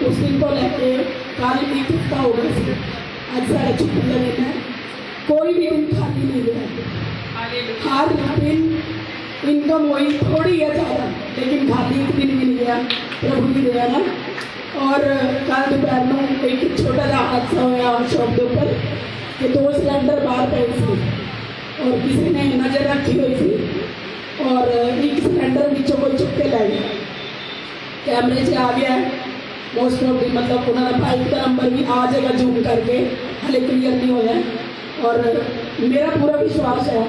उस दिन को लेके कल एक हफ्ता हो गया सी, अज साढ़े छुट्टी का दिन है, कोई भी दिन खाली नहीं गया। हर दिन इनकम हुई थोड़ी है ज़्यादा, लेकिन खाली एक दिन भी नहीं गया, प्रभु की दया ना। और कल दोपहर में एक छोटा सा हादसा होया शॉप के ऊपर कि 2 सिलेंडर बाहर पे थे और किसी ने नज़र रखी हुई थी और एक सिलेंडर नीचों कोई चुप के लै गया, कैमरे से आ गया मोस्ट ऑफ दी, मतलब उन्होंने बाइक का नंबर भी आ जाएगा जूम करके, हले क्लीयर नहीं होया। और मेरा पूरा विश्वास है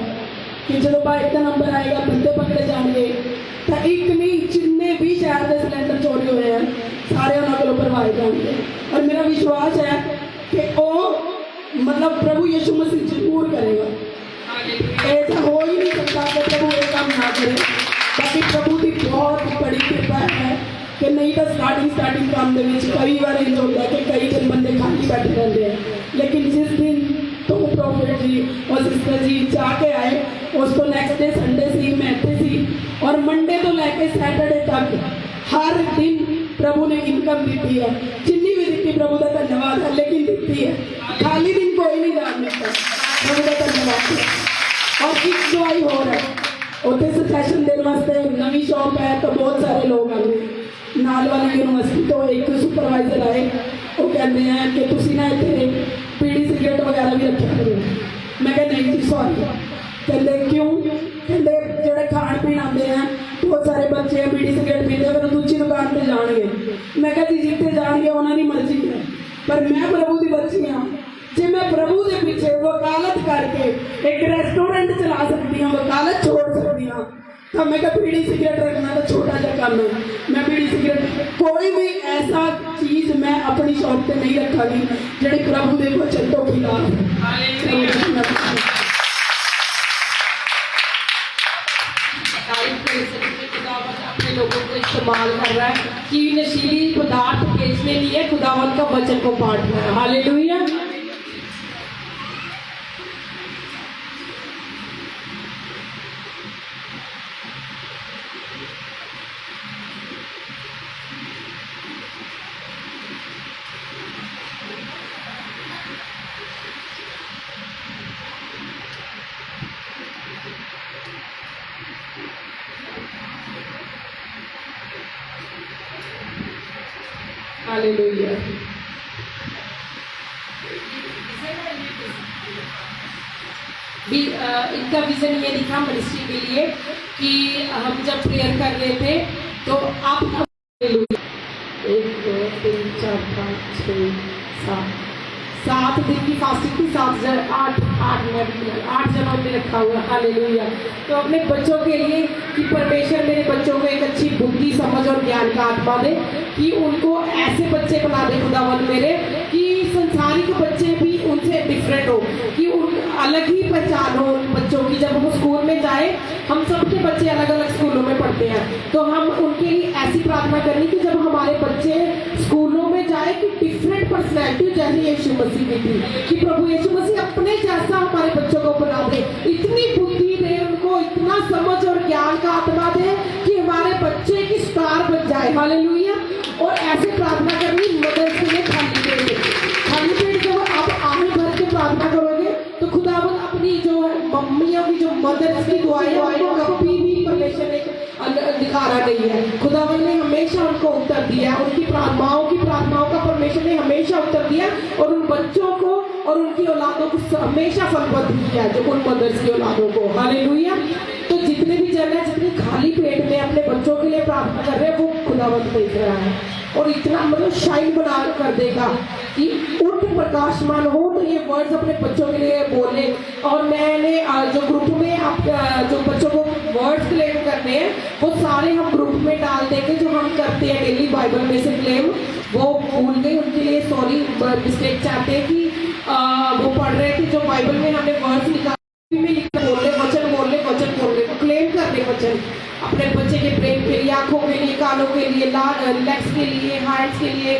कि जो बाइक का नंबर आएगा बंदे पकड़े जाएंगे, तो एक नहीं जिन्ने भी शहर के सिलेंडर चोरी हुए हैं सारे उन्होंने को भरवाए जाएंगे। और मेरा विश्वास है कि वो मतलब प्रभु यीशु मसीह जरूर करेगा, ऐसा हो ही नहीं सकता कि प्रभु ये काम ना करे। बाकी प्रभु की बहुत बड़ी कृपा है कि नहीं तो स्टार्टिंग काम कई बार इंज होता है कि कई दिन बंदे खाली बैठे रहते हैं, लेकिन जिस दिन तो प्रॉफिट जी और सिस्टर जी जाके आए, उस तो नेक्स्ट डे संडे सी मैं इतने सी, और मंडे तो लेके सैटरडे तक हर दिन प्रभु ने इनकम दी है, जितनी भी दी प्रभु का धन्यवाद है, लेकिन दी है, खाली दिन कोई नहीं जान सकता, प्रभु का धन्यवाद। और एक दुआई हो रहा है उत्थे सैशन देने वास्ते नवी शॉप है, तो बहुत सारे लोग आए, नाल वाली यूनिवर्सिटी तो एक सुपरवाइजर आए, वो कहते हैं कि तुसी ना इतने बीड़ी सिगरेट वगैरह भी रखा करो। मैं कहा नहीं जी सॉरी, कहते क्यों, कहते जो खाण पीन आते हैं बहुत सारे बच्चे बीड़ी सिगरेट पीते फिर दूसरी दुकान पर जाएंगे। मैं कहा जी जितने जाएंगे उन्होंने मर्जी है, पर मैं प्रभु की बच्ची हाँ, जे मैं प्रभु के पीछे वकालत करके एक रेस्टोरेंट चला सकती हूँ, वकालत छोड़ सकती हूँ, तो मैं क्या बीड़ी सिगरेट रखना तो छोटा सा काम है। मैं बीड़ी सिगरेट कोई भी ऐसा चीज़ मैं अपनी शॉप पे नहीं रखागी जी प्रभु के वचन तो खिलाफ अपने लोगों को इस्तेमाल कर रहा है कि नशीली पदार्थ बेचने लिए खुदावन का वचन को बांट रहा है। हालेलुया। हालेलुया। इनका विजन ये दिखा मिनिस्ट्री के लिए कि हम जब प्रेयर कर रहे थे तो आप 1 2 3 4 5 6 7 दिन की फास्टिंग थी, 8 जनों में रखा हुआ। हालेलुया। तो अपने बच्चों के लिए कि परमेश्वर मेरे बच्चों को एक अच्छी बुद्धि समझ और ज्ञान का आत्मा दे, कि उनको ऐसे बच्चे बना दे खुदावन मेरे कि संसारिक बच्चे भी उनसे डिफरेंट हो, कि उन अलग ही पहचान हो उन बच्चों की। जब वो स्कूल में जाए, हम सबके बच्चे अलग अलग स्कूलों में पढ़ते हैं, तो हम उनके लिए ऐसी प्रार्थना करनी कि जब हमारे बच्चे स्कूलों में जाए कि डिफरेंट पर्सनैलिटी जैसे यीशु मसीह की थी, कि प्रभु यीशु मसीह अपने जैसा हमारे बच्चों को बना दे, इतनी बुद्धि दे उनको, इतना समझ और ज्ञान का आत्मा दे कि हमारे बच्चे की स्टार बन जाए। हालेलुया। और ऐसे प्रार्थना करनी मदद के लिए खाली पेट जब आप आहट भर के प्रार्थना करोगे तो खुदावन अपनी जो मम्मियों की जो मदद की दुआएं उनको कभी भी परमेश्वर ने दिखाना नहीं है। खुदावन ने हमेशा उनको उत्तर दिया, उनकी प्रार्थनाओं का परमेश्वर ने हमेशा उत्तर दिया, और उन बच्चों को और उनकी औलादों को हमेशा फलबद्ध किया, जो उन मदर्स की औलादों को। हालेलुया। तो जितने भी जन है, जितने खाली पेट में अपने बच्चों के लिए प्रार्थना कर रहे हैं, वो खुदावन देख रहा है और इतना मतलब शाइन बना कर देगा कि उठ प्रकाशमान हो। तो ये वर्ड्स अपने बच्चों के लिए बोले, और मैंने जो ग्रुप में आप जो बच्चों को वर्ड्स क्लेम करने हैं वो सारे हम ग्रुप में डाल देंगे, जो हम करते हैं डेली बाइबल में से क्लेम, वो भूल गए, उनके लिए सॉरी, मिस्टेक चाहते हैं कि वो पढ़ रहे थे जो बाइबल में हमने वर्ड्स निकाले में वचन बोल रहे, क्लेम कर रहे वचन अपने बच्चे के ब्रेन के लिए, आंखों के लिए, कानों के लिए, लेग्स के लिए, हार्ट के लिए,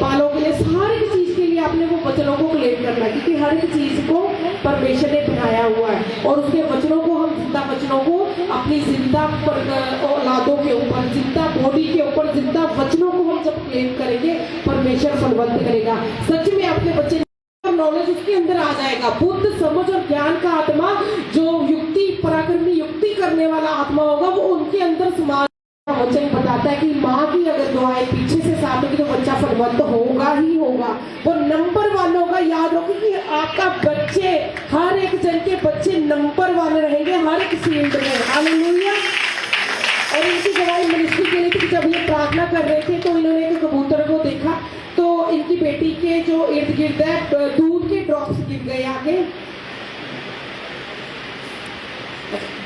बालों के लिए, हर एक चीज के लिए आपने वो वचनों को क्लेम करना है, क्योंकि हर एक चीज को परमेश्वर ने बनाया हुआ है, और उसके वचनों को हम जिंदा वचनों को अपनी जिंदा औलादों के ऊपर, जिंदा बॉडी के ऊपर, जिंदा वचनों को हम जब क्लेम करेंगे, परमेश्वर फलवंत करेगा। सच में अपने बच्चे नॉलेज उसके अंदर आ जाएगा, बुद्ध समझ और ज्ञान का आत्मा, जो युक्ति पराक्रमी युक्ति करने वाला आत्मा होगा, वो उनके अंदर समाज। वचन बताता है कि माँ की अगर दुआएं पीछे से साथ होगी तो बच्चा फलवंत होगा ही होगा, वो नंबर 1 होगा। याद रखो कि आपका बच्चे, हर एक जन के बच्चे नंबर 1 रहेंगे हर एक फील्ड में। हालेलुया। और इनकी गवाही मिनिस्ट्री के लिए थी। जब ये प्रार्थना कर रहे थे तो इन्होंने एक कबूतर को देखा, तो इनकी बेटी के जो इर्द गिर्द है दूध के ड्रॉप्स गिर गए आगे।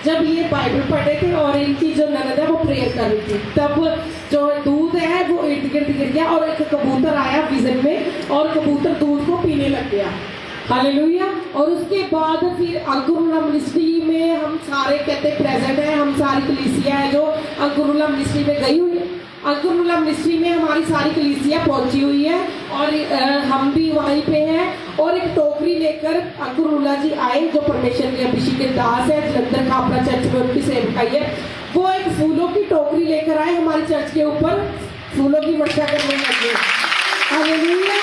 जब ये बाइबल पढ़ रहे थे और इनकी जो ननद है वो प्रेयर कर रही थी, तब जो दूध है वो इर्द गिर्द गिर गया और एक कबूतर आया विजन में और कबूतर दूध को पीने लग गया। हालेलुया। और उसके बाद फिर अंकुरुला मिनिस्ट्री में हम सारे कहते प्रेजेंट हैं, हम सारी कलीसिया है जो अंकुरुला मिनिस्ट्री में गई हुई है। अंकुरुला मिनिस्ट्री में हमारी सारी कलीसिया पहुंची हुई है और हम भी वहीं पे हैं। और एक टोकरी लेकर अंकुरुला जी आए, जो परमेश्वर के अभिषेक के दास है, जलंधर का अपना चर्च में उनकी सेवकाई है। वो एक फूलों की टोकरी लेकर आए, हमारे चर्च के ऊपर फूलों की वर्षा करने लगे। हालेलुया।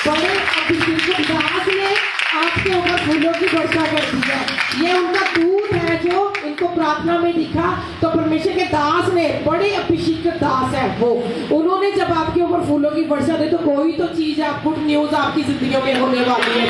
बड़े अभिषेक दास ने आपके ऊपर फूलों की वर्षा कर दी है। ये उनका दूत है जो इनको प्रार्थना में दिखा, तो परमेश्वर के दास ने, बड़े अभिषेक दास है वो, उन्होंने जब आपके ऊपर फूलों की वर्षा दी तो कोई तो चीज, आप गुड न्यूज आपकी जिंदगी में होने वाली है।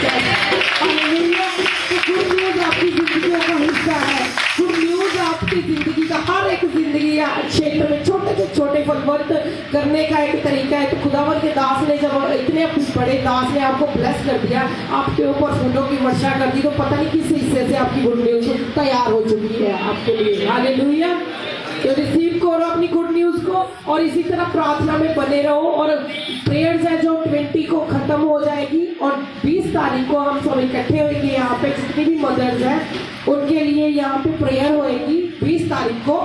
गुड न्यूज आपकी जिंदगी का हिस्सा है। गुड न्यूज आपकी जिंदगी का हर एक जिंदगी क्षेत्र में छोटे से छोटे फलवंत करने का एक तरीका है। तो खुदावंत के दास ने जब इतने बड़े दास ने आपको ब्लेस कर दिया, आपके ऊपर फूलों की वर्षा कर दी, तो पता नहीं किस हिस्से से आपकी गुड न्यूज तैयार हो चुकी है आपके लिए। हालेलुया। तो रिसीव करो अपनी गुड न्यूज को और इसी तरह प्रार्थना में बने रहो। और प्रेयर्स है जो 20 को खत्म हो जाएगी और 20 तारीख को हम सब इकट्ठे होंगे यहाँ पे, जितनी भी मदर्स हैं उनके लिए यहाँ पे प्रेयर होएगी 20 तारीख को।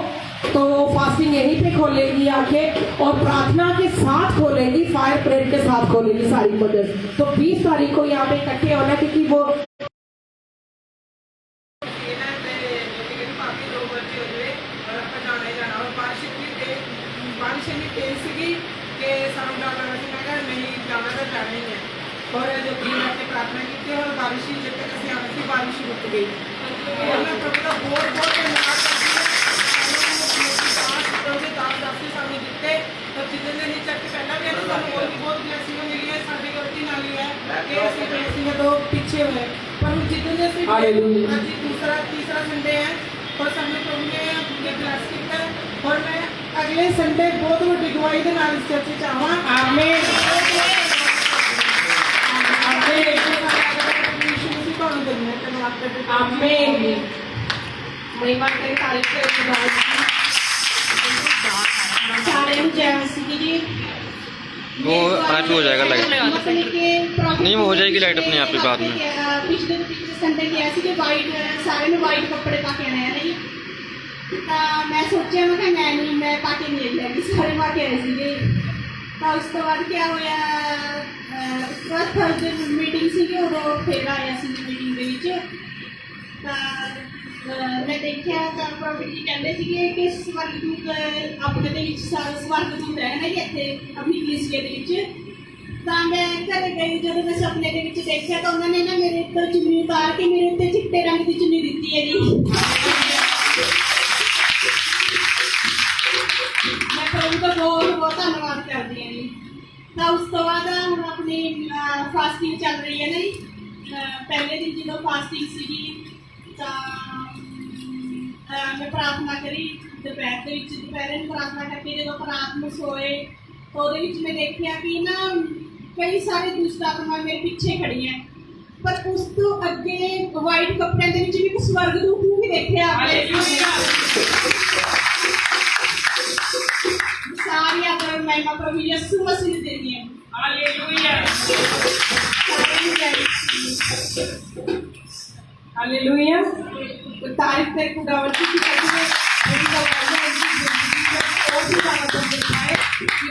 तो फास्टिंग यहीं पे खोलेगी आंखें और प्रार्थना के साथ खोलेगी, फायर प्रेयर के साथ खोलेगी सारी मदर्स। तो 20 तारीख को यहाँ पे इकट्ठे होना, क्योंकि वो और जो प्रार्थना की थी और बारिश जब तक ऐसे आने की बारिश रुक गई और मैं प्रभु का बहुत बहुत धन्यवाद करती हूँ। सामने दिखते तो जितने दिन चर्च पहला भी है तो और भी बहुत ब्लेसिंग मिली है, साड़ी गलती ना ली है कि ऐसी ब्लेसिंग है तो पीछे हुए, पर जितने से आज दूसरा तीसरा संडे है और सबने प्रभु ने ब्लेस किया और मैं अगले संडे बहुत बड़ी गवाही के नाल चर्च चाहवा। आमीन। आमीन। महिमा के तारीफ सारे जय मसीह जी। वो आज हो जाएगा लाइट, नहीं वो हो जाएगी लाइट अपने आप ही बाद में। पिछले संडे किया सी कि वाइट सारे ने वाइट कपड़े पा के आने नहीं, तो मैं सोचा मैं पा के नहीं लगी, सारे पा के आए थे। तो उस तो बाद क्या होया, उसके बाद थर्सडे मीटिंग सी उदों फिर आया सी मीटिंग के विच। मैं देखा तो प्रॉफिट जी कहते थे कि स्वर्गदूत अपने दे विच स्वर्गदूत रहना ही इत्थे अपनी कलीसिया दे विच। तो मैं घर गई, जब मैं सपने के विच देखा तो उन्होंने ना मेरे तो चुन्नी उतार के मेरे उत्ते चिट्टे रंग की चुन्नी दी है जी। मैं प्रभु का बहुत बहुत धन्यवाद करती हूँ जी। तो उस तो बाद हम अपनी फास्टिंग चल रही है नहीं, पहले दिन जो फास्टिंग सी मैं प्रार्थना करी दोपहर के दोपहर प्रार्थना करके जो रात में सोए तो मैं देखा कि ना कई सारे दुष्ट आत्मा मेरे पीछे खड़ी हैं, पर उस तो अगे वाइट कपड़े के भी कुछ स्वर्गदूत भी देखा। सारी आदर महिमा प्रभु यीशु मसीह ने देनी है। हालेलुया। हालेलुया। तारीफ कर खुदावंत की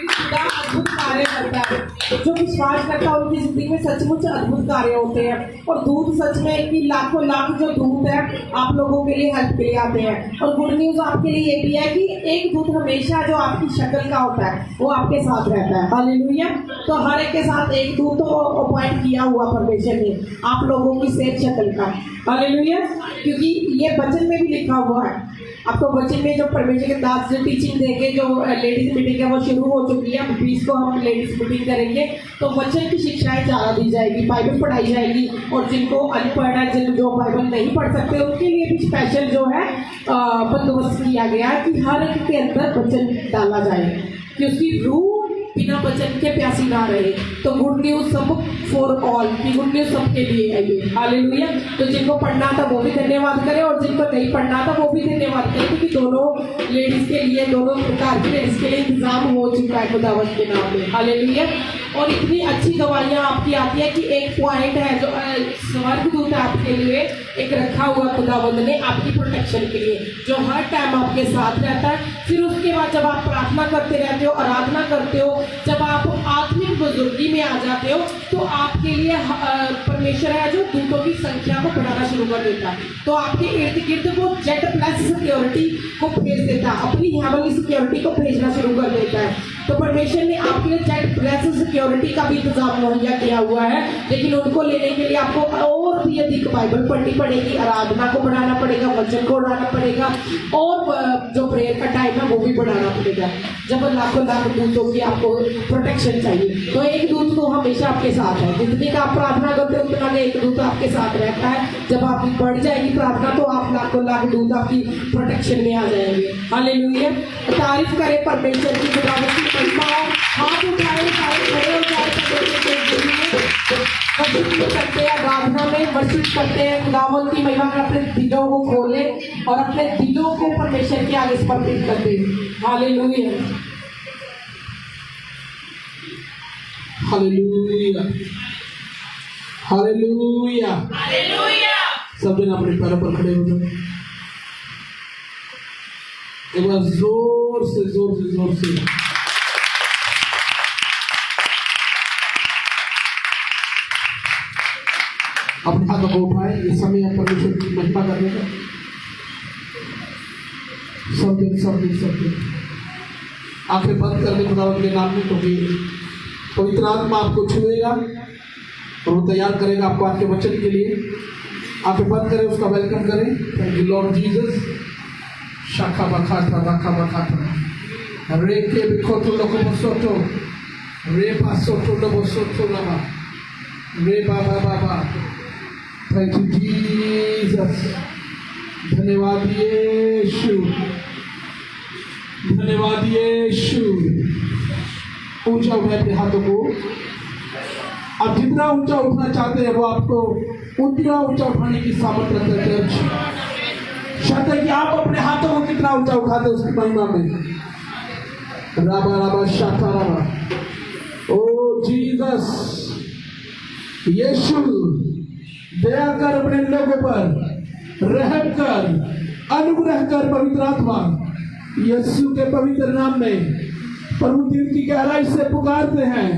खुदा अद्भुत कार्य करता है। जो विश्वास करता है उनकी जिंदगी में सचमुच अद्भुत कार्य होते हैं। और दूत सच में कि लाखों लाख जो दूत है आप लोगों के लिए हेल्प के लिए आते हैं। और गुड न्यूज आपके लिए ये भी है कि एक दूत हमेशा जो आपकी शक्ल का होता है वो आपके साथ रहता है। हालेलुया। तो हर एक के साथ एक दूत तो अपॉइंट किया हुआ परमेश्वर ने आप लोगों की सेफ शक्ल का। हालेलुया। क्योंकि ये वचन में भी लिखा हुआ है। आपको वचन में जो परमेश्वर के दास जो टीचिंग देंगे, जो लेडीज मीटिंग है वो शुरू हो चुकी है। 20 को हम लेडीज मीटिंग करेंगे तो वचन की शिक्षाएं ज़्यादा दी जाएगी, बाइबल पढ़ाई जाएगी। और जिनको अनपढ़ है, जिन जो बाइबल नहीं पढ़ सकते उनके लिए भी स्पेशल जो है बंदोबस्त किया गया है कि हर एक के अंदर वचन डाला जाए कि उसकी रूह बिना वचन के प्यासी ना रहे। तो गुड न्यूज सब फॉर ऑल की गुड न्यूज सबके लिए है ये। हालेलुया। तो जिनको पढ़ना था वो भी धन्यवाद करें और जिनको नहीं पढ़ना था वो भी धन्यवाद करें, क्योंकि दोनों लेडीज के लिए, दोनों प्रकार की लेडीज के लिए इंतजाम हो चुका है खुदावंत के नाम में। हालेलुया। और इतनी अच्छी दवाइयाँ आपकी आती है कि एक पॉइंट है जो स्वर्गदूत है आपके लिए एक रखा हुआ खुदावंत ने आपकी प्रोटेक्शन के लिए, जो हर टाइम आपके साथ रहता है। फिर उसके बाद जब आप प्रार्थना करते रहते हो, आराधना करते हो, जब आप आत्मिक बुजुर्गी में आ जाते हो तो आपके लिए परमेश्वर है जो दूतों की संख्या को बढ़ाना शुरू कर देता है। तो आपके इर्द गिर्द वो जेट प्लस सिक्योरिटी को भेज देता है, अपनी हेवनली सिक्योरिटी को भेजना शुरू कर देता है। तो परमेश्वर ने आपके लिए जेट प्लस सिक्योरिटी का भी इंतजाम मुहैया किया हुआ है। लेकिन उनको लेने के लिए आपको और भी अधिक बाइबल पढ़नी पड़ेगी, आराधना को बढ़ाना पड़ेगा, वचन को बढ़ाना पड़ेगा और जो प्रेयर का टाइम है वो भी बढ़ाना पड़ेगा। जब लाखों लाख दूतों की आपको प्रोटेक्शन चाहिए तो एक दूत तो हमेशा आपके साथ है। जितनी का आप प्रार्थना करते हो उतना का एक दूत आपके साथ रहता है। जब आपकी बढ़ जाएगी प्रार्थना तो आप लाखों लाख दूत आपकी प्रोटेक्शन में आ जाएंगे। हालेलुया। तारीफ करें परमेश्वर की, खुदावंत की महिमा हो। हाथ उठाए, सारे खड़े हो जाए, वर्शिप करते हैं, आराधना में वर्शिप करते हैं खुदावंत की महिमा में। अपने दिलों को खोले और अपने दिलों को परमेश्वर के आगे समर्पित कर दे। हालेलुया। हालेलुया, हालेलुया, सब जन अपने पैरों पर खड़े हो जाओ। एक बार जोर से जोर से जोर से अपने हाथों को उठाए। ये समय है परमेश्वर की महिमा करने का। सब दिन आंखें बंद करने खुदावंत के नाम में, क्योंकि पवित्र आत्मा आपको छुएगा और वो तैयार करेगा आपको आपके वचन के लिए। आंखें बंद करें, उसका वेलकम करें। Thank you Lord Jesus. शाखा बखाता राखा बखाता रे के बिखोतो लोको बसोतो रे पासोतो लो बसोतो लबा रे बाबा बाबा। Thank you Jesus. धन्यवाद यीशु, धन्यवाद यीशु। ऊंचा उठाए अपने हाथों को। आप जितना ऊंचा उठना चाहते हैं वो आपको उतना ऊंचा उठाने की सामर्थ रखते हैं। शर्त है कि आप अपने हाथों को कितना ऊंचा उठाते हैं उसकी महिमा में। राबा राबा शाखा राबा। ओ जीसस, यीशु दया कर अपने लोगों पर, रहम कर, अनुग्रह कर पवित्र आत्मा। यीशु के पवित्र नाम में प्रभु दिल की गहराई से पुकारते हैं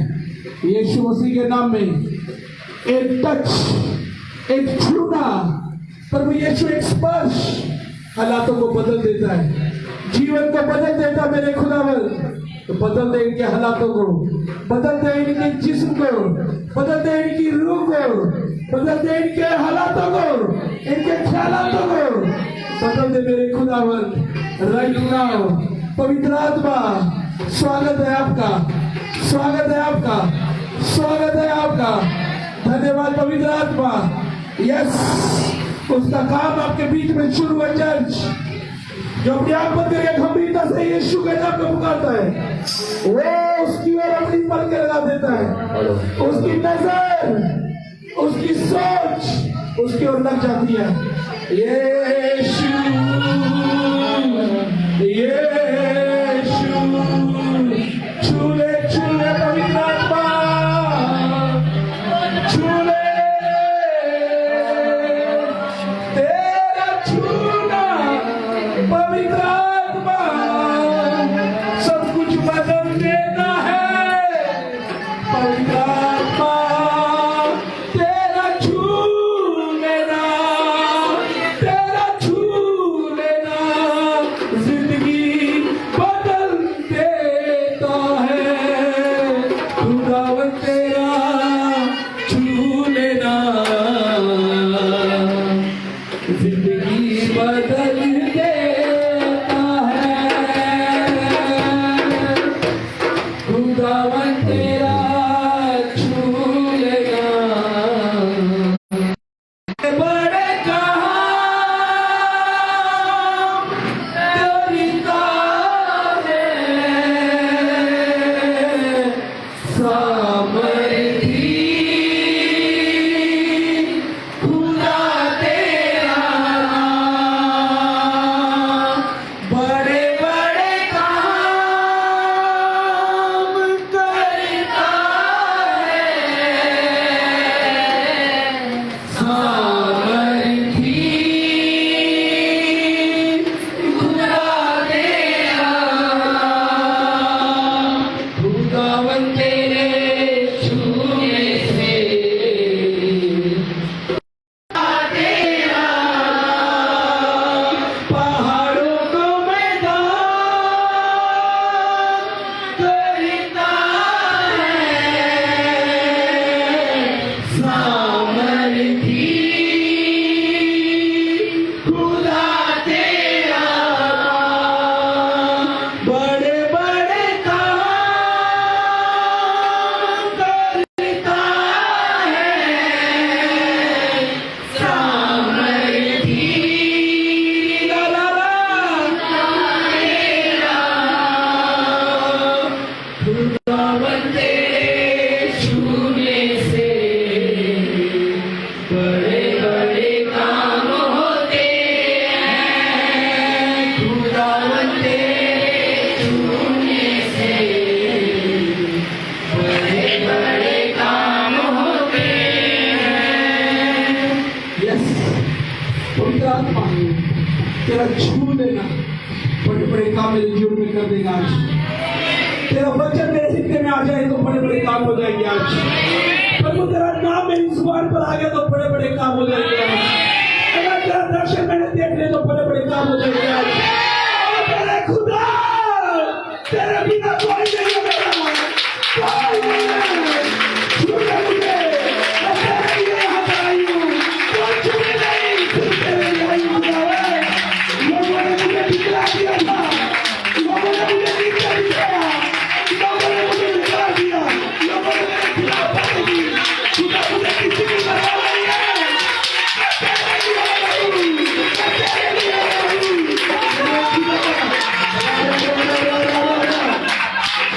यीशु मसीह के नाम में। एक टच, एक छूना प्रभु यीशु, एक स्पर्श हालातों को बदल देता है, जीवन को बदल देता है। मेरे खुदावंत तो बदल दे इनके हालातों को, बदल दे इनके जिस्म को, बदल दे इनकी रूह को, बदल दे इनके हालातों को, इनके ख्यालातों को बदल दे मेरे खुदावंत। राइट नाउ पवित्र आत्मा, स्वागत है आपका, स्वागत है आपका, स्वागत है आपका। धन्यवाद पवित्र आत्मा। यस, उसका काम आपके बीच में शुरू है। चर्च जो अपने आप बंद करके गंभीरता से यीशु के नाम को पुकारता है वो उसकी ओर अपनी पलकें लगा देता है। उसकी नजर, उसकी सोच उसकी ओर लग जाती है। यीशु, यीशु, छूले छूले पवित्र आत्मा, छूले तेरा छूना पवित्र आत्मा सब कुछ बदल देता है। खुदावन तेरा छू लेना बड़े काम करता है सामर्थी खुदा तेरा बड़े बड़े काम करता है सामर्थी खुदा तेरा खुदावन तेरे छूने से तेरा पहाड़ों को मैदान करता है सामर्थी खुदा तेरा बड़े बड़े काम करता है सामर्थी ला ला ला खुदावन तेरे छूने से बड़े बड़े काम होते हैं खुदावन तेरे छूने से बड़े बड़े काम होते हैं यस पवित्र आत्मा तेरा छू लेना बड़े बड़े काम मेरे जीवन में कर देगा आज तेरा वचन मेरे सिक्के में आ जाए तो बड़े बड़े काम हो जाएंगे आज प्रभु तेरा नाम मेरी जुबान पर आ गया तो बड़े बड़े काम हो जाएंगे आज अगर तेरा दर्शन मैंने देख लिया तो बड़े बड़े काम हो जाएंगे आज और तेरे खुदा तेरे बिना कोई नहीं है मेरा कोई नहीं है छूने मुझे मैं तेरे लिए यहाँ पर आई हूँ कोई छूने नहीं सिर्फ तेरे लिए आई हूँ खुदा लोगों ने मुझे दिखला दिया था लोगों ने मुझे दिखला दिया लोगों ने मुझे दिखला दिया लोगों ने मेरे खिलाफ बातें की खुदा मुझे किसी की परवाह नहीं है मैं तेरे लिए आई हूँ मैं तेरे लिए आई हूँ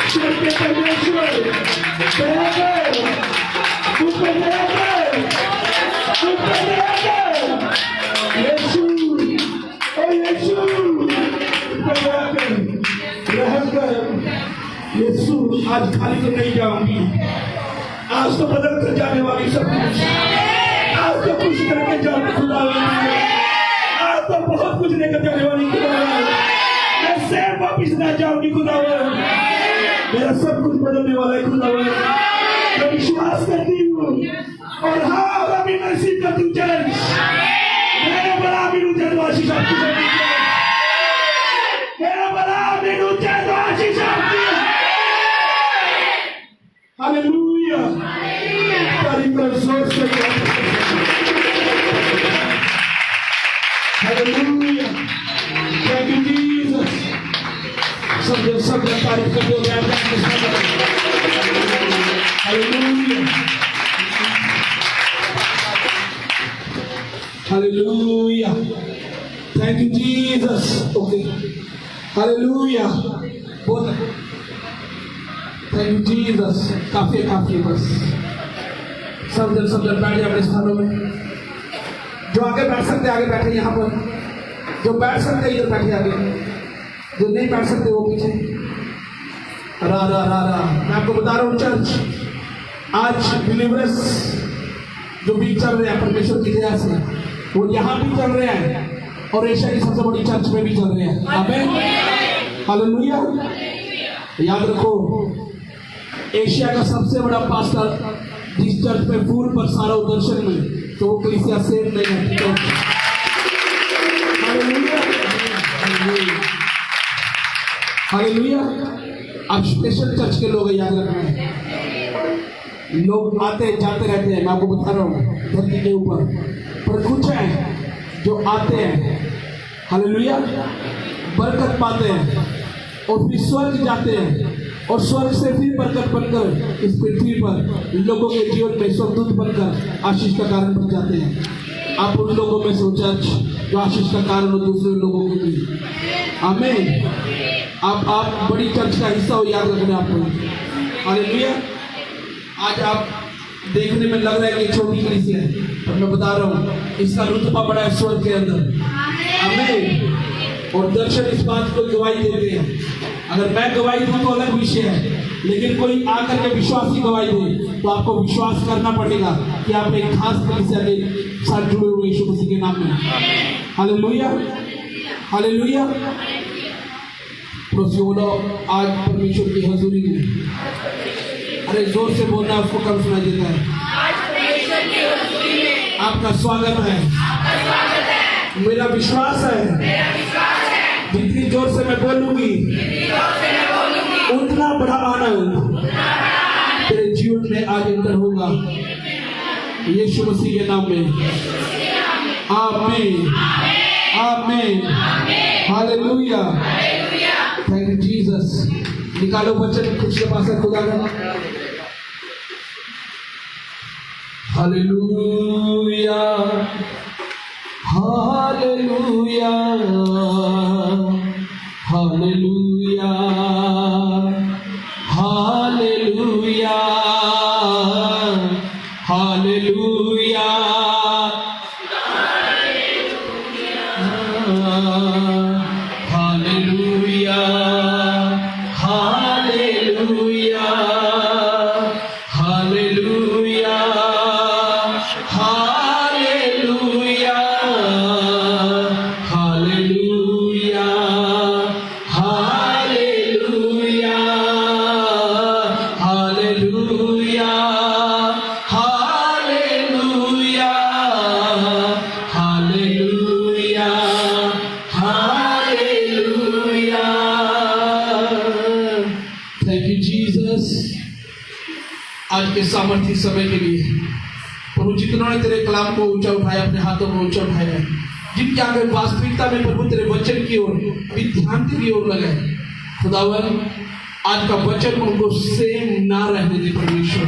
ईश्वर के परमेश्वर दया कर मुझ पर दया कर मुझ पर दया कर यीशु ओ यीशु दया कर रहम कर यीशु आज खाली तो नहीं जाऊंगी आज तो बदल कर जाने वाली सब कुछ आज तो खुश करके जाऊंगी खुदा आज तो बहुत कुछ लेकर जाने वाली खुदा मैं सेब वापिस ना जाऊंगी खुदा मेरा सब कुछ बदलने वाला है खुदा मैं विश्वास करती हूँ और हाँ अभी मैं रिसीव करती हूँ चैलेंज मेरा बड़ा अमीर उज्जैन आशीष आपकी मेरा बड़ा अमीर उज्जैन आशीष आपकी हालेलुया तारीफ कर जोर से हालेलुया थैंक यू जीसस सब तारीफ करते हुए hallelujah hallelujah thank you Jesus okay hallelujah बहुत थैंक यू जीसस काफी बस सब जन बैठ जाए अपने स्थानों में जो आगे बैठ सकते आगे बैठे यहाँ पर जो बैठ सकते इधर बैठे आगे जो नहीं बैठ सकते वो पीछे रा रा रा रा मैं आपको बता रहा हूँ चर्च आज बिलीवर्स जो भी चल रहे हैं परमेश्वर की दया से वो यहाँ भी चल रहे हैं और एशिया की सबसे बड़ी चर्च में भी चल रहे हैं आमीन हालेलुया याद रखो एशिया का सबसे बड़ा पास्टर जिस चर्च में फूल पर सारा दर्शन में तो वो कलीसिया सेव नहीं है हालेलुया हालेलुया अब स्पेशल चर्च के लोग याद रखना है लोग आते जाते रहते हैं मैं आपको बता रहा हूँ धरती के ऊपर पर कुछ हैं जो आते हैं हालेलुया बरकत पाते हैं और फिर स्वर्ग जाते हैं और स्वर्ग से फिर प्रकट बनकर इस पृथ्वी पर लोगों के जीवन में स्वर्गदूत बनकर आशीष का कारण बन जाते हैं। आप उन लोगों में से चर्च जो आशीष का कारण हो दूसरे लोगों के लिए। आमीन। आप बड़ी चर्च का हिस्सा हो, याद रखना आपको। हालेलुया। आज आप देखने में लग रहा है कि छोटी कलीसिया है, पर मैं बता रहा हूँ इसका रुतबा बड़ा है स्वर्ग के अंदर। आमीन। और दर्शन इस बात को गवाही देते हैं। अगर मैं गवाही दूं तो अलग विषय है, लेकिन कोई आकर के विश्वासी गवाही दे तो आपको विश्वास करना पड़ेगा कि आप एक खास कलीसिया के साथ जुड़े हुए यीशु मसीह के नाम में। Hallelujah, hallelujah. बोलो आज परमेश्वर की हजूरी में, अरे जोर से बोलना, उसको कम सुनाई देता है। आपका स्वागत है। मेरा विश्वास है जितनी जोर से मैं बोलूंगी उतना बड़ा आनंद तेरे जीवन में आज अंदर होगा, यीशु मसीह के नाम में। आमीन, आमीन, हालेलुया। Thank you Jesus. निकालो वचन कुछ के पास है खुदा का। Hallelujah, hallelujah, hallelujah, hallelujah, hallelujah, hallelujah, hallelujah, hallelujah, hallelujah, hallelujah, hallelujah, hallelujah, hallelujah, hallelujah, hallelujah. Thank you Jesus आज के सामर्थ्य समय के लिए। प्रभु जितनों ने तेरे कलाम को ऊंचा उठाया, अपने हाथों को ऊंचा उठाया, जिनके आगे वास्तविकता में प्रभु तेरे वचन की ओर अभी ध्यान की ओर लगाए, खुदावन आज का वचन उनको सेम ना रहने दे परमेश्वर।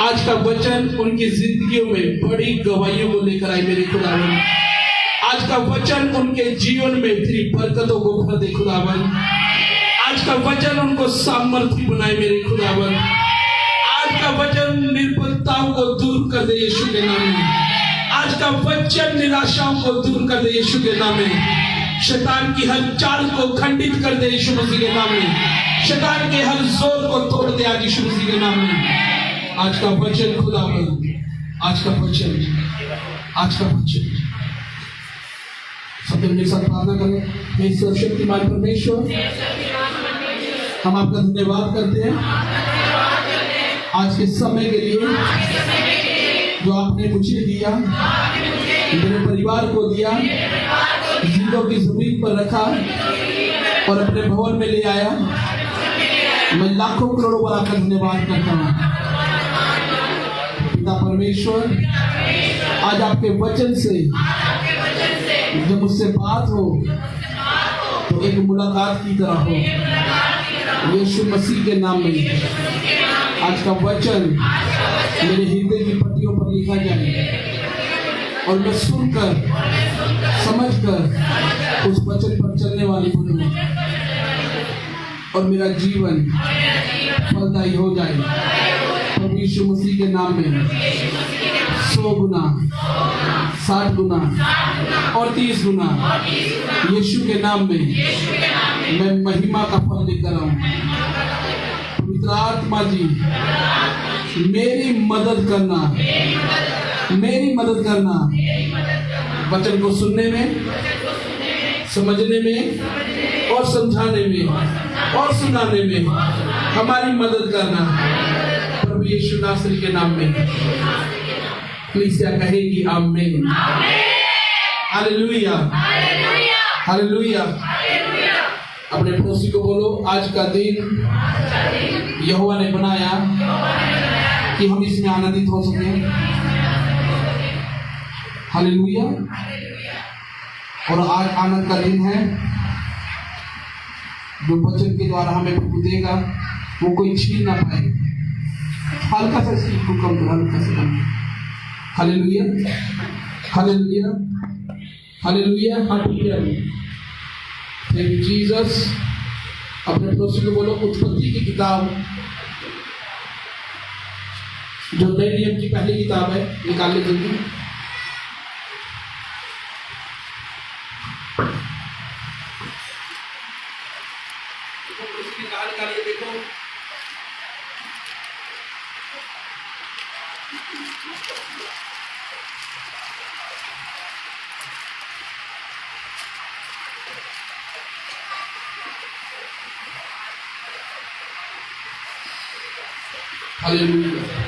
आज का वचन उनकी जिंदगियों में बड़ी गवाहियों को लेकर आए मेरे खुदावन। आज का वचन उनके जीवन में तेरी बरकतों को भर दे खुदावन। आज का वचन उनको सामर्थ्य बनाए मेरे खुदावन। आज का वचन निर्बलताओं को दूर कर दे यीशु के नाम में। आज का वचन निराशाओं को दूर कर दे यीशु के नाम में। शैतान की हर चाल को खंडित कर दे यीशु मसीह के नाम में। शैतान के हर जोर को तोड़ दे आज यीशु मसीह के नाम में। आज का वचन खुदावन, आज का वचन, आज का वचन। सब मेरे साथ प्रार्थना करें। हे सर्वशक्तिमान परमेश्वर, हम आपका धन्यवाद करते हैं आज के समय के लिए जो आपने मुझे दिया, मेरे परिवार को दिया, जिंदों की जमीन पर रखा और अपने भवन में ले आया। मैं लाखों करोड़ों बार आपका धन्यवाद करता हूँ पिता परमेश्वर। आज आपके वचन से जब मुझसे बात हो तो एक मुलाकात की तरह हो यीशु मसीह के नाम में। आज का वचन मेरे हृदय की पट्टियों पर लिखा जाए और मैं सुनकर समझकर उस वचन पर चलने वाली बनूं और मेरा जीवन फलदायी हो जाए। प्रभु यीशु मसीह के नाम में 100 गुना, 60 गुना और 30 गुना यीशु के नाम में मैं महिमा का फल लेकर आऊं। पवित्र आत्मा जी मेरी मदद करना, मेरी मदद करना वचन को सुनने में, समझने में और समझाने में और सुनाने में हमारी मदद करना। प्रभु यीशु नासरी के नाम में कलीसिया कहेगी आमीन। Hallelujah, hallelujah. अपने पड़ोसी को बोलो, आज का दिन यहोवा ने बनाया कि हम इसमें आनंदित हो सके। हालेलुया। और आज आनंद का दिन है जो वचन के द्वारा हमें प्रभु देगा वो कोई छीन ना पाए। हल्का सा सीख को कम करो, हल्का सा कम। Hallelujah, hallelujah, hallelujah, hallelujah. Thank you Jesus. अपने पड़ोसी को बोलो उत्पत्ति की किताब जो नए नियम की पहली किताब है निकालने जल्दी। निकालिए देखो। हालेलुया।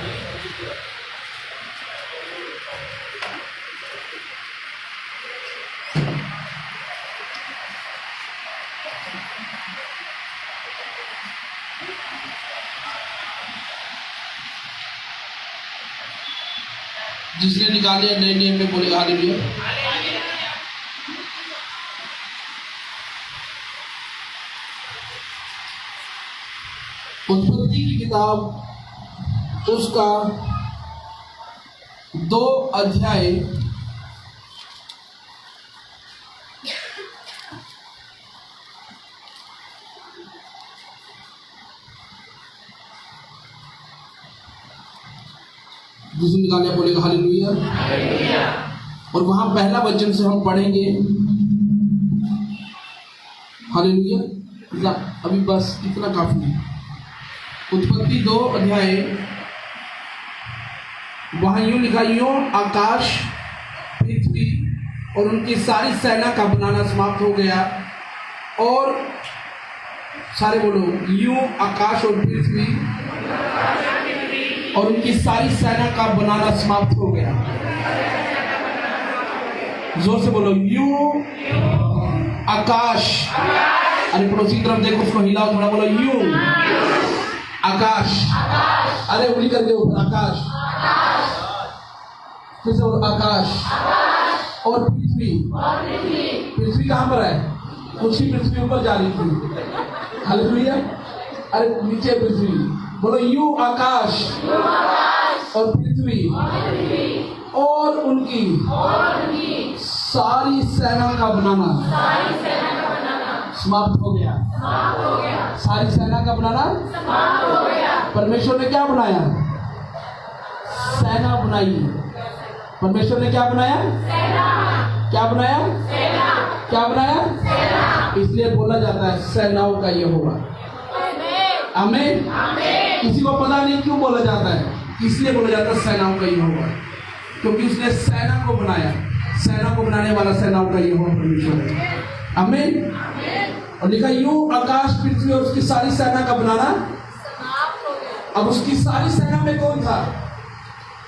जिसने निकाले नए नियम में बोलेगा हालेलुया। उत्पत्ति की किताब उसका 2 अध्याय जिसने निकाले बोलेगा हालेलुया। और वहां पहला वचन से हम पढ़ेंगे हालेलुया। अभी बस इतना काफी है। उत्पत्ति 2 अध्याय वहां यूं लिखा, यूं आकाश पृथ्वी और उनकी सारी सेना का बनाना समाप्त हो गया। और सारे बोलो, यूं आकाश और पृथ्वी और उनकी सारी सेना का बनाना समाप्त हो गया। जोर से बोलो, यूं आकाश। अरे पड़ोसी की तरफ देखो, उसको हिलाओ थोड़ा, बोलो यूं आकाश। अरे उंगली करके ऊपर, आकाश। फिर से बोलो आकाश और पृथ्वी। पृथ्वी कहां पर है? उसी पृथ्वी ऊपर जा रही थी। हालेलुया। अरे नीचे पृथ्वी, बोलो यूं आकाश और पृथ्वी और उनकी सारी सेना का बनाना समाप्त हो गया। सारी सेना का बनाना समाप्त हो गया। परमेश्वर ने क्या बनाया? सेना बनाई। परमेश्वर ने क्या बनाया? सेना। क्या बनाया? सेना। क्या बनाया? सेना। इसलिए बोला जाता है सेनाओं का यहोवा। आमीन। किसी को पता नहीं क्यों बोला जाता है, इसलिए बोला जाता है सेनाओं का यहोवा, क्योंकि उसने सेना को बनाया। सेना को बनाने वाला सेनाओं का यहोवा परमेश्वर है। आमीन। और लिखा, यूं आकाश पृथ्वी और उसकी सारी सेना का बनाना समाप्त हो गया। अब उसकी सारी सेना में कौन था?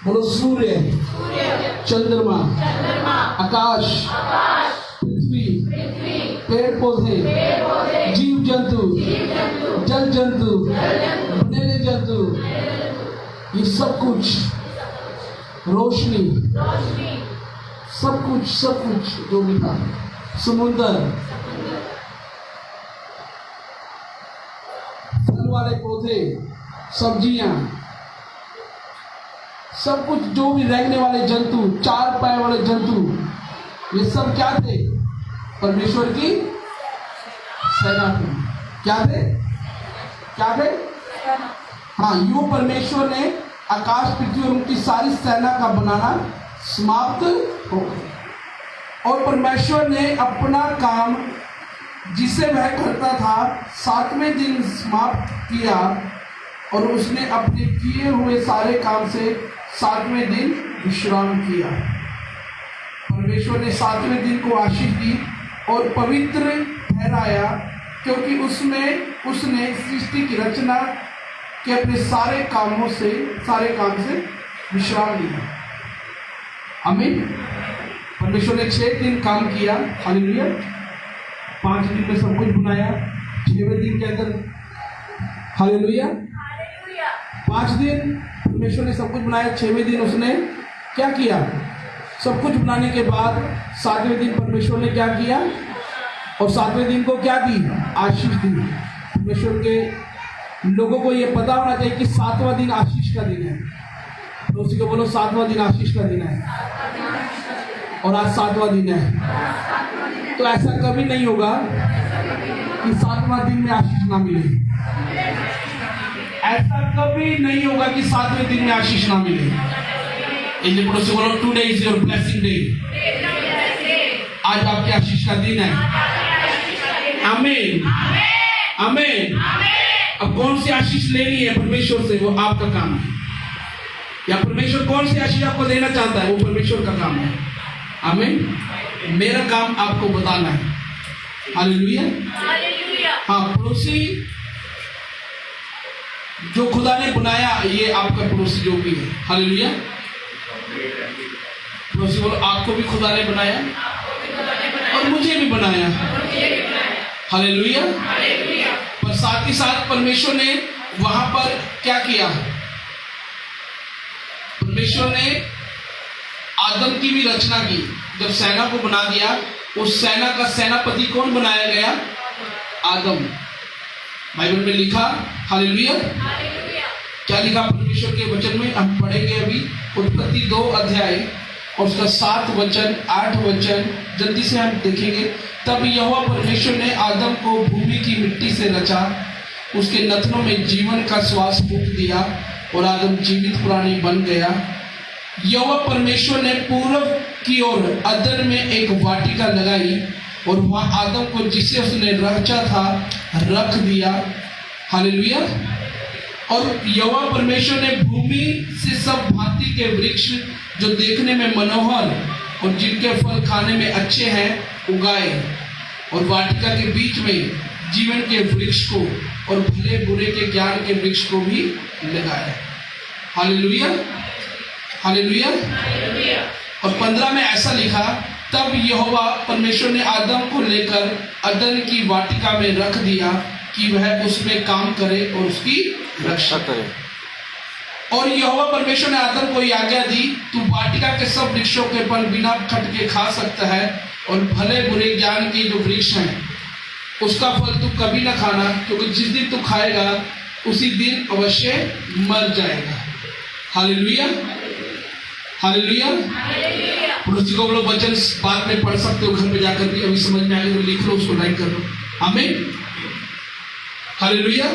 बोलो सूर्य, चंद्रमा, आकाश, पृथ्वी, पेड़ पौधे, जीव जंतु, जल जंतु, बनेले जंतु, ये सब कुछ, रोशनी, सब कुछ जो भी था, समुद्र, फल वाले पौधे, सब्जियां, सब कुछ जो भी रेंगने वाले जंतु, 4 पैर वाले जंतु, ये सब क्या थे? परमेश्वर की सेना थी। क्या थे? क्या थे? हाँ, यूं परमेश्वर ने आकाश पृथ्वी और उनकी सारी सेना का बनाना समाप्त हो गया। और परमेश्वर ने अपना काम जिसे वह करता था 7वें दिन समाप्त किया और उसने अपने किए हुए सारे काम से 7वें दिन विश्राम किया। परमेश्वर ने 7वें दिन को आशीष दी और पवित्र ठहराया, क्योंकि उसने सृष्टि की रचना के अपने सारे काम से विश्राम लिया। आमीन। परमेश्वर ने 6 दिन काम किया। हालेलुया। 5 दिन में सब कुछ बनाया, 6वें दिन के अंदर हालेलुया 5 दिन परमेश्वर ने सब कुछ बनाया, 6वें दिन उसने क्या किया? सब कुछ बनाने के बाद 7वें दिन परमेश्वर ने क्या किया? और 7वें दिन को क्या दी? आशीष दी। परमेश्वर के लोगों को ये पता होना चाहिए कि 7वां दिन आशीष का दिन है। तो उसी को बोलो 7वां दिन आशीष का दिन है, और आज 7वां दिन है। तो ऐसा कभी नहीं होगा कि 7वां दिन में आशीष ना मिले। ऐसा कभी नहीं होगा कि 7वें दिन में आशीष ना मिले। इसलिए पड़ोसी बोलो today is your blessing day. आज आपके आशीष का दिन है। आमीन, आमीन। अब कौन सी आशीष लेनी है परमेश्वर से, वो आपका काम है। या परमेश्वर कौन सी आशीष आपको देना चाहता है, वो परमेश्वर का काम है। आमीन। मेरा काम आपको बताना है। हालेलुया। हाँ, पड़ोसी जो खुदा ने बनाया, ये आपका पड़ोसी जो भी है। हालेलुया। पड़ोसी बोलो आपको भी खुदा ने बनाया और मुझे भी बनाया। हालेलुया। पर साथ ही साथ परमेश्वर ने वहां पर क्या किया? परमेश्वर ने आदम की भी रचना की। जब सेना को बना दिया, उस सेना का सेनापति कौन बनाया गया? आदम। बाइबल में लिखा। हालेलुया। क्या लिखा परमेश्वर के वचन में? हम पढ़ेंगे अभी उत्पत्ति 2 अध्याय और उसका 7 वचन 8 वचन जल्दी से हम देखेंगे। तब यहोवा परमेश्वर ने आदम को भूमि की मिट्टी से रचा, उसके नथनों में जीवन का श्वास फूंक दिया और आदम जीवित प्राणी बन गया। यहोवा परमेश्वर ने पूर्व की ओर अदन में एक वाटिका लगाई और वहां आदम को जिसे उसने रचा था रख दिया। हालेलुया। और यहोवा परमेश्वर ने भूमि से सब भांति के वृक्ष जो देखने में मनोहर और जिनके फल खाने में अच्छे हैं उगाए, और वाटिका के बीच में जीवन के वृक्ष को और भले बुरे के ज्ञान के वृक्ष को भी लगाया। Hallelujah, hallelujah. और 15 में ऐसा लिखा, तब यहोवा परमेश्वर ने आदम को लेकर अदन की वाटिका में रख दिया कि वह उसमें काम करे और उसकी रक्षा करे। और यहोवा परमेश्वर ने आदम को आज्ञा दी, तू वाटिका के सब वृक्षों के फल बिना खटके खा सकता है, और भले बुरे ज्ञान के जो वृक्ष हैं उसका फल तू कभी ना खाना, क्योंकि जिस दिन तू खाएगा उसी दिन अवश्य मर जाएगा। Hallelujah, hallelujah. पड़ोसी को बोलो वचन बाद में पढ़ सकते हो घर में जाकर भी, अभी समझ में आएगा तो लिख लो, उसको लाइक कर लो। आमीन, हालेलुया।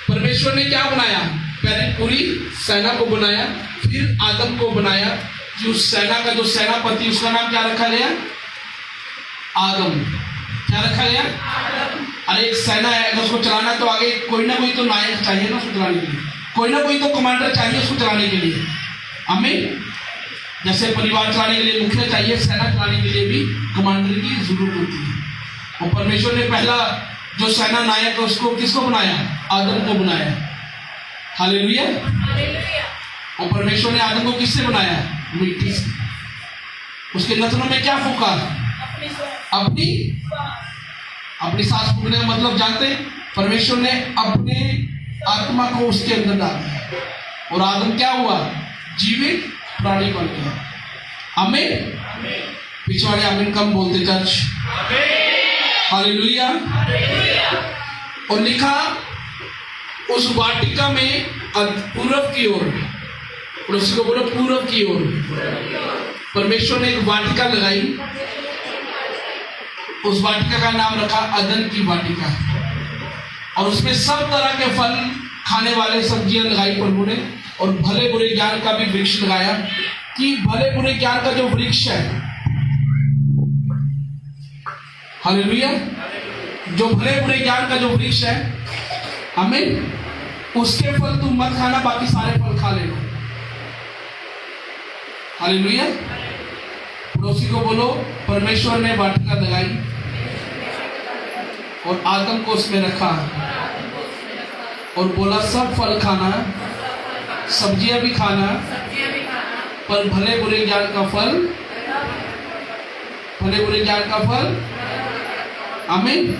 परमेश्वर ने क्या बनाया? पहले पूरी सेना को बनाया, फिर आदम को बनाया। कि उस सेना का जो सेनापति, उसका नाम क्या रखा गया? आदम। क्या रखा गया? अरे एक सेना है, अगर उसको चलाना तो आगे कोई ना कोई तो नायक चाहिए ना उसको चलाने के लिए, कोई ना कोई तो कमांडर चाहिए उसको चलाने के लिए। आमीन। जैसे परिवार चलाने के लिए मुखिया चाहिए, सेना चलाने के लिए भी कमांडर की जरूरत होती है। और परमेश्वर ने पहला जो सेना नायक है उसको किसको बनाया? आदम को बनाया। हालेलुया। और परमेश्वर ने आदम को किससे बनाया? मिट्टी से। उसके नथनों में क्या फूंका? अपनी सांस फूकने का मतलब जानते हैं? परमेश्वर ने अपने आत्मा को उसके अंदर डाल दिया और आदम क्या हुआ? जीवित प्राणी बन गया। आमीन। पीछे वाले आमीन कम बोलते चर्च। हालेलुया। और लिखा उस वाटिका में पूर्व की ओर, पड़ोसी को बोलो पूर्व की ओर, परमेश्वर ने एक वाटिका लगाई। उस वाटिका का नाम रखा अदन की वाटिका, और उसमें सब तरह के फल खाने वाले सब्जियां लगाई प्रभु ने, और भले बुरे ज्ञान का भी वृक्ष लगाया। कि भले बुरे ज्ञान का जो वृक्ष है, हालेलुया, जो भले बुरे ज्ञान का जो वृक्ष है, आमीन, उसके फल तुम मत खाना, बाकी सारे फल खा लेना। हालेलुया। पड़ोसी को बोलो परमेश्वर ने वाटिका लगाई और आदम को उसमें रखा और बोला सब फल खाना, सब्जियां भी खाना, पर भले बुरे ज्ञान का फल, भले बुरे ज्ञान का फल। आमीन।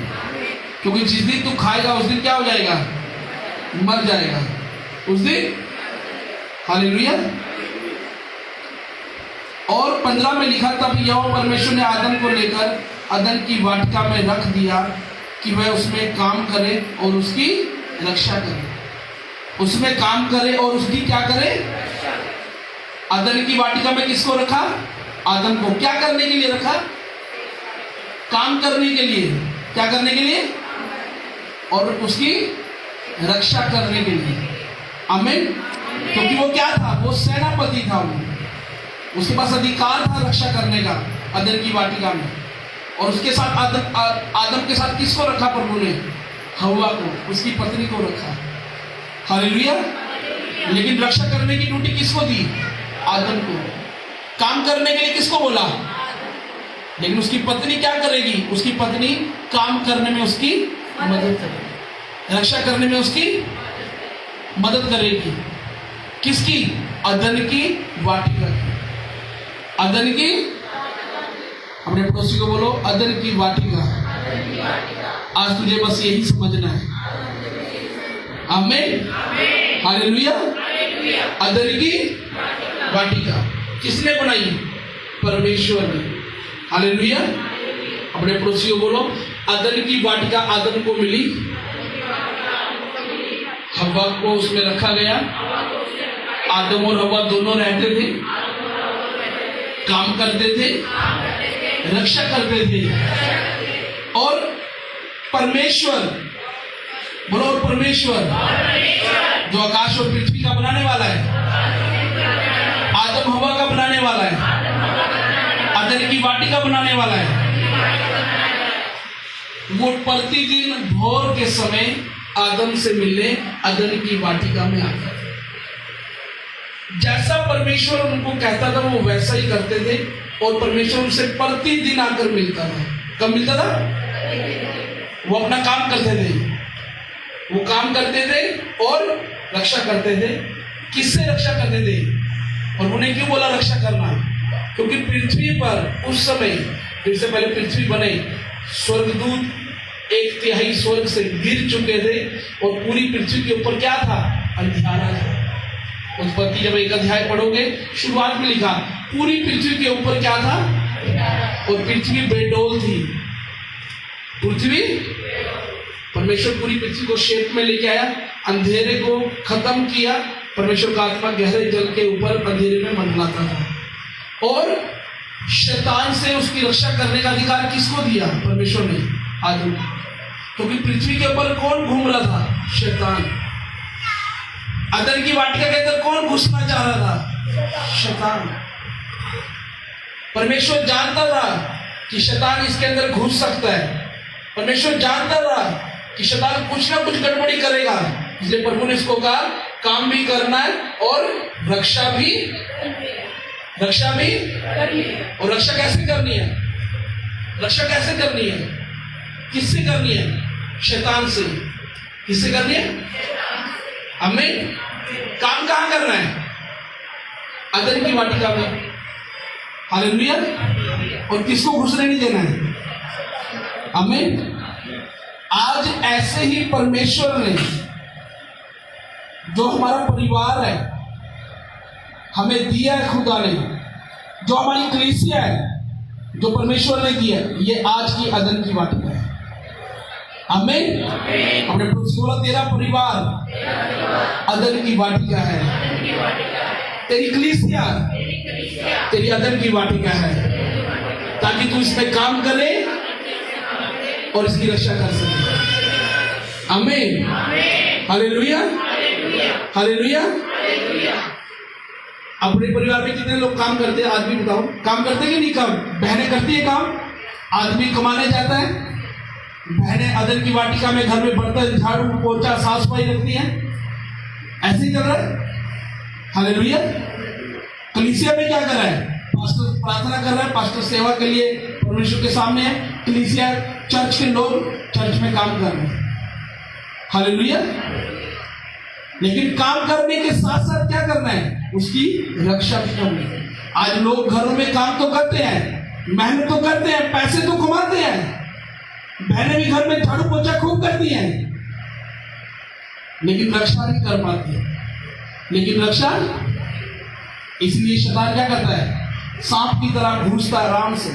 क्योंकि जिस दिन तू खाएगा उस दिन क्या हो जाएगा? मर जाएगा उस दिन। हालेलुया। और 15 में लिखा, तब यहोवा परमेश्वर ने आदम को लेकर अदन की वाटिका में रख दिया कि वह उसमें काम करे और उसकी रक्षा करे। उसमें काम करे और उसकी क्या करे? अदन की वाटिका में किसको रखा? आदम को। क्या करने के लिए रखा? काम करने के लिए। क्या करने के लिए? और उसकी रक्षा करने के लिए। आमीन। क्योंकि वो क्या था? वो सेनापति था। वो उसके पास अधिकार था रक्षा करने का अदन की वाटिका में। और उसके साथ आदम के साथ किसको रखा प्रभु ने? हव्वा को, उसकी पत्नी को रखा। हालेलुया। लेकिन रक्षा करने की ड्यूटी किसको दी? आदम को। काम करने के लिए किसको बोला? लेकिन उसकी पत्नी क्या करेगी? उसकी पत्नी काम करने में उसकी मदद करेगी, रक्षा करने में उसकी मदद करेगी। किसकी? अदन की वाटिका की। अदन की, अपने पड़ोसी को बोलो, अदन की वाटिका। आज तुझे बस यही समझना है। आमीन। हालेलुया। अदन की वाटिका किसने बनाई? परमेश्वर ने। हालेलुया। अपने पड़ोसी को बोलो, अदन की वाटिका आदम को मिली, हव्वा को उसमें रखा गया। आदम और हव्वा दोनों रहते थे, काम करते थे, रक्षा करते थे। और परमेश्वर, बोलो, और परमेश्वर जो आकाश और पृथ्वी का बनाने वाला है, आदम हव्वा का बनाने वाला है, अदन की वाटिका बनाने वाला है, वो प्रतिदिन भोर के समय आदम से मिलने अदन की वाटिका में आता था। जैसा परमेश्वर उनको कहता था वो वैसा ही करते थे। और परमेश्वर उनसे प्रतिदिन आकर मिलता था। कब मिलता था? वो अपना काम करते थे, वो काम करते थे और रक्षा करते थे। किससे रक्षा करते थे? और उन्हें क्यों बोला रक्षा करना? क्योंकि पृथ्वी पर उस समय, जिससे पहले पृथ्वी बने, स्वर्गदूत 1/3 स्वर्ग से गिर चुके थे और पूरी पृथ्वी के ऊपर क्या था? अंधियारा था। उत्पत्ति जब 1 अध्याय पढ़ोगे, शुरुआत में लिखा पूरी पृथ्वी के ऊपर क्या था? और पृथ्वी बेडौल थी। पृथ्वी, परमेश्वर पूरी पृथ्वी को शेप में लेके आया, अंधेरे को खत्म किया। परमेश्वर का आत्मा गहरे जल के ऊपर अंधेरे में मंडलाता था। और शैतान से उसकी रक्षा करने का अधिकार किसको दिया? परमेश्वर ने, आदम को। क्योंकि पृथ्वी के ऊपर कौन घूम रहा था? शैतान। अदन की वाटिका के अंदर कौन घुसना चाह रहा था? शैतान। परमेश्वर जानता था कि शैतान इसके अंदर घुस सकता है। परमेश्वर जानता था कि शैतान कुछ ना कुछ गड़बड़ी करेगा, इसलिए प्रभु ने इसको कहा काम भी करना है और रक्षा भी। और रक्षा कैसे करनी है? रक्षा कैसे करनी है? किससे करनी है? शैतान से। किससे करनी है? हमें काम कहां करना है? अदन की वाटिका में। हालेलुया। और किसको घुसने नहीं देना है? हमें। आज ऐसे ही परमेश्वर ने, जो हमारा परिवार है, हमें दिया है खुदा ने, जो हमारी कलीसिया है, जो परमेश्वर ने दिया, ये आज की अदन की वाटिका है। आमीन। अपने बोला, तेरा परिवार अदन की वाटिका है, तेरी कलीसिया तेरी अदन की वाटिका है, ताकि तू इसमें काम करे और इसकी रक्षा कर सके। आमीन। हालेलुया। हालेलुया। अपने परिवार में कितने लोग काम करते हैं? आदमी बताओ, काम करते हैं कि नहीं? काम बहनें करती है काम। आदमी कमाने जाता है, बहनें अदन की वाटिका में घर में बर्तन, झाड़ू, पोछा, साफ सफाई रखती हैं। ऐसे ही चल रहा है। हालेलुया। कलीसिया में क्या कर रहा है? पास्टर प्रार्थना कर रहा है, पास्टर सेवा के लिए परमेश्वर के सामने है। कलीसिया, चर्च के लोग चर्च में काम कर रहे हैं। हालेलुया। लेकिन काम करने के साथ साथ क्या करना है? उसकी रक्षा भी करनी है। आज लोग घरों में काम तो करते हैं, मेहनत तो करते हैं, पैसे तो कमाते हैं, बहनें भी घर में झाड़ू पोछा खूब करती हैं, लेकिन रक्षा नहीं कर पाती है। लेकिन रक्षा, इसलिए शैतान क्या करता है? सांप की तरह घुसता है आराम से,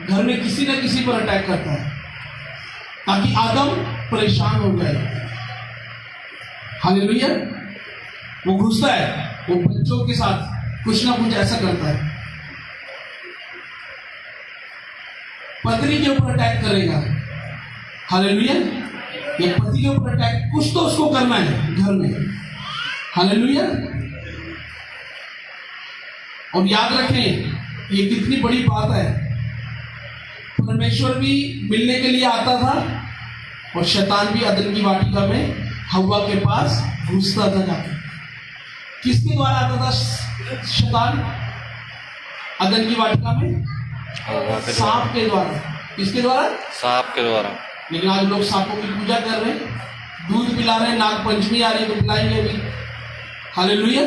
घर में किसी न किसी पर अटैक करता है ताकि आदम परेशान हो जाए। हालेलुया। वो घुसता है, वो बच्चों के साथ कुछ ना कुछ ऐसा करता है, पत्नी के ऊपर अटैक करेगा। हालेलुया। या पति के ऊपर अटैक, कुछ तो उसको करना है घर में। हालेलुया। और याद रखें ये कितनी बड़ी बात है, परमेश्वर भी मिलने के लिए आता था और शैतान भी अदन की वाटिका में हव्वा के पास घुसता था जाकर। किसके द्वारा आता था शैतान अदन की वाटिका में? सांप के द्वारा। किसके द्वारा? सांप के द्वारा। लेकिन आज लोग सांपों की पूजा कर रहे हैं, दूध पिला रहे हैं, नाग पंचमी आ रही है तो पिलाएंगे अभी। हालेलुया।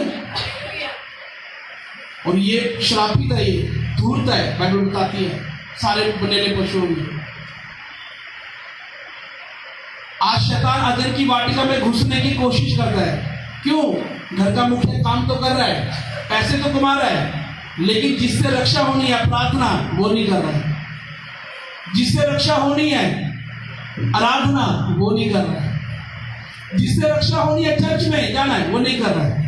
और ये श्रापित है, ये धूर्त है, बाइबल बताती है सारे बनेले पशुओं में। आज शैतान अदन की वाटिका में घुसने की कोशिश करता है। क्यों? घर का मुखिया काम तो कर रहा है, पैसे तो कमा रहा है, लेकिन जिससे रक्षा होनी है प्रार्थना, वो नहीं कर रहा है। जिससे रक्षा होनी है आराधना, वो नहीं कर रहा है। जिससे रक्षा होनी है चर्च में जाना है, वो नहीं कर रहा है।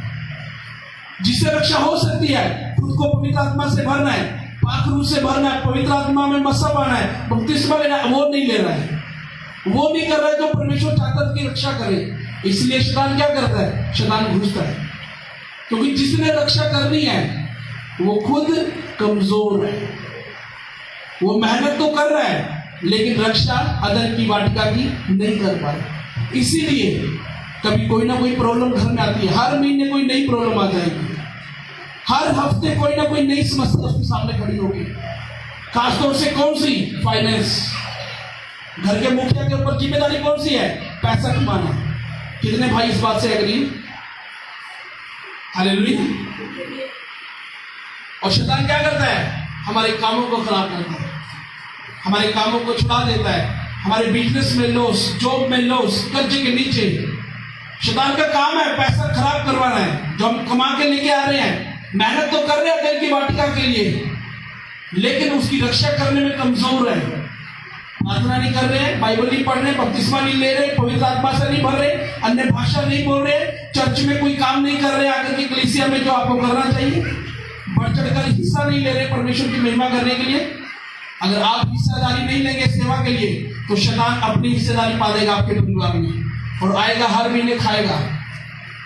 जिससे रक्षा हो सकती है खुद को पवित्र आत्मा से भरना है, पाक रूप से भरना है, पवित्र आत्मा में मसा पाना है, बपतिस्मा लेना है, वो नहीं ले रहा है। वो नहीं कर रहा है जो परमेश्वर चाहता है कि रक्षा करे। इसलिए शैतान क्या करता है? शैतान घुसता है, क्योंकि जिसने रक्षा करनी है वो खुद कमजोर है। वो मेहनत तो कर रहा है लेकिन रक्षा अदन की वाटिका की नहीं कर पा रहा। इसीलिए कभी कोई ना कोई प्रॉब्लम घर में आती है। हर महीने कोई नई प्रॉब्लम आ जाएगी, हर हफ्ते कोई ना कोई नई समस्या उसके सामने खड़ी होगी। खासतौर से कौन सी? फाइनेंस। घर के मुखिया के ऊपर जिम्मेदारी कौन सी है? पैसा कमाना। कितने भाई इस बात से एग्री? हालेलुया। और शैतान क्या करता है? हमारे कामों को खराब करता है, हमारे कामों को छुड़ा देता है, हमारे बिजनेस में लॉस, जॉब में लॉस, कर्जे के नीचे। शैतान का काम है पैसा खराब करवाना है। जो हम कमा के लेके आ रहे हैं, मेहनत तो कर रहे हैं दिल की वाटिका के लिए, लेकिन उसकी रक्षा करने में कमजोर है। प्रार्थना नहीं कर रहे हैं, बाइबल नहीं पढ़ रहे, बपतिस्मा नहीं ले रहे, पवित्र आत्मा से नहीं भर रहे, अन्य भाषा नहीं बोल रहे, चर्च में कोई काम नहीं कर रहे आकर के कलीसिया में जो आपको करना चाहिए, बढ़ चढ़कर हिस्सा नहीं ले रहे परमेश्वर की महिमा करने के लिए। अगर आप हिस्सेदारी नहीं लेंगे सेवा के लिए तो शैतान अपनी हिस्सेदारी पा देगा आपके परिवार में और आएगा, हर महीने खाएगा,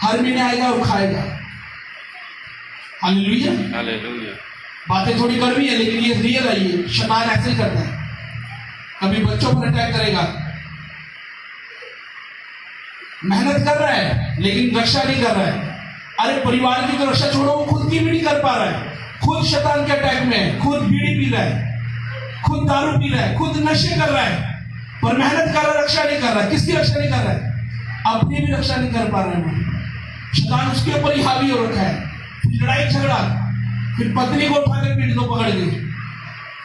हर महीने आएगा और खाएगा। हालेलुया। हालेलुया। बातें थोड़ी कड़वी है लेकिन ये रियल है। ये शैतान ऐसे ही करता है, कभी बच्चों पर अटैक करेगा। मेहनत कर रहा है लेकिन रक्षा नहीं कर रहा है। अरे परिवार की तो रक्षा छोड़ो, वो खुद की भी नहीं कर पा रहा है, खुद शैतान के अटैक में है, खुद बीड़ी पी रहा है, खुद दारू पी रहा है, खुद नशे कर रहा है, पर मेहनत कर रहा है, रक्षा नहीं कर रहा है। किसकी रक्षा नहीं कर रहा है? अपनी भी रक्षा नहीं कर पा रहा है। शैतान उसके ऊपर ही हावी हो रखा है। फिर लड़ाई झगड़ा, फिर पत्नी को उठा कर पीट दो पकड़ के,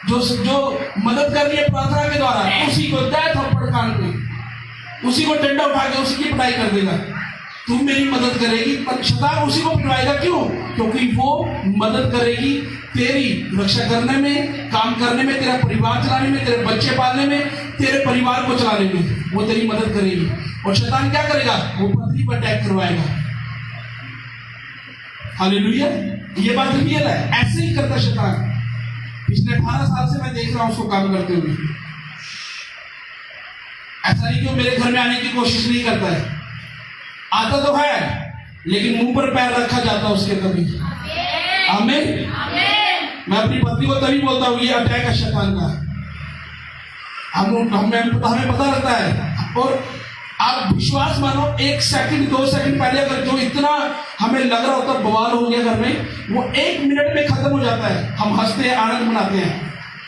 जो मदद कर रही है प्रार्थना के द्वारा, उसी को दे थप्पड़ कान पे, उसी को डंडा उठा के उसी की पिटाई कर देगा। तुम मेरी मदद करेगी, पर शैतान उसी को पिटवाएगा। क्यों? क्योंकि वो मदद करेगी तेरी रक्षा करने में, काम करने में, तेरा परिवार चलाने में, तेरे बच्चे पालने में, तेरे परिवार को चलाने में वो तेरी मदद करेगी। और शैतान क्या करेगा? वो पत्नी पर अटैक करवाएगा। हालेलुया। ये बात रियल है, ऐसे ही करता शैतान। पिछले 18 साल से मैं देख रहा हूं उसको काम करते हुए। ऐसा नहीं कि वो मेरे घर में आने की कोशिश नहीं करता है, आता तो है लेकिन मुंह पर पैर रखा जाता है उसके कभी। आमीन। मैं अपनी पत्नी को तभी बोलता हूँ ये अटैक है शैतान का। हमें पता रहता है। और आप विश्वास मानो, 1 सेकंड 2 सेकंड पहले अगर जो इतना हमें लग रहा होता बवाल हो गया घर में, वो 1 मिनट में खत्म हो जाता है। हम हंसते हैं, आनंद मनाते हैं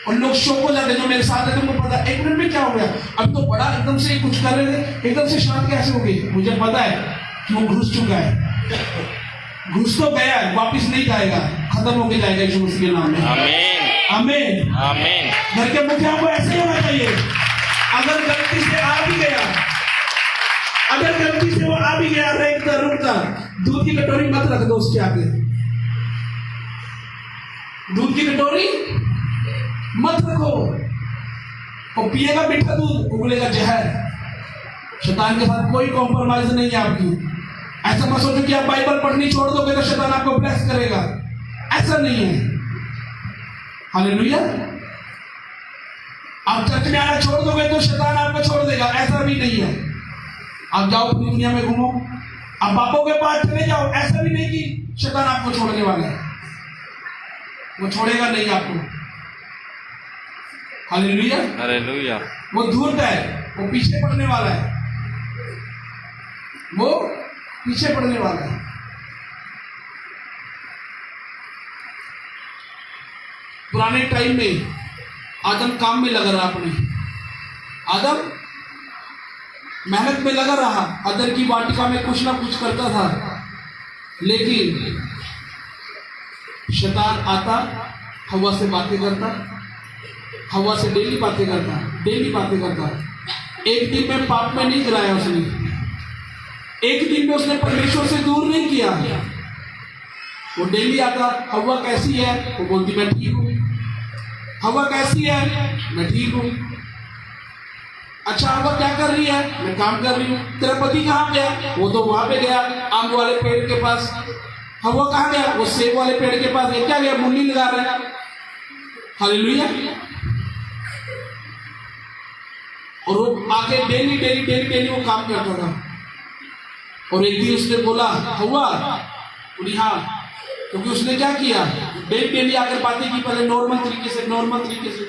और लोग शौक हो जाते हैं। जो मेरे साथ है तुमको पता है 1 मिनट में क्या हो गया? अब तो बड़ा एकदम से कुछ कर रहे थे, एकदम से शांत कैसे हो गई? मुझे पता है कि वो घुस चुका है, घुस तो गया है, वापिस नहीं जाएगा, खत्म होके जाएगा यीशु मसीह के नाम में। आमीन। आमीन। आमीन। घर के मुखिया को ऐसे ही होना चाहिए। अगर गलती से आ भी गया, अगर गलती से वो आ भी गया, रुकता, दूध की कटोरी मत रख दो उसके आगे। दूध की कटोरी मत रखो। और पिएगा मीठा दूध, उगलेगा जहर। शैतान के साथ कोई कॉम्प्रोमाइज नहीं है आपकी। ऐसा मत सोचो कि आप बाइबल पढ़नी छोड़ दोगे तो शैतान आपको ब्लेस करेगा, ऐसा नहीं है। हालेलुया। आप चर्च में आना छोड़ दोगे तो शैतान आपको छोड़ देगा, ऐसा भी नहीं है। आप जाओ पूरी दुनिया में घूमो, आप बापों के पास चले जाओ, ऐसा भी नहीं कि शैतान आपको छोड़ने वाला है, वो छोड़ेगा नहीं आपको। हालेलुया। हालेलुया। वो दूर का है, वो पीछे पड़ने वाला है, वो पीछे पड़ने वाला है। पुराने टाइम में आदम काम में लगा रहा, अपने आदम मेहनत में लगा रहा, अदर की वाटिका में कुछ ना कुछ करता था, लेकिन शैतान आता, हवा से बातें करता, हवा से डेली बातें करता, डेली बातें करता। एक दिन में पाप में नहीं गिराया उसने, एक दिन में उसने परमेश्वर से दूर नहीं किया। वो डेली आता, हवा कैसी है, वो बोलती मैं ठीक हूँ। हवा कैसी है, मैं ठीक हूँ। अच्छा हवा क्या कर रही है, मैं काम कर रही हूँ। तेरा पति कहाँ गया, वो तो वहां पे गया आम वाले पेड़ के पास। हवा कहाँ गया, वो सेब वाले पेड़ के पास। ये क्या गया, मुन्नी लगा रहा है। हालेलुया। और वो आके डेली डेली डेली डेली वो काम करता था। और एक दिन उसने बोला हवा, बोली हाँ, क्योंकि उसने क्या किया, डेली डेली आकर बातें की, पहले नॉर्मल तरीके से, नॉर्मल तरीके से।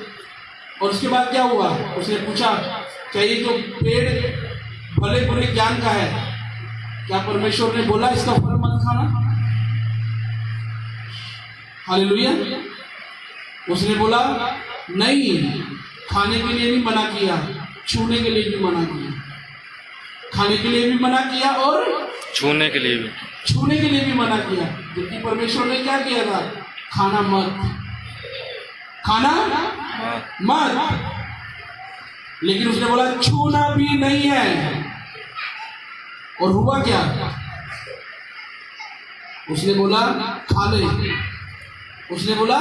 और उसके बाद क्या हुआ, उसने पूछा क्या ये जो पेड़ भले बुरे ज्ञान का है, क्या परमेश्वर ने बोला इसका फल मत खाना? हालेलुया। उसने बोला नहीं, खाने के लिए भी मना किया, छूने के लिए भी मना किया। खाने के लिए भी मना किया और छूने के लिए भी, छूने के लिए भी मना किया। जबकि परमेश्वर ने क्या किया था, खाना मत, खाना मत। लेकिन उसने बोला छूना भी नहीं है। और हुआ क्या, उसने बोला खा ले, उसने बोला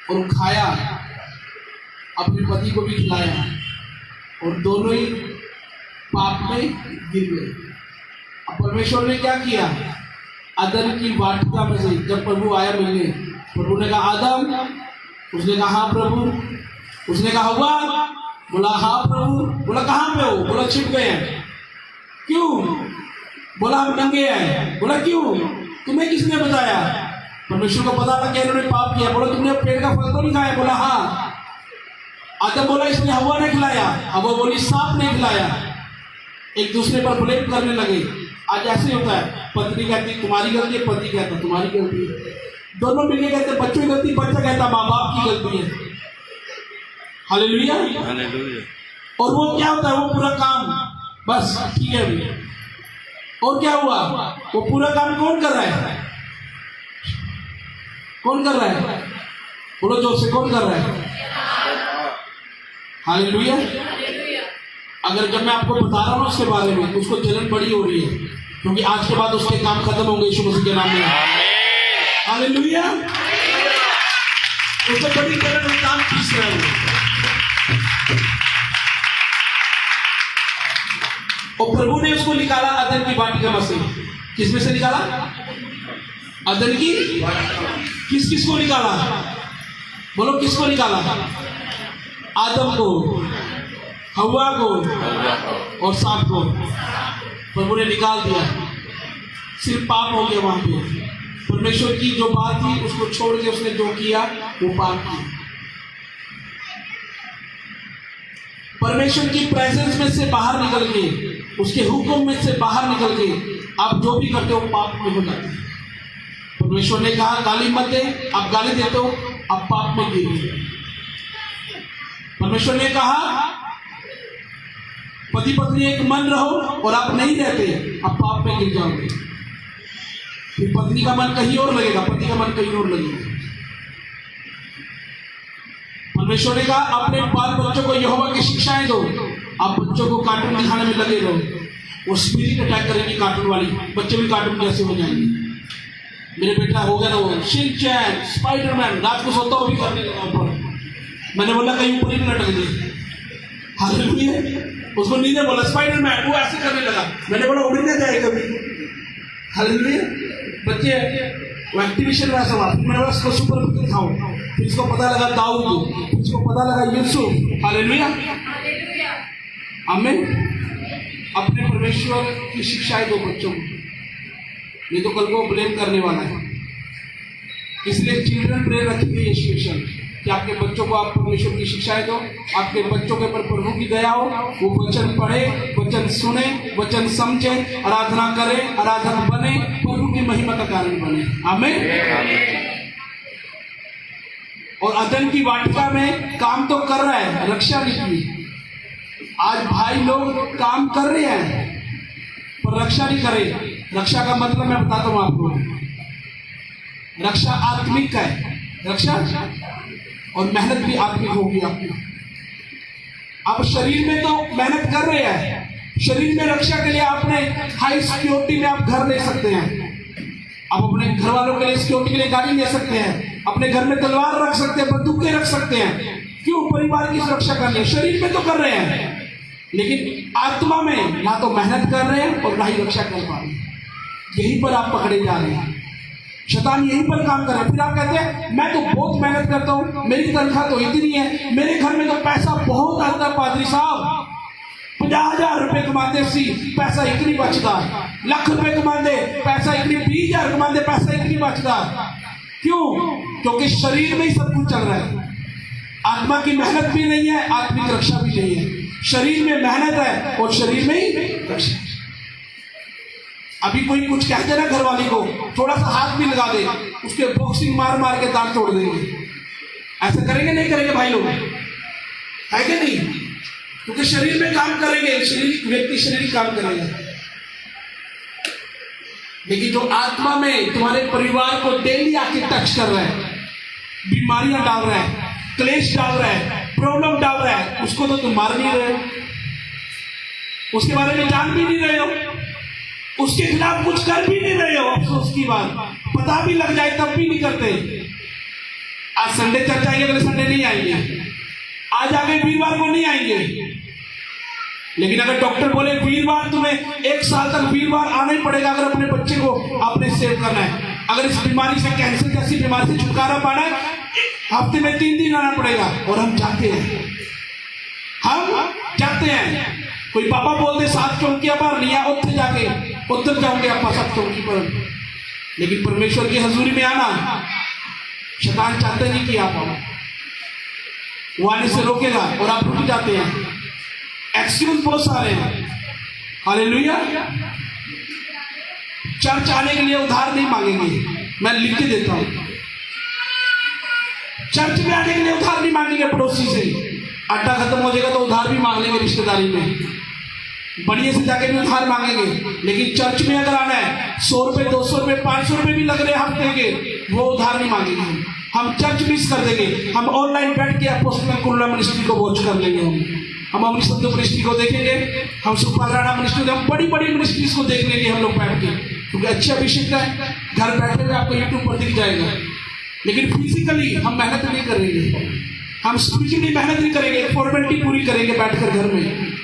और खाया, अपने पति को भी खिलाया, और दोनों ही पाप में गिर गए। अब परमेश्वर ने क्या किया, अदन की वाटिका में से जब प्रभु आया मिलने, प्रभु ने कहा आदम, उसने कहा हाँ प्रभु। उसने कहा हवा, बोला हाँ प्रभु। बोला कहाँ पे हो, बोला छिप गए हैं। क्यों, बोला हम नंगे हैं। बोला क्यों, तुम्हें किसने बताया? परमेश्वर को पता था कि इन्होंने पाप किया। बोला तुमने पेड़ का फल तो नहीं खाया? बोला हाँ। आदम बोला इसने हवा ने खिलाया, हवा बोली सांप ने खिलाया। एक दूसरे पर ब्लेम करने लगे। आज ऐसे होता है, पत्नी कहती तुम्हारी गलती है, पति कहता तुम्हारी गलती है, दोनों मिलके कहते बच्चों की गलती, बच्चा कहता माँ बाप की गलती है। हालेलुया। हालेलुया। और वो क्या होता है, वो पूरा काम बस ठीक है भैया। और क्या हुआ, वो पूरा काम कौन कर रहा है, कौन कर रहा है? बोलो जोर से, कौन कर रहा है? हालेलुया। अगर जब मैं आपको बता रहा हूँ उसके बारे में, उसको जलन बड़ी हो रही है, क्योंकि आज के बाद उसके काम खत्म होंगे यीशु मसीह के नाम में। हालेलुया। उसको बड़ी जलन और काम खींच रहा है। और प्रभु ने उसको निकाला अदन की वाटिका में से। किसमें से निकाला? अदन की। किस किस को निकाला, बोलो किसको निकाला? आदम को, हवा को और सांप को प्रभु ने निकाल दिया। सिर्फ पाप हो गया वहां पे। परमेश्वर की जो बात थी उसको छोड़ के उसने जो किया वो पाप किया। परमेश्वर की प्रेजेंस में से बाहर निकल के, उसके हुक्म में से बाहर निकल के आप जो भी करते हो पाप में हो जाते हैं। परमेश्वर ने कहा गाली मत दे, आप गाली देते हो, आप पाप में गिर गए। परमेश्वर ने कहा पति पत्नी एक मन रहो, और आप नहीं रहते, आप पाप में गिर जाओगे। फिर पत्नी का मन कहीं और लगेगा, पति का मन कहीं और लगेगा। परमेश्वर ने कहा अपने बाल बच्चों को यहोवा की शिक्षाएं दो। आप बच्चों को कार्टून दिखाने में लगे रहो, वो स्पिरिट अटैक करेगी कार्टून वाली, बच्चे भी कार्टून जैसे हो जाएंगे। मेरे बेटा हो गया ना वो शिनचैन स्पाइडरमैन, रात को सोता हुआ भी करने लगा ऊपर। मैंने बोला कहीं ऊपर ही न लटक जाए। हालेलुया। उसको नींद बोला स्पाइडरमैन, वो ऐसे करने लगा। मैंने बोला उड़ ना जाए कभी। हालेलुया। बच्चे वो एक्टिवेशन रहा सवाल। मैंने बोला इसको सुपर दिखाओ, फिर इसको पता लगा दाऊद, फिर इसको पता लगा यूसुफ। हालेलुया। आमीन। अपने परमेश्वर की शिक्षाएं दो बच्चों को, नहीं तो कल को ब्लेम करने वाला है। इसलिए चिल्ड्रन प्रेयर रखी गई है स्पेशल कि आपके बच्चों को आप परमेश्वर की शिक्षाएं दो, आपके बच्चों के ऊपर प्रभु की दया हो, वो वचन पढ़े, वचन सुने, वचन समझे, आराधना करे, आराधक बने, प्रभु की महिमा का कारण बने। आमीन। और अदन की वाटिका में काम तो कर रहा है, रक्षा नहीं की। आज भाई लोग काम कर रहे हैं पर रक्षा नहीं करे। रक्षा का मतलब मैं बताता हूं आपको, रक्षा आत्मिक है, रक्षा और मेहनत भी आत्मिक होगी आपकी। आप शरीर में तो मेहनत कर रहे हैं, शरीर में रक्षा के लिए आपने हाई सिक्योरिटी में आप घर ले सकते हैं, आप अपने घर वालों के लिए सिक्योरिटी के लिए गाड़ी ले सकते हैं, अपने घर में तलवार रख सकते हैं, बंदूकें रख सकते हैं। क्यों? परिवार की सुरक्षा करनी है। शरीर में तो कर रहे हैं लेकिन आत्मा में ना तो मेहनत कर रहे हैं और ना ही रक्षा कर पा रहे हैं। यहीं पर आप पकड़े जा रहे हैं, शैतान यहीं पर काम कर रहे हैं। फिर आप कहते हैं मैं तो बहुत मेहनत करता हूं, मेरी तनख्वाह तो इतनी है, मेरे घर में तो पैसा बहुत आता है पादरी साहब, 50,000 रुपए कमाते सी पैसा इतनी बचता, लाख रुपए कमाते पैसा इतनी, 20,000 कमाते पैसा इतनी बचता। क्यों? क्योंकि शरीर में ही सब कुछ चल रहा है, आत्मा की मेहनत भी नहीं है, आत्मिक रक्षा भी नहीं है। शरीर में मेहनत है और शरीर में ही रक्षा। अभी कोई कुछ कहते ना घर वाली को, थोड़ा सा हाथ भी लगा दे, उसके बॉक्सिंग मार मार के दांत तोड़ देंगे। ऐसा करेंगे नहीं करेंगे भाई लोग? है कि नहीं? क्योंकि शरीर में काम करेंगे, शरीर व्यक्ति शरीर काम करेगा। लेकिन जो आत्मा में तुम्हारे परिवार को डेली आके टच कर रहा है, बीमारियां डाल रहा है, क्लेश डाल रहा है, प्रॉब्लम डाल रहा है, उसको तो तुम मार नहीं रहे हो, उसके बारे में जान भी नहीं रहे हो, उसके खिलाफ कुछ कर भी नहीं रहे हो। अफसोस की बात, पता भी लग जाए तब भी नहीं करते। आज संडे चर्च आएंगे, अगले संडे नहीं आएंगे, आज आगे वीरवार को नहीं आएंगे। लेकिन अगर डॉक्टर बोले वीरवार तुम्हें 1 साल तक वीरवार आना ही पड़ेगा अगर अपने बच्चे को आपने सेव करना है, अगर इस बीमारी से, कैंसर जैसी बीमारी से छुटकारा पाना है, हफ्ते में 3 दिन आना पड़ेगा। और हम जाते हैं, हम जाते हैं। कोई पापा बोलते 7 चौकियां पर नहीं है, उत्तर जाके उत्तर जाओगे आप 7 चौकी पर। लेकिन परमेश्वर की हजूरी में आना शैतान चाहते नहीं कि आप आओ, वो आने से रोकेगा और आप रुक जाते हैं। एक्सक्यूज बहुत सारे हैं। हालेलुया। चर्च आने के लिए उधार नहीं मांगेंगे, मैं लिख के देता हूं। चर्च में आने के लिए उधार नहीं मांगेंगे पड़ोसी से, आटा खत्म हो जाएगा तो उधार भी मांग लेंगे, रिश्तेदारी में बढ़िया से जाके भी उधार मांगेंगे। लेकिन चर्च में अगर आना है 100 रुपए, 200 रुपए, 500 रुपए भी लग रहे हफ्ते के, वो उधार नहीं मांगेंगे। हम चर्च मिस कर देंगे, हम ऑनलाइन बैठ के अपोस्टल कुल्ला मिनिस्ट्री को वॉच कर लेंगे, हम अपनी सत्य मिनिस्ट्री को देखेंगे, हम सुखपाल राणा मिनिस्ट्री, हम बड़ी बड़ी मिनिस्ट्रीज को देख लेंगे हम लोग बैठ के, क्योंकि अच्छे अभिषेक है, घर बैठे हुए आपको यूट्यूब पर दिख जाएगा। लेकिन फिजिकली हम मेहनत नहीं करेंगे, हम स्पिरिचुअली मेहनत नहीं करेंगे, फॉर्मेलिटी पूरी करेंगे बैठकर घर में।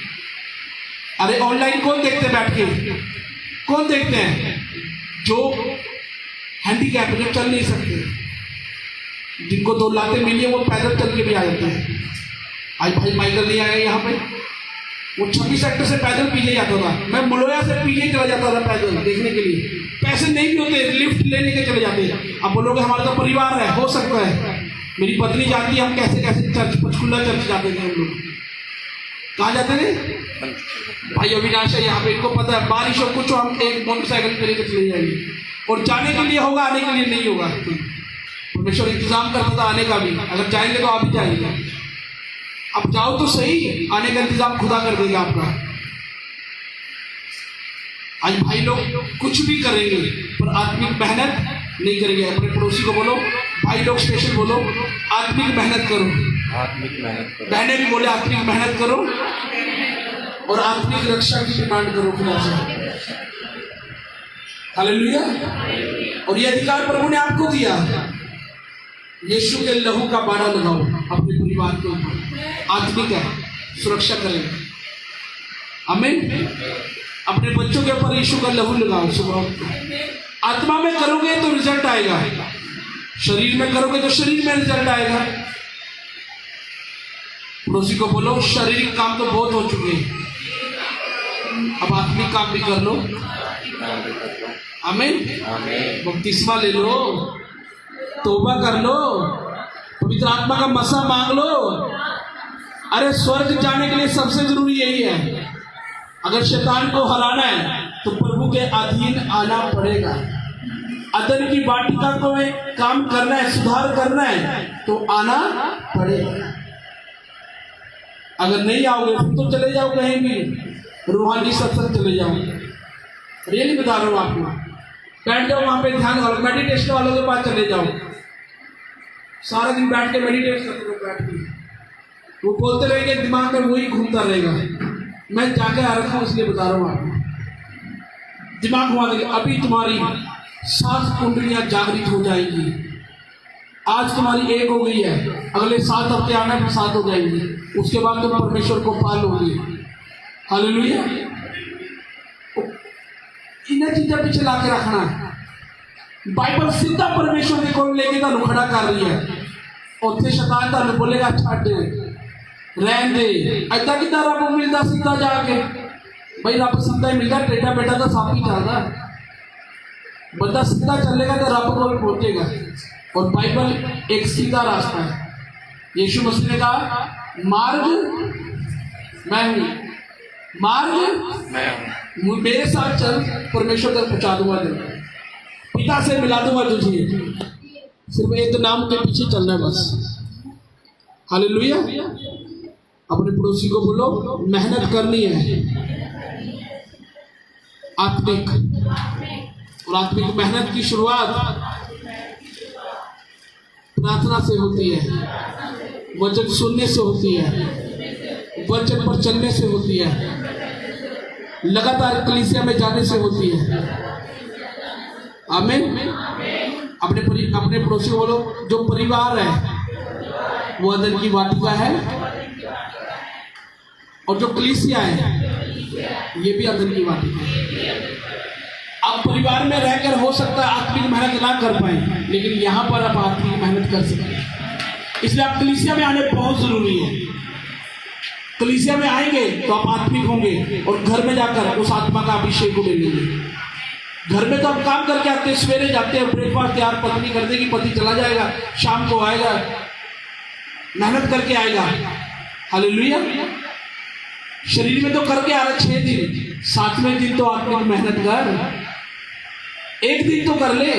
अरे ऑनलाइन कौन देखते बैठ के? कौन देखते हैं? जो हैंडीकैप, जो चल नहीं सकते, जिनको 2 लातें मिली है वो पैदल चल के भी आ जाते हैं। आज भाई माइकल नहीं आया यहाँ पे, वो 26 सेक्टर से पैदल पीछे जाता था, मैं मुलोया से पीछे चला जाता था पैदल देखने के लिए। पैसे नहीं भी होते, लिफ्ट लेने के चले जाते। अब बोलोगे हमारा तो परिवार है, हो सकता है, मेरी पत्नी जानती है हम कैसे कैसे चर्च, पंचकुला चर्च जाते थे हम लोग। कहाँ जाते थे भाई? अविनाश है यहाँ पे, इनको पता है, बारिश हो कुछ हम एक मोटरसाइकिल पे लेकर चले जाएंगे, और जाने के लिए होगा, आने के लिए नहीं होगा। परमेश्वर इंतजाम करता था आने का भी, अगर जाएंगे तो आप ही जाएंगे, अब जाओ तो सही, आने का इंतजाम खुदा कर देगा आपका। आज भाई लोग कुछ भी करेंगे पर आत्मिक मेहनत नहीं करेंगे। अपने पड़ोसी को बोलो, भाई लोग स्पेशल बोलो, आत्मिक मेहनत करो, आत्मिक मेहनत करो। बहने भी बोले आत्मिक मेहनत करो और आत्मिक रक्षा की डिमांड करो खुदा से। हालेलुया। और ये अधिकार प्रभु ने आपको दिया। यीशु के लहू का बाड़ा लगाओ अपने परिवार के ऊपर, आत्मिक है, सुरक्षा करें। आमीन। अपने बच्चों के ऊपर यीशु का लहू लगाओ सुबह। आत्मा में करोगे तो रिजल्ट आएगा, शरीर में करोगे तो शरीर में रिजल्ट आएगा। पड़ोसी को बोलो शारीरिक काम तो बहुत हो चुके हैं, अब आत्मिक काम भी कर लो। आमीन। बपतिस्मा ले लो, तौबा कर लो, पवित्र आत्मा का मसा मांग लो। अरे स्वर्ग जाने के लिए सबसे जरूरी यही है। अगर शैतान को हराना है तो प्रभु के अधीन आना पड़ेगा। अदन की वाटिका को में काम करना है, सुधार करना है तो आना पड़ेगा। अगर नहीं आओगे फिर तो चले जाओ कहीं भी, रूहानी सत्संग चले जाओ। रियली बता रहा हूँ आपको, बैठ जाओ वहां पे ध्यान वालों, मेडिटेशन वालों के पास चले जाओ, सारा दिन बैठ के मेडिटेट करते रहो। बैठ के वो बोलते रहेंगे, दिमाग में वही घूमता रहेगा। मैं जाके आ रखा हूँ इसलिए बता रहा हूँ आपको, दिमाग घुमा देंगे। अभी तुम्हारी 7 कुंडलियां जागृत हो जाएंगी। आज तुम्हारी 1 हो गई है, अगले 7 हफ्ते आना फिर 7 हो जाएंगी। उसके बाद तुम परमेश्वर को पा लोगे। हालेलुया। इन्हें चीजें पीछे ला के रखना है। बाइबल सीधा परमेश्वर को लेके तुम खड़ा कर रही है। उत्थे शैतान तुम बोलेगा छੱਡ रहन दे, ऐसा कि रब मिलता सीधा जाके। भाई रब सीधा ही मिलता, टेढ़ा बेटा तो साफ ही चलता। बंदा सीधा चलेगा तो रब को भी पहुंचेगा। और बाइबल एक सीधा रास्ता है। यीशु मसीह ने कहा मार्ग मैं हूं, मार्ग मैं हूं, मेरे साथ चल, परमेश्वर तक पहुंचा दूंगा, पिता से मिला दूंगा तुझे। सिर्फ एक नाम के पीछे चलना है बस। हालेलुया। अपने पड़ोसी को बोलो मेहनत करनी है आत्मिक, और आत्मिक मेहनत की शुरुआत प्रार्थना से होती है, वचन सुनने से होती है, वचन पर चलने से होती है, लगातार कलीसिया में जाने से होती है। आमीन। अपने पड़ोसी को बोलो जो परिवार है वो अदन की वाटिका है, और जो कलीसिया है ये भी अदन की वाटिका है। आप परिवार में रहकर हो सकता है आत्मिक मेहनत ना कर पाए, लेकिन यहाँ पर आप आत्मिक मेहनत कर सकते। इसलिए आप कलीसिया में आने बहुत जरूरी है। कलीसिया में आएंगे तो आप आत्मिक होंगे, और घर में जाकर उस आत्मा का अभिषेक को ले लेंगे। घर में तो हम काम करके आते हैं, सवेरे जाते हैं, ब्रेकफास्ट तैयार पत्नी कर देगी, पति चला जाएगा, शाम को आएगा, मेहनत करके आएगा। हालेलुया। शरीर में तो करके आ रहा 6 दिन, 7वें दिन तो आत्मिक मेहनत कर। 1 दिन तो कर ले,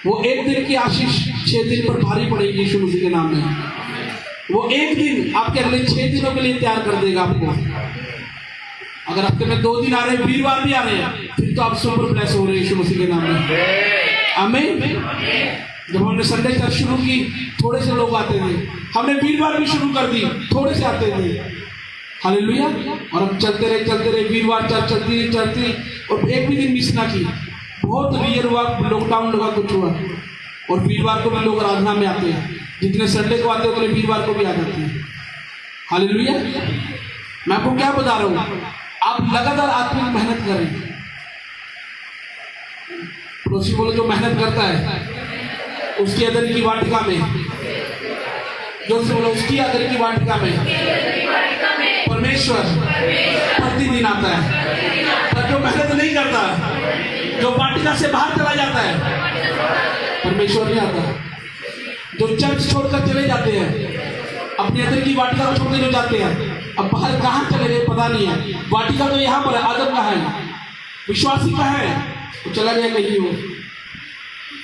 वो 1 दिन की आशीष 6 दिन पर भारी पड़ेगी यीशु मसीह के नाम में। वो 1 दिन आपके अगले 6 दिनों के लिए तैयार कर देगा आपको। अगर हफ्ते में 2 दिन आ रहे हैं, वीरवार भी आ रहे हैं, फिर तो आप सुपर ब्लेस हो रहे हैं यीशु मसीह के नाम में। आमीन। जब हमने संडे चर्च शुरू की थोड़े से लोग आते थे, हमने वीरवार भी शुरू कर दी, थोड़े से आते थे। हालेलुया। और हम चलते रहे, वीरवार चर्च चलती, और एक भी दिन मिस ना की। बहुत रियर हुआ, लॉकडाउन लगा, कुछ हुआ, और वीरवार को भी लोग आराधना में आते हैं। जितने संडे को आते हैं उतने वीरवार को भी आ जाते हैं। हालेलुया। मैं आपको क्या बता रहा हूँ, आप लगातार आत्मिक मेहनत करें। पड़ोसी बोलो जो मेहनत करता है उसकी अदन की वाटिका में, जो से बोलो उसकी अदन की वाटिका में परमेश्वर प्रतिदिन आता है। पर जो मेहनत नहीं करता, जो वाटिका से बाहर चला जाता है, परमेश्वर नहीं आता। जो चर्च छोड़कर चले जाते हैं, अपनी अदन की वाटिका को छोड़कर जो जाते हैं, अब बाहर कहाँ चले गए पता नहीं है। वाटिका तो यहाँ पर है, आदम का है, विश्वासी का है, तो चला गया कहीं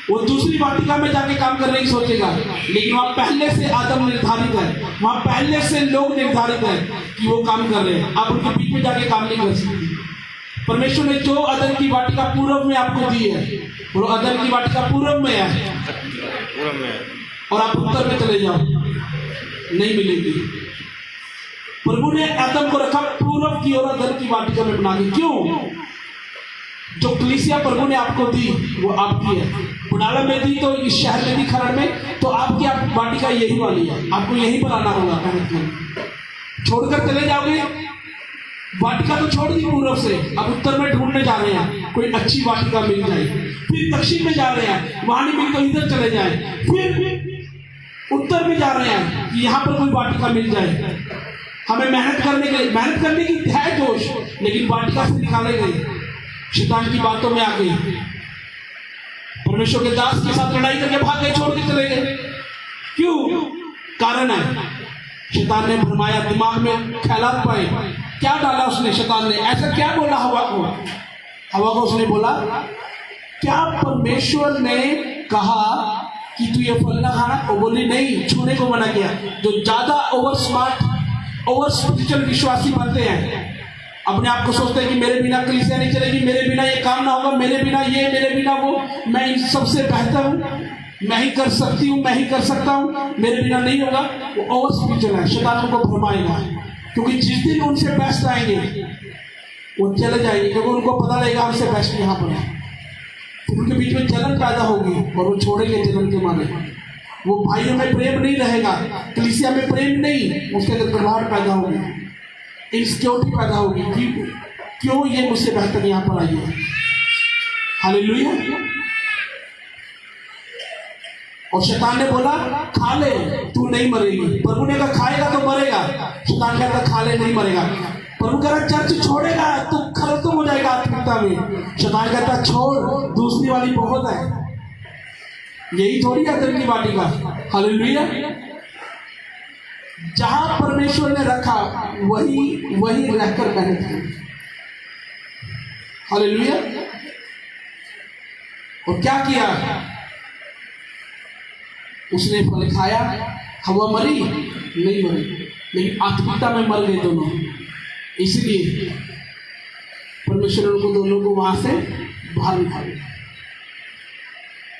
वो दूसरी वाटिका में जाके काम करने की सोचेगा। लेकिन वहां पहले से आदम निर्धारित है, वहां पहले से लोग निर्धारित है कि वो काम कर रहे हैं। आप उनके बीच में जाके काम नहीं कर सकते। परमेश्वर ने जो अदन की वाटिका पूर्व में आपको दी है, वो अदन की वाटिका पूर्व में है, और आप उत्तर में चले जाओ, नहीं मिलेगी। प्रभु ने आदम को रखा पूर्व की ओर अदन की वाटिका में बना के। क्यों? जो कलीसिया प्रभु ने आपको दी वो आपकी है। बुनाला में दी तो इस शहर में दी, खरड़ में, तो आपकी वाटिका यही वाली है। आपको यहीं पर आना होगा। मेहनत में छोड़कर चले जाओगे, वाटिका तो छोड़ दी पूर्व से, अब उत्तर में ढूंढने जा रहे हैं कोई अच्छी वाटिका मिल जाए। फिर दक्षिण में जा रहे हैं, वहां नहीं मिली तो इधर चले जाए। फिर उत्तर में जा रहे हैं कि यहाँ पर कोई वाटिका मिल जाए। हमें मेहनत करने की है जोश, लेकिन वाटिका से निकाले गए, शैतान की बातों में आ गई। परमेश्वर के दास के साथ लड़ाई करके भाग गए, छोड़ के चले गए। क्यों? कारण है शैतान ने भरमाया, दिमाग में ख्यालात पाए। क्या डाला उसने शैतान ने? ऐसा क्या बोला हवा को? हवा को उसने बोला, क्या परमेश्वर ने कहा कि तू ये फल ना खाना? वो बोली नहीं, छूने को मना किया। जो ज्यादा ओवर स्मार्ट, ओवर स्पिरिचुअल विश्वासी बनते हैं, अपने आप को सोचते हैं कि मेरे बिना कलीसिया नहीं चलेगी, मेरे बिना ये काम ना होगा, मेरे बिना ये, मेरे बिना वो, मैं इन सबसे बेहतर हूँ, मैं ही कर सकती हूँ, मैं ही कर सकता हूँ, मेरे बिना नहीं होगा। वो ओवर स्पिरिचुअल है, शैतान उनको भरमाएगा। क्योंकि जिस दिन उनसे बेस्ट आएंगे वो चले जाएंगे, क्योंकि उनको पता लगेगा हमसे बेस्ट यहाँ पर है। फिर उनके बीच में जलन पैदा होगी और वो छोड़ेंगे जलन के माने। वो भाइयों में प्रेम नहीं रहेगा, कलीसिया में प्रेम नहीं, उसके अंदर गड़बड़ पैदा होगी, इनसिक्योरिटी पैदा होगी। क्यों ये मुझसे बेहतर यहाँ पर आई है। हालेलुया। और शैतान ने बोला खा ले, तू नहीं मरेगी। प्रभु ने कहा खाएगा तो मरेगा। शैतान कहता खा ले, नहीं मरेगा। प्रभु कह रहा चर्च छोड़ेगा तो खत्म हो जाएगा आत्मिकता में। शैतान कहता छोड़, दूसरी वाली बहुत है। यही थोड़ी है दिल की वाटिका। हालेलुया। जहां परमेश्वर ने रखा वही रहकर मेहनत की। हालेलुया। और क्या किया? उसने फल खाया। हवा मरी? नहीं मरी, लेकिन आत्मिकता में मर गए दोनों। इसलिए परमेश्वर उनको दोनों को वहां से बाहर निकाले।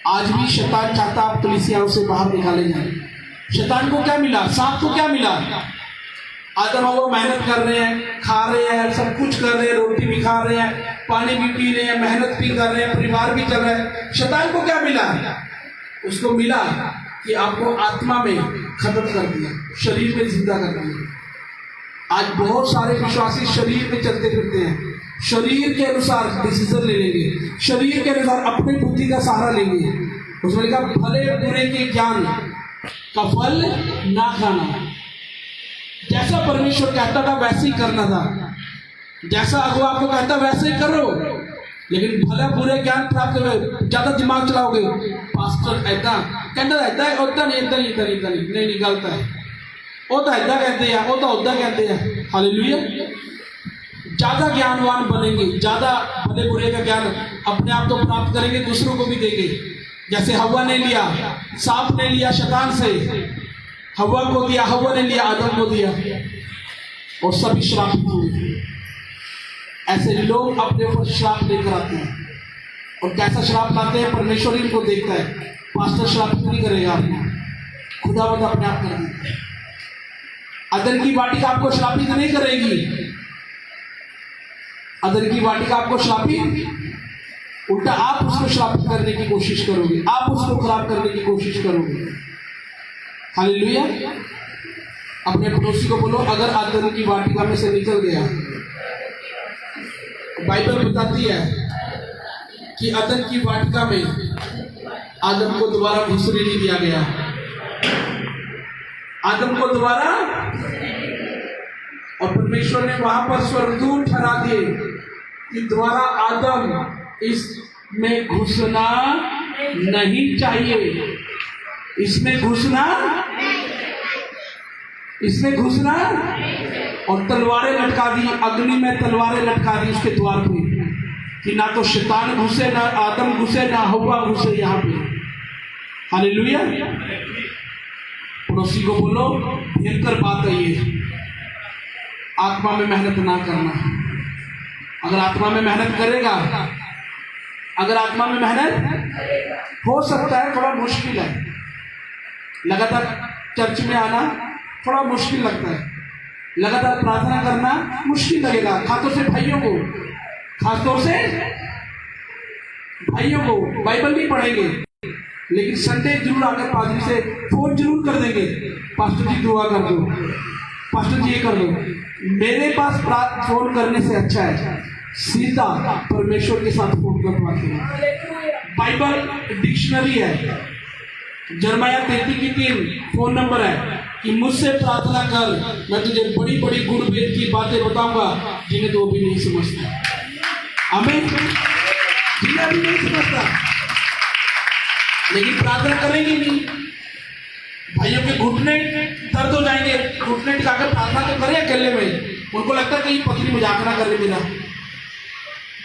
आज भी शैतान चाहता आप कलीसियाओं से बाहर निकाले जाए। शैतान को क्या मिला? सांप को क्या मिला? आदम हवा मेहनत कर रहे हैं, खा रहे हैं, सब कुछ कर रहे हैं, रोटी भी खा रहे हैं, पानी भी पी रहे हैं, मेहनत भी कर रहे हैं, परिवार भी चल रहा है। शैतान को क्या मिला? उसको मिला कि आपको आत्मा में खत्म कर दिया, शरीर में जिंदा कर दिया। आज बहुत सारे विश्वासी शरीर में चलते फिरते हैं, शरीर के अनुसार डिसीजन ले लेंगे, शरीर के अनुसार अपनी बुद्धि का सहारा लेंगे। उसमें लिखा भले बुरे के ज्ञान का फल ना खाना। जैसा परमेश्वर कहता था वैसे ही करना था, जैसा अगुआ आपको कहता वैसे ही करो। लेकिन भले बुरे ज्ञान प्राप्त करोगे, ज्यादा दिमाग चलाओगे, पास्टर ऐसा कहता रहता है, उदा नहीं, इधर इधर इधर नहीं गलत है, वो तो ऐसा कहते हैं, वो तो उदा कहते हैं। हालेलुया। ज्यादा ज्ञानवान बनेंगे, ज्यादा भले बुरे का ज्ञान अपने आप तो प्राप्त करेंगे, दूसरों को भी देंगे। जैसे हवा ने लिया, सांप ने लिया शैतान से, हवा को दिया, हवा ने लिया आदम को दिया, और सभी श्रापित हुए। ऐसे लोग अपने ऊपर श्राप लेकर आते हैं। और कैसा श्राप लाते हैं? परमेश्वर इनको देखता है। पास्टर श्रापित नहीं करेगा आपको, खुदावंद अपने आप कर देता है। अदर की वाटिका आपको श्रापित नहीं करेगी। अदर की वाटिका आपको श्रापित, उल्टा आप उसको श्रापित करने की कोशिश करोगे, आप उसको खराब करने की कोशिश करोगे। हालेलुया। अपने पड़ोसी को बोलो अगर अदर की वाटिका में से निकल गया। बाइबल बताती है कि अदन की वाटिका में आदम को दोबारा घुसने नहीं दिया गया। आदम को दोबारा, और परमेश्वर ने वहां पर स्वर्गदूत ठहरा दिए कि दोबारा आदम इसमें घुसना नहीं चाहिए, इसमें घुसना, इसमें घुसना। और तलवारें लटका दी, अग्नि में तलवारें लटका दी उसके द्वार पे, कि ना तो शैतान घुसे, ना आदम घुसे, ना हवा घुसे यहाँ पे। हालेलुया। पड़ोसी को बोलो भयंकर बात है ये, आत्मा में मेहनत ना करना। अगर आत्मा में मेहनत करेगा, अगर आत्मा में मेहनत, हो सकता है थोड़ा मुश्किल है, लगातार चर्च में आना थोड़ा मुश्किल लगता है, लगातार प्रार्थना करना मुश्किल लगेगा, खासतौर से भाइयों को, खासतौर से भाइयों को बाइबल नहीं पढ़ेंगे, लेकिन संडे जरूर आकर पादरी से फोन जरूर कर देंगे, पास्टर जी दुआ कर दो, पास्टर जी ये कर दो। मेरे पास फोन करने से अच्छा है सीधा परमेश्वर के साथ फोन करवाते हैं। बाइबल डिक्शनरी है, जरमाया 33:3 फोन नंबर है कि मुझसे प्रार्थना कर, मैं तुझे बड़ी बड़ी गुण वेद की बातें बताऊंगा जिन्हें तो अभी नहीं समझता। आमीन। जिन्हें अभी नहीं समझता, लेकिन प्रार्थना करेंगे नहीं। भाइयों के घुटने दर्द हो जाएंगे, घुटने टिकाकर प्रार्थना तो करें अकेले में, उनको लगता है कि पत्नी मजाक ना करे मेरा,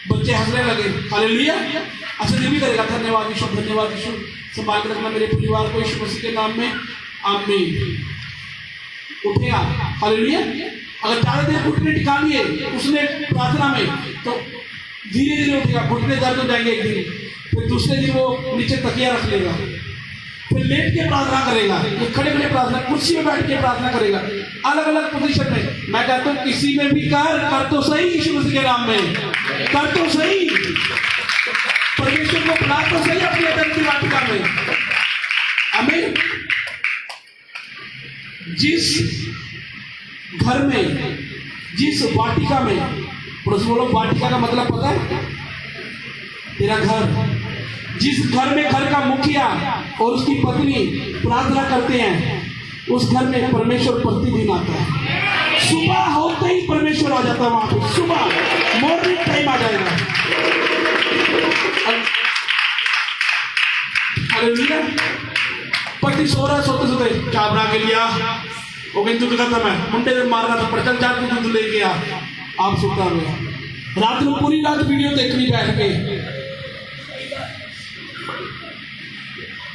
बच्चे हंसने लगे। हालेलुया। अच्छा ये भी करेगा। धन्यवाद यीशु, धन्यवाद यीशु, संभाल कर रखना मेरे परिवार को यीशु मसीह के नाम में, आमीन। उठेगा। हालेलुया। अगर ज़्यादा देर घुटने टिका लिए उसने प्रार्थना में, तो धीरे धीरे उठेगा, घुटने दर्द हो जाएंगे एक दिन, फिर दूसरे दिन वो नीचे तकिया रख लेगा, फिर लेट के प्रार्थना करेगा, ये खड़े खड़े प्रार्थना, कुर्सी में बैठ के प्रार्थना करेगा, अलग अलग पोजीशन में। मैं कहता हूँ किसी में भी कर तो सही यीशु मसीह के नाम में, कर तो सही, परमेश्वर को बुला तो सही अपनी अदन की वाटिका में। आमीन। जिस घर में, जिस वाटिका में, बोलो वाटिका का मतलब पता है? तेरा घर। जिस घर में घर का मुखिया और उसकी पत्नी प्रार्थना करते हैं, उस घर में परमेश्वर प्रतिदिन आता है। सुबह होते ही परमेश्वर आ जाता है वहां पे, सुबह मॉर्निंग टाइम आ जाएगा। हालेलुया। पति सो रहा, सोते सोते चाय बना के लिया, वो कहते दूध खत्म है, मुंडे से मारना था, पर चल जा तू दूध ले गया, आप सोता हुआ। रात में पूरी रात वीडियो देखनी बैठ के,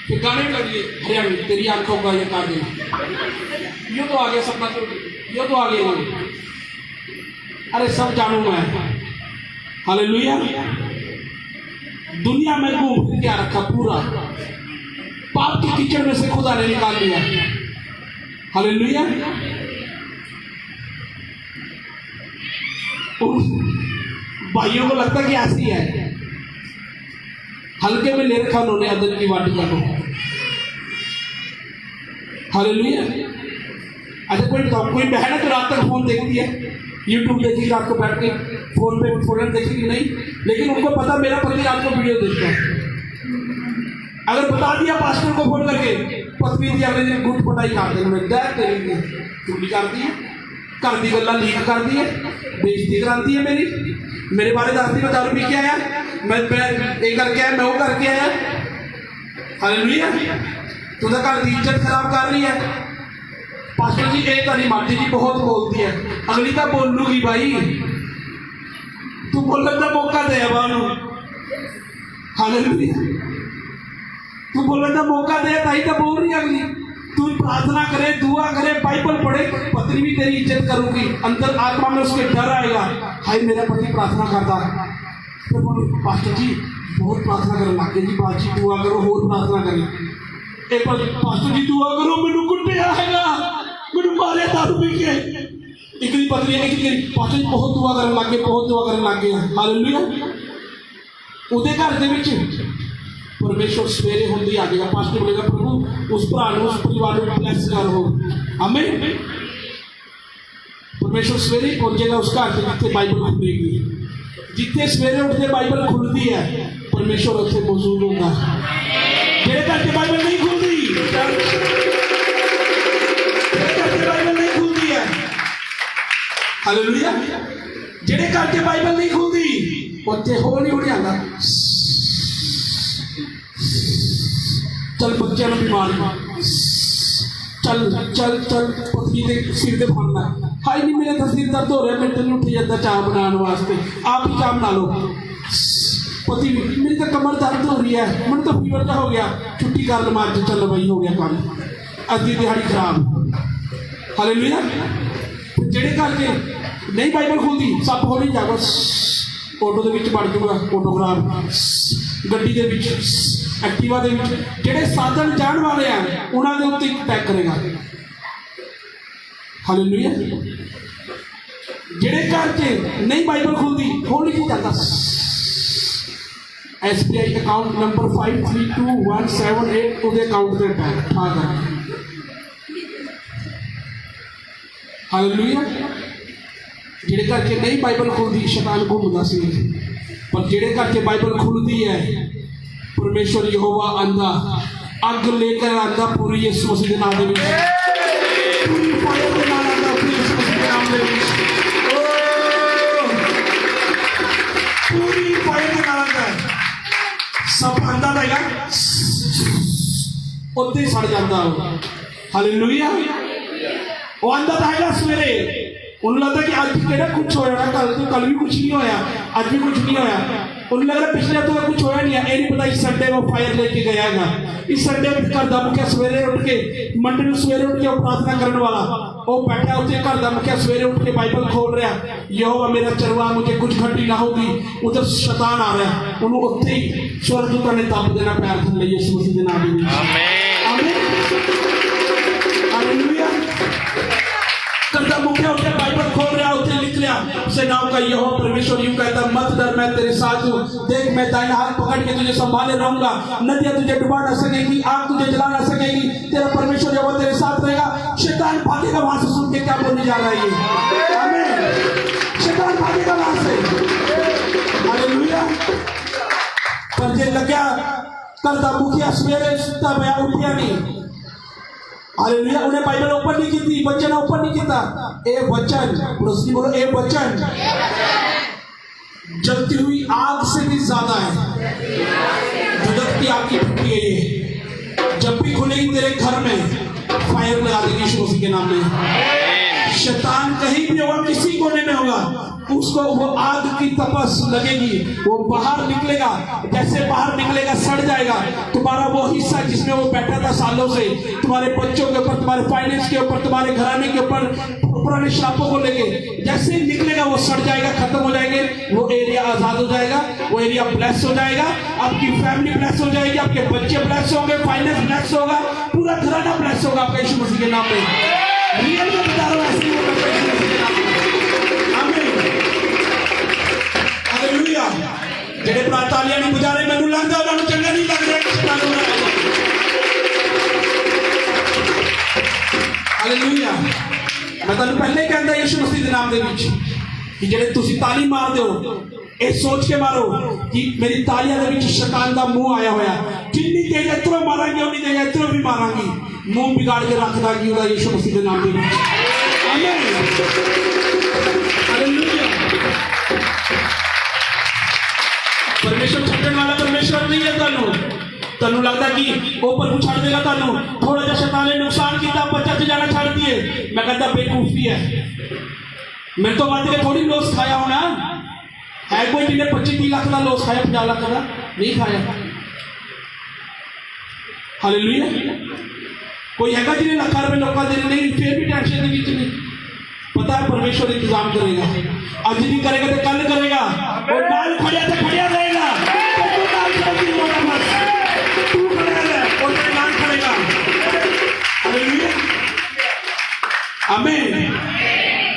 फिर गाने लगिए, हरियाणवी तेरी आंखों का ये काट देना, यो तो आ गया सपना, यो तो आ गया, अरे सब जानू मैं। हालेलुया। दुनिया में घूम फिर क्या रखा पूरा, पाप के कीचड़ में से खुदा ने निकाल दिया। हालेलुया। भाइयों को लगता कि ऐसी है, हल्के में ले रखा उन्होंने अदन की वाटिका को। हालेलुया। अच्छा कोई बहन है तो रात तक फोन देखती है, यूट्यूब देखी रात को बैठ के, फोन पे फोन देखेगी नहीं, लेकिन उनको पता मेरा पति रात को वीडियो देखता है। अगर बता दिया पास्टर को फोन करके, पत्नी दी अगले दिन गुट पटाई कर देंगे, चुगली करती है, घर की गल्ला लीक कर दी है, बेइज्जती कराती है मेरे बारे दसती मैं दारू पी के आया, मैं ये करके आया, मैं वो करके आया। हालेलुया। तू तो घर की इज्जत खराब कर रही है। पास्टर जी एक नहीं माटी जी बहुत बोलती है, अगली तो बोलूगी भाई, तू बोलने का मौका दे बानू। हालेलुया। तू बोलने का मौका दे, ताई तो बोल रही अगली। तू प्रार्थना करे, दुआ करे, बाइबल पढ़े, पत्नी भी तेरी इज्जत करूंगी, अंदर आत्मा में उसके डर आएगा, हाय मेरा पति प्रार्थना करता है। तो बोलो पास्टर जी बहुत प्रार्थना करने लगे जी, बाजी दुआ करो, और प्रार्थना करें। एक बार पास्टर जी दुआ करो, मैनू कुट्टे आएगा, मैनू मारे दारू पी के। एक दिन पत्नी ने कि पास्टर जी बहुत दुआ करने लगे, बहुत दुआ करने लगे। हालेलुया। उहदे घर दे विच परमेश्वर सवेरे होंदी आ जाएगा, पास्टर बोलेगा प्रभु उस भरा उस परिवार को ब्लेस करो। आमीन। परमेश्वर सवेरे ही पहुंचेगा उस घर से जिथे बाइबल खुलेगी, जिथे सवेरे उठते बाइबल खुलती है, परमेश्वर उत्थे मौजूद होगा। जेड़े घर से बाइबल नहीं खुलती, बाइबल नहीं खुलती है। हालेलुया। जेड़े घर से बाइबल नहीं खुलती, उत्थे हौली हौली आंदा चल बच्चे बीमार, चल चल चल पत्नी के सिर से फड़ना, हाई नहीं मेरे तो सिर दर्द हो रहा है, मैं तेन उठ जाता चाह बनाने वास्ते, आप ही चाह बना लो। पति मेरी तो कमर दर्द हो रही है, मैंने तो फीवर का हो गया, छुट्टी कर लो आज, चल भाई हो गया काम, अद्धी दिहाड़ी खराब। हालेलुया। जेड़े घर के नहीं बाइबल खुलती, सब हो नहीं जाएगा, ऑटो के विच बढ़ जाऊगा, ऑटो खराब, गड्डी के विच, एक्टिवा के विच, जेड़े साधन जान वाले हैं उन्होंने उत्ते अटैक करेगा। हालेलुया। जेड़े घर के नहीं बाइबल खुलती, हौली जी जाता, SBI अकाउंट नंबर 532178 ਉਹਦੇ ਅਕਾਊਂਟ ਤੇ ਠਾ ਕਰ। ਹਾਲੇਲੂਇਆ। ਜਿਹੜੇ ਘਰ 'ਚ ਨਹੀਂ ਬਾਈਬਲ ਖੁੱਲਦੀ ਸ਼ੈਤਾਨ ਘੁੰਮਦਾ ਸੀ, ਪਰ ਜਿਹੜੇ ਘਰ 'ਚ ਬਾਈਬਲ ਖੁੱਲਦੀ ਹੈ परमेश्वर यहोवा आंदा अग लेकर आंदा पूरी यीशु मसीह के नाम में पूरी फायर के नाम आंदा पूरी यीशु मसीह के नाम में पूरी फायर के नाम आंदा सब आंदा रहेगा उतने सड़ जाता हो। हालेलुया। वो आंदा रहेगा सवेरे उन्हें लगता कि आज केड़ा कुछ होया कल भी कुछ नहीं होया आज भी कुछ नहीं होया उन्हें लग रहा पिछले तो कुछ होया नहीं है। ये नहीं पता इस संडे वो फायर लेके गया है इस संडे घर दा मुखिया सवेरे उठ के मंडे में सवेरे उठ के प्रार्थना करने वाला वो बैठा उसे घर दा मुखिया सवेरे उठ के बाइबल खोल रहा यहोवा मेरा चरवा मुझे कुछ घटी ना होगी उधर शैतान आ रहा है उन्होंने उत्ते ही स्वर्गदूत ने दब देना पैर थल्ले यीशु मसीह के नाम में। आमीन। हालेलुया। करता मुखिया उठे बाइबल खोल रहा उसे लिख लिया उसे नाम का यहोवा परमेश्वर यूं कहता मत डर मैं तेरे साथ हूं देख मैं दाहिना हाथ पकड़ के तुझे संभाले रहूंगा नदियां तुझे डुबा ना सकेगी आग तुझे जला ना सकेगी तेरा परमेश्वर यहोवा तेरे साथ रहेगा। शैतान भागेगा वहां से। सुन के क्या बोलने जा रहा है ये? आमीन। शैतान भागेगा वहां से। हालेलुया। पर जे लग्या करता मुखिया सवेरे सुता पया उठिया नहीं। हालेलुया। उन्हें बाइबल ओपन नहीं की थी वचन ओपन नहीं किया ए वचन पड़ोसी बोलो ए वचन जलती हुई आग से भी ज्यादा है जगत की आग की फुटी है ये जब भी खुलेगी तेरे घर में फायर लगा देगी यीशु मसीह के नाम में। शैतान कहीं भी होगा किसी कोने में होगा उसको वो आग की तपस लगेगी वो बाहर निकलेगा जैसे बाहर निकलेगा सड़ जाएगा तुम्हारा वो हिस्सा जिसमें वो बैठा था सालों से तुम्हारे बच्चों के ऊपर तुम्हारे फाइनेंस के ऊपर तुम्हारे घराने के ऊपर पुराने श्रापों को लेके जैसे ही निकलेगा वो सड़ जाएगा खत्म हो जाएंगे वो एरिया आजाद हो जाएगा वो एरिया ब्लेस हो जाएगा आपकी फैमिली ब्लेस हो जाएगी आपके बच्चे ब्लेस होंगे फाइनेंस ब्लेस होगा पूरा घराना ब्लेस होगा आपका यीशु मसीह के नाम में। रियल में बता रहा हूँ ऐसे ही होगा यीशु मसीह के नाम में। आमीन। हालेलुया। जेडे भरा तालियां नहीं बजा रहे मैनू लगदा उन्होंने चंगा नहीं लग रहा कि शैतान हो रहा है। हालेलुया। मैं तुहानू पहले ही कहंदा यीशु मसीह के नाम दे विच कि जेडे तुसीं ताली मारदे हो ये सोच के मारो कि मेरी तालियां दे विच शैतान दा मुंह आया होया जिन्नी तेज इतरो मारांगे उन्नी तेज इतरो भी मारांगी मुंह बिगाड़ के रख दांगी ओदा यीशु मसीह के नाम दे विच। आमीन। हालेलुया। परमेश्वर छड्डण वाला परमेश्वर नहीं है। तनु लगता कि ऊपर को छड़ देगा तनु थोड़ा जा शैतान ने नुकसान किया बच्चा से जाना छड़ दिए मैं कहता बेवकूफी है मैं तो बात के थोड़ी लॉस खाया होना है कोई जिन्हें 25-30 लाख का लॉस खाया 50 लाख का नहीं खाया। हालेलुया। कोई हैगा जिन्हें लाखों रुपए लोग देने नहीं फिर भी टेंशन नहीं पता है परमेश्वर इंतजाम करेगा आज नहीं करेगा तो कल करेगा और नाल खड़िया तो खड़िया रहेगा तू खड़ा है और तेरे नाल खड़ेगा। हालेलुया। आमीन।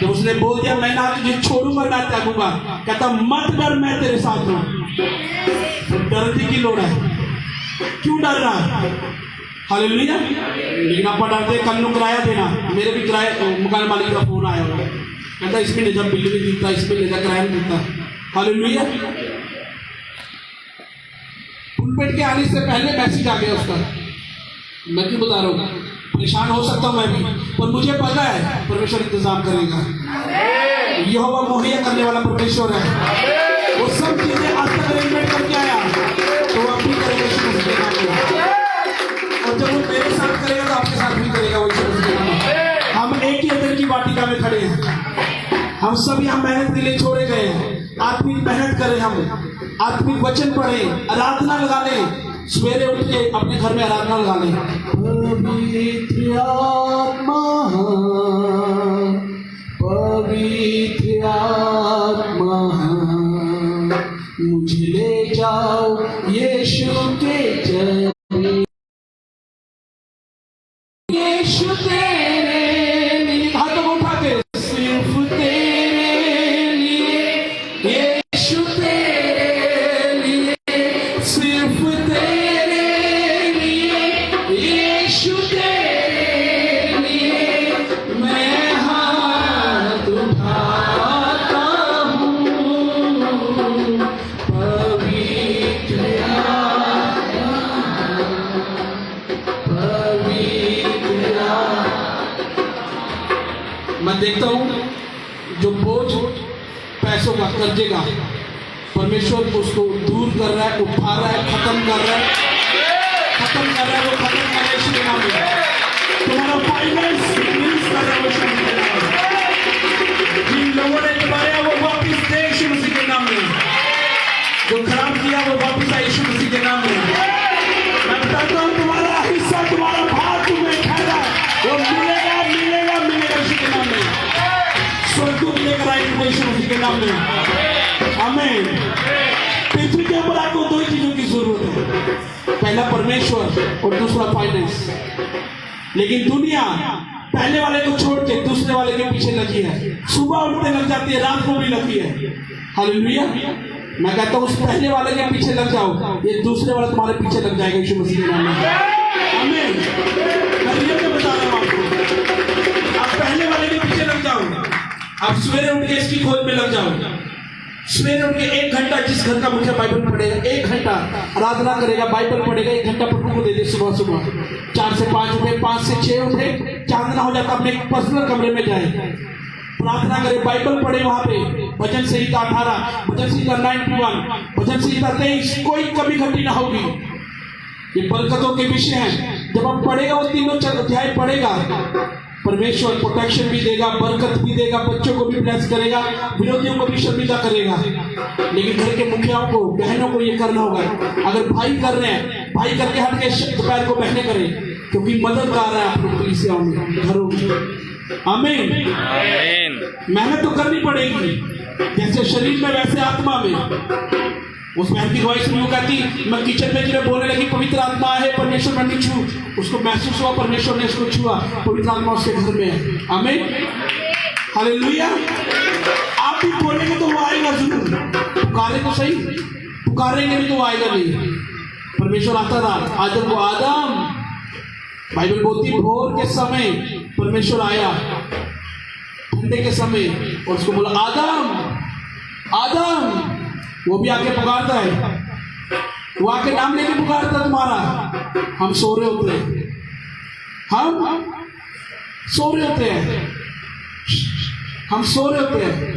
जब उसने बोल दिया मैं ना तुझे छोड़ूंगा ना त्यागूंगा कहता मत डर मैं तेरे साथ हूं। डरने की लोड़ है क्यों डर रहा? हालेलुया। लेकिन आप डरते कल को किराया देना मेरे भी किराया मकान मालिक का फोन आया हुआ कहता इस महीने जब बिल नहीं देता इस महीने का किराया नहीं देता। हालेलुया। पुलपेट के आने से पहले मैसेज आ गया उसका मैं क्यों बता रहा हूँ परेशान हो सकता हूँ मैं भी पर मुझे पता है परमेश्वर इंतजाम करेगा। यहोवा मुहैया करने वाला परमेश्वर है वो सब चीजें आज तक अरेंजमेंट करके आया तो वो अपनी करेगा और जब वो मेरे साथ करेगा तो आपके साथ भी करेगा वो। हम एक ही अंदर की वाटिका में खड़े हैं हम सब यहाँ मेहनत के लिए छोड़े गए हैं आत्मिक मेहनत करें हम आत्मिक वचन पढ़ें आराधना लगा लें सवेरे उठ के अपने घर में आराधना लगा लें। पवित्र आत्मा पवित्र आत्मा मुझे ले जाओ यीशु के चरणों यीशु तेरे लिए हाथों उठा के सिर्फ तेरे लिए यीशु तेरे लिए मैं देखता हूँ जो बोझ पैसों का, कर्जे का, परमेश्वर उसको दूर कर रहा है, उठा रहा है, खत्म कर रहा है, वो खत्म कर रहा है यीशु के नाम में। तुम्हारा फाइनेंस रिलीज कर रहा है यीशु के नाम में। जिन लोगों ने दबाया वो वापिस दे यीशु मसीह के नाम में। जो खराब किया वो वापिस आए यीशु मसीह के नाम में। मैं बताता हूँ तुम्हारा हिस्सा, तुम्हारा भाग तुम्हें ठहरा, वो मिलेगा मिलेगा मिलेगा यीशु के नाम में। स्वर्गदूत लेकर आएंगे यीशु मसीह के नाम में। आमीन। पृथ्वी के ऊपर आपको दो ही चीजों की जरूरत है, पहला परमेश्वर और दूसरा फाइनेंस। लेकिन दुनिया पहले वाले को छोड़ के दूसरे वाले के पीछे लगी है, सुबह उठते लग जाती है, रात को भी लगी है। हालेलुया। मैं कहता हूँ उस पहले वाले के पीछे लग जाओ, ये दूसरे वाला तुम्हारे पीछे लग जाएगा यीशु मसीह के नाम में। आमीन। मैं बता रहा हूँ आपको, आप पहले वाले के पीछे लग जाओ। आप सवेरे उठ के इसकी खोज में लग जाओ। सवेरे उठ के 1 घंटा, जिस घर का मुखिया बाइबल पढ़ेगा, 1 घंटा आराधना करेगा, बाइबल पढ़ेगा, 1 घंटा प्रभु को दे दे। सुबह सुबह 4 से 5 उठे, 5 से 6 उठे, चांदना हो जाता अपने पर्सनल कमरे में जाए, प्रार्थना करे, बाइबल पढ़े। वहां पे भजन संहिता 18, भजन संहिता 91, भजन संहिता 23, कोई कमी घटी ना होगी। ये बरकतों के विषय हैं। जब आप पढ़ेगा, वो तीनों अध्याय पढ़ेगा, परमेश्वर प्रोटेक्शन भी देगा, बरकत भी देगा, बच्चों को भी ब्लेस करेगा, विरोधियों को भी शर्मिंदा करेगा। लेकिन घर के मुखियाओं को, बहनों को ये करना होगा। अगर भाई कर रहे हैं, भाई करके हट के दोपहर को बहने करें, क्योंकि मदद कर रहा है अपनी कलीसियाओं में, घरों में। आमीन। मेहनत तो करनी पड़ेगी, जैसे शरीर में वैसे आत्मा में। उस बहन की वॉइस में वो कहती, मैं किचन में जब बोलने लगी पवित्र आत्मा है, परमेश्वर मैं नहीं छू, उसको महसूस हुआ परमेश्वर ने उसको छुआ, पवित्र आत्मा उसके घर में है। आमीन। हालेलुया। आप भी बोलेंगे तो वो आएगा जरूर, पुकारे तो सही, पुकारेंगे नहीं तो वो आएगा नहीं। परमेश्वर आता था आदम को, आदम, बाइबल बोलती भोर के समय परमेश्वर आया, ठंडे के समय, और उसको बोला आदम आदम। वो भी आके पुकारता है, वो आके नाम लेके पुकारता है तुम्हारा। हम सो रहे होते हैं, हम सो रहे होते हैं, हम सो रहे होते हैं।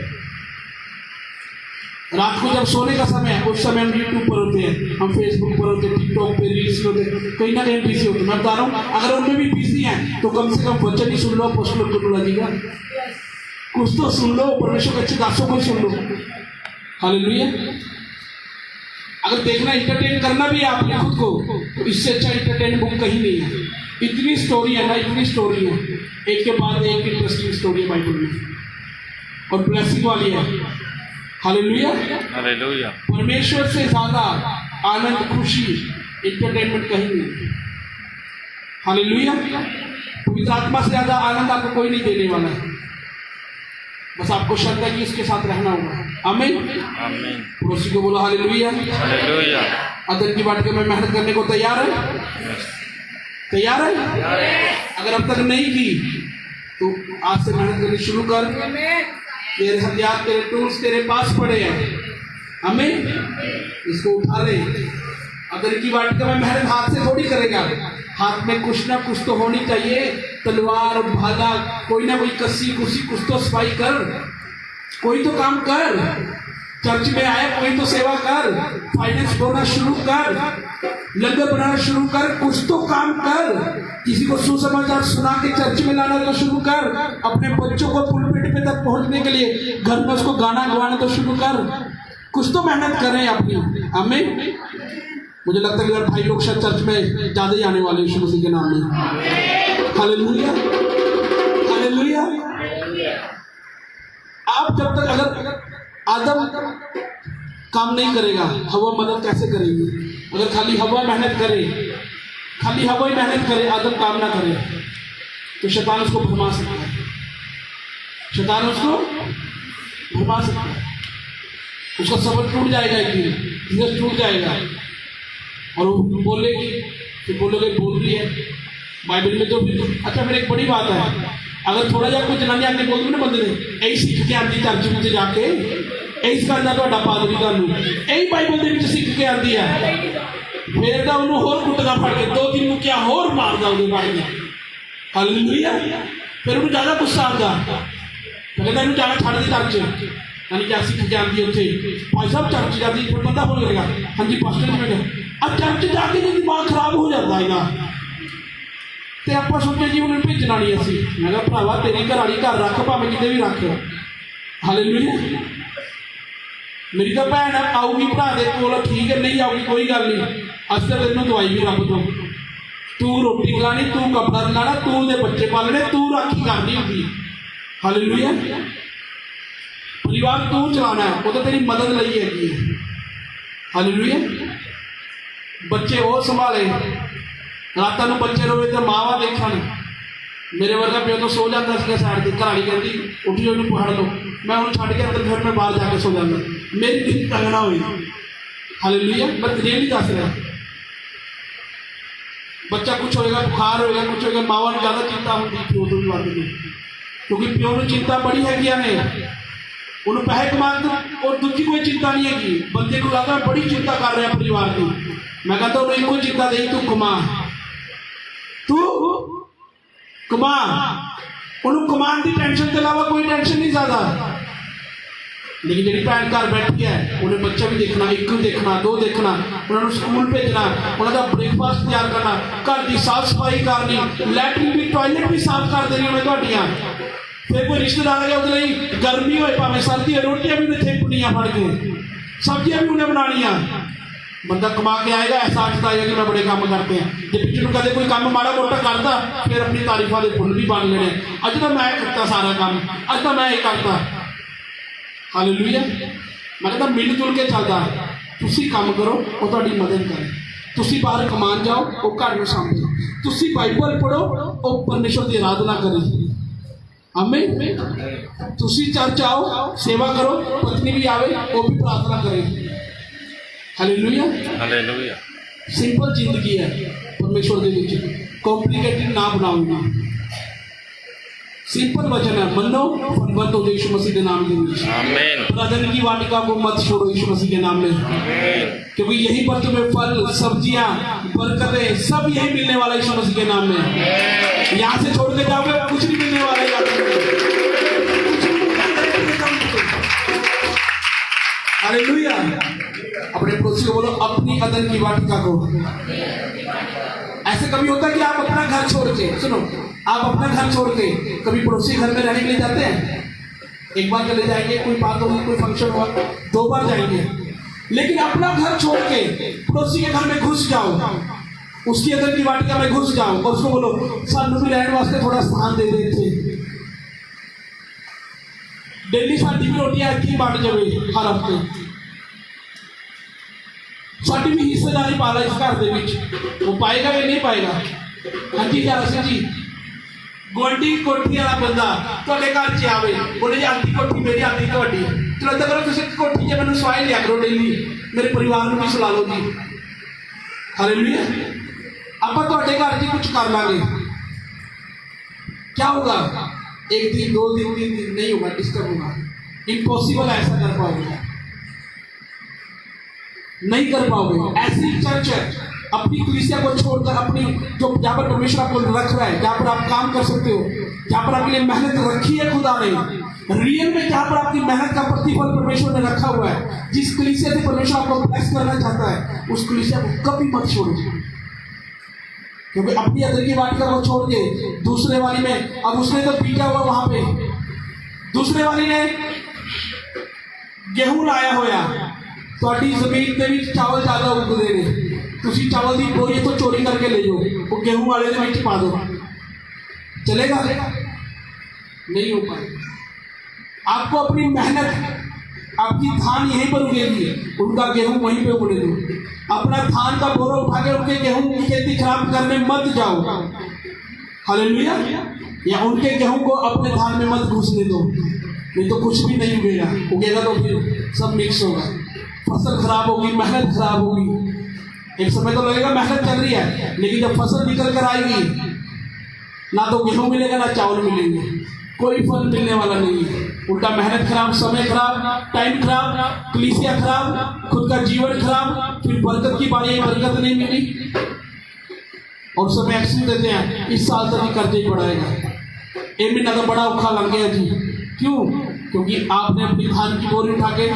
रात को जब सोने का समय है, उस समय हम यूट्यूब पर होते हैं, हम फेसबुक पर होते हैं, टिकटॉक पे रील्स होते हैं, कहीं ना कहीं बिजी होते हैं। मैं बता रहा हूँ, अगर उनमें भी बिजी हैं तो कम से कम वचन ही सुन लो, अपोस्तल पौलुस जी का कुछ तो सुन लो, परमेश्वर के अच्छे दासों को सुन लो। हालेलुया। अगर देखना, इंटरटेन करना भी है आपने खुद को, तो इससे अच्छा इंटरटेन बुक कहीं नहीं है। इतनी स्टोरी है ना, इतनी स्टोरी है, एक के बाद एक इंटरेस्टिंग स्टोरी है बाइबल में, और ब्लेसिंग वाली है। हालेलुया। हालेलुया। परमेश्वर से ज्यादा आनंद, खुशी, इंटरटेनमेंट कहीं नहीं। हालेलुया। पवित्र आत्मा से ज्यादा आनंद आपको कोई नहीं देने वाला है। बस आपको श्रद्धा की इसके साथ रहना होगा। आमीन। आमीन। पड़ोसी को बोला हालेलुया। हालेलुया। अदन की वाटिका में मेहनत करने को तैयार है? तैयार है? अगर अब तक नहीं की तो आज से मेहनत करनी शुरू कर। तेरे हथियार, तेरे टूल्स तेरे पास पड़े हैं। आमीन। इसको उठा ले। अदन की वाटिका में मेहनत हाथ से थोड़ी करेगा, हाथ में कुछ ना कुछ तो होनी चाहिए, तलवार, भाला, कोई ना कोई कस्सी कुसी, कुछ तो सफाई कर, कोई तो काम कर। चर्च में आया, कोई तो सेवा कर, फाइनेंस बोलना शुरू कर, लंगर बनाना शुरू कर, कुछ तो काम कर। किसी को सुसमाचार सुना के चर्च में लाना तो शुरू कर। अपने बच्चों को पुलपिट पे तक पहुंचने के लिए घर में उसको गाना गवाना तो शुरू कर। कुछ तो मेहनत करें अपनी। आमीन। मुझे लगता है कि भाई लोग शायद चर्च में ज्यादा ही आने वाले यीशु मसीह के नाम में। हालेलुया। हालेलुया। आप जब तक अगर आदम काम नहीं करेगा, हवा मदद कैसे करेगी? अगर खाली हवा मेहनत करे, खाली हवा ही मेहनत करे, आदम काम ना करे, तो शैतान उसको भरमा सकता है। शैतान उसको भरमा सकता है। उसका सबर टूट जाएगा, एक दिन बिजनेस टूट जाएगा, और वो बोलेगी, तो बोलोगे बोल रही है बाइबल में तो। अच्छा, फिर एक बड़ी बात है, अगर थोड़ा जा कोई जनानी आके बोल दो ना बंदे ने, यही सीख के आती चर्च में जाके, यही करना तो पादरी तुहानू, यही बाइबल ਦੇ ਵਿੱਚ सीख के आती है, फिर तो उन्होंने होर कुटदा फड़ के 2-3 मुक्कियां होर मारदा ਉਹਦੇ ਫੜ के। हालेलुया। फिर उन्हें ज्यादा गुस्सा आता, तो कहता इन्हू जाना छड़ दे चर्च, यानी कि सिख के आती उत्थे भाई साहब चर्च जाती, फिर बंदा बोल करेगा हाँ जी पास्टर जी, मैं अब चर्च जाके जो दिमाग खराब हो जाता है ना, तो आप सोचे जी उन्हें भेजना नहीं असी। मैं कहा भरावा तेरी घर वाली घर रख, भावें किते भी रख, हालेलुया। मेरी तो भैन आऊगी भरा दे कोल, ठीक है, नहीं आऊगी कोई गल नहीं, अस तो तेनों दवाई भी रब तो, तू रोटी खिलानी, तू कपड़ा दिलाना, तू दे बच्चे पालने, तू राखी करनी होगी, हालेलुया। परिवार तू चलाना है, वो तो तेरी मदद लई हैगी है, हालेलुया। बच्चे वो संभाले, रात को बच्चे रोए तो मावा देखन, मेरे वर्गा प्यो तो सो जाता है साइड से, घराड़ी कहती उठियो इन्हू पकड़ लो, मैं उन्हें छड़ के अंदर, फिर मैं बाहर जाके सो जाता, मेरी दिल तंगना हुई, हालेलुया। मैं तुझे नहीं दस रहा, बच्चा कुछ होएगा, बुखार होएगा, कुछ होएगा, मावा को ज़्यादा चिंता होगी प्यो तो भी बात नहीं, क्योंकि प्यो को चिंता बड़ी हैगी ने, उन्होंने पैसे कमा और दूसरी कोई चिंता नहीं हैगी। बंदे को लगता है बड़ी चिंता कर रहा परिवार की, मैं कहता हूँ कोई चिंता नहीं, तू कमा, तू कमा, उन्होंने कमान की टेंशन के अलावा कोई टेंशन नहीं ज्यादा। लेकिन जी भैन घर बैठी है, उन्हें बच्चा भी देखना, एक देखना, दो देखना, उन्होंने स्कूल भेजना, उन्होंने ब्रेकफास्ट तैयार करना, घर की साफ सफाई करनी, लैटरिन भी टॉयलेट भी साफ कर देनी उन्हें ਤੁਹਾਡੀਆਂ। फिर कोई रिश्तेदार है उसके गर्मी हो भावें सर्दी हो, रोटियां भी उन्हें थेपनियां फड़ के, सब्जियां भी उन्हें बनानिया। बंदा कमा के आएगा, एहसास आएगा कि मैं बड़े काम करते हैं। जब पिछले कदे कोई काम माड़ा मोटा करता, फिर अपनी तारीफा के फुल भी बन लेने, अज तो मैं करता सारा काम, अज तो मैं ये करता, हालेलुया। मैं कहता मिल जुल के चलता, तुसी काम करो वो तुहाडी मदद करे, तुसी बाहर कमान जाओ वो घर में सामने, तुसी बाइबल पढ़ो वो परमेश्वर की आराधना करे, आमीन। तुसी चर्च आओ, सेवा करो, पत्नी भी आवे वो भी प्रार्थना करे, हालेलुया, हालेलुया। सिंपल जिंदगी है परमेश्वर दे विच, कॉम्प्लिकेटेड ना बनाऊंगा, सिंपल वचन है, मनो फलवंत हो यीशु मसीह के नाम में, आमीन। प्रार्थना की वाटिका को मत छोड़ो यीशु मसीह के नाम में, आमीन। क्योंकि यहीं पर तुम्हें फल, सब्जियां, बरकतें सब यही मिलने वाला है यीशु मसीह के नाम में। यहाँ से छोड़ के जाओगे कुछ नहीं मिलने वाला है, हालेलुया। अपने पड़ोसी को बोलो अपनी अदन की वाटिका को। ऐसे कभी होता है कि आप अपना घर छोड़ के, सुनो, आप अपना घर छोड़ के कभी पड़ोसी घर में रहने के लिए जाते हैं? एक बार चले जाएंगे, कोई बात होगी, कोई फंक्शन हुआ, 2 बार जाएंगे, लेकिन अपना घर छोड़ के पड़ोसी के घर में घुस जाओ, उसकी अदन की वाटिका में घुस जाओ और उसको बोलो सानू भी रहने वास्ते थोड़ा स्थान दे देते, डेली साडी भी रोटियां की बट जाए हर हफ्ते, साडी भी हिस्सेदारी पा ला इस घर दे विच, वो पाएगा या नहीं पाएगा? हाँ जी सिंह जी, गुआढ़ी कोठी वाला बंदा तुहाडे घर च आवे, बोले जी आधी कोठी मेरी आधी तुहाडी, चलो इदां करो तुसीं कोठी च मैनूं सवाई लिया करो डेली, मेरे परिवार नूं भी सुला लो जी, हालेलुया। आपां तुहाडे घर च कुछ कर लांगे, क्या होगा? 1 दिन 2 दिन 3 दिन नहीं होगा, डिस्टर्ब होगा, इम्पॉसिबल ऐसा कर पाओगे, नहीं कर पाओगे। ऐसी चर्च है, अपनी कलीसिया को छोड़कर अपनी जो जहाँ पर परमेश्वर आपको रख रहा है, जहाँ पर आप काम कर सकते हो, जहाँ पर आपके लिए मेहनत रखी है खुदा ने, रियल में जहाँ पर आपकी मेहनत का प्रतिफल परमेश्वर ने रखा हुआ है, जिस कलीसिया से परमेश्वर आपको ब्लेस करना चाहता है, उस कलीसिया को कभी मत छोड़ो, क्योंकि अपनी अंदर की वाटिका को छोड़ के दूसरे वाली में, अब उसने तो पीटा हुआ वहां पे, दूसरे वाली ने गेहूं लाया होया, ਤੁਹਾਡੀ ਜ਼ਮੀਨ ਦੇ ਵਿੱਚ ਚਾਵਲ ਜ਼ਿਆਦਾ ਉੱਗਦੇ ਨੇ, ਤੁਸੀਂ ਚਾਵਲ ਦੀ ਬੋਰੀ ਤੋਂ ਚੋਰੀ ਕਰਕੇ ਲੈ ਜਾਓ, ਉਹ गेहूं वाले ਦੇ ਵਿੱਚ पा दो, चलेगा? नहीं हो पाएगा। आपको अपनी मेहनत, आपकी धान यहीं पर उगेगी, उनका गेहूं वहीं पे उगेगा। अपना धान का बोरा उठा के उनके गेहूं की खेती खराब करने मत जाओ, हालेलुया। या उनके गेहूं को अपने धान में मत घुसने दो, नहीं तो कुछ भी नहीं उगेगा, उगेगा तो फिर सब मिक्स होगा, फसल खराब होगी, मेहनत खराब होगी। एक समय तो लगेगा मेहनत चल रही है, लेकिन जब फसल निकल कर आएगी, ना तो गेहूं मिलेगा ना चावल मिलेंगे, कोई फल मिलने वाला नहीं है, उल्टा मेहनत खराब, समय खराब, टाइम खराब, कलीसिया खराब, खुद का जीवन खराब, फिर बरकत की बारी आई, बरकत नहीं मिली, और समय एक्सीडेंट देते हैं, इस साल तक कर्जे ही बढ़ाएगा, 1 महीना तो बड़ा औखा लग गया जी, क्यों? क्योंकि आपने अपनी धान की बोरी उठा के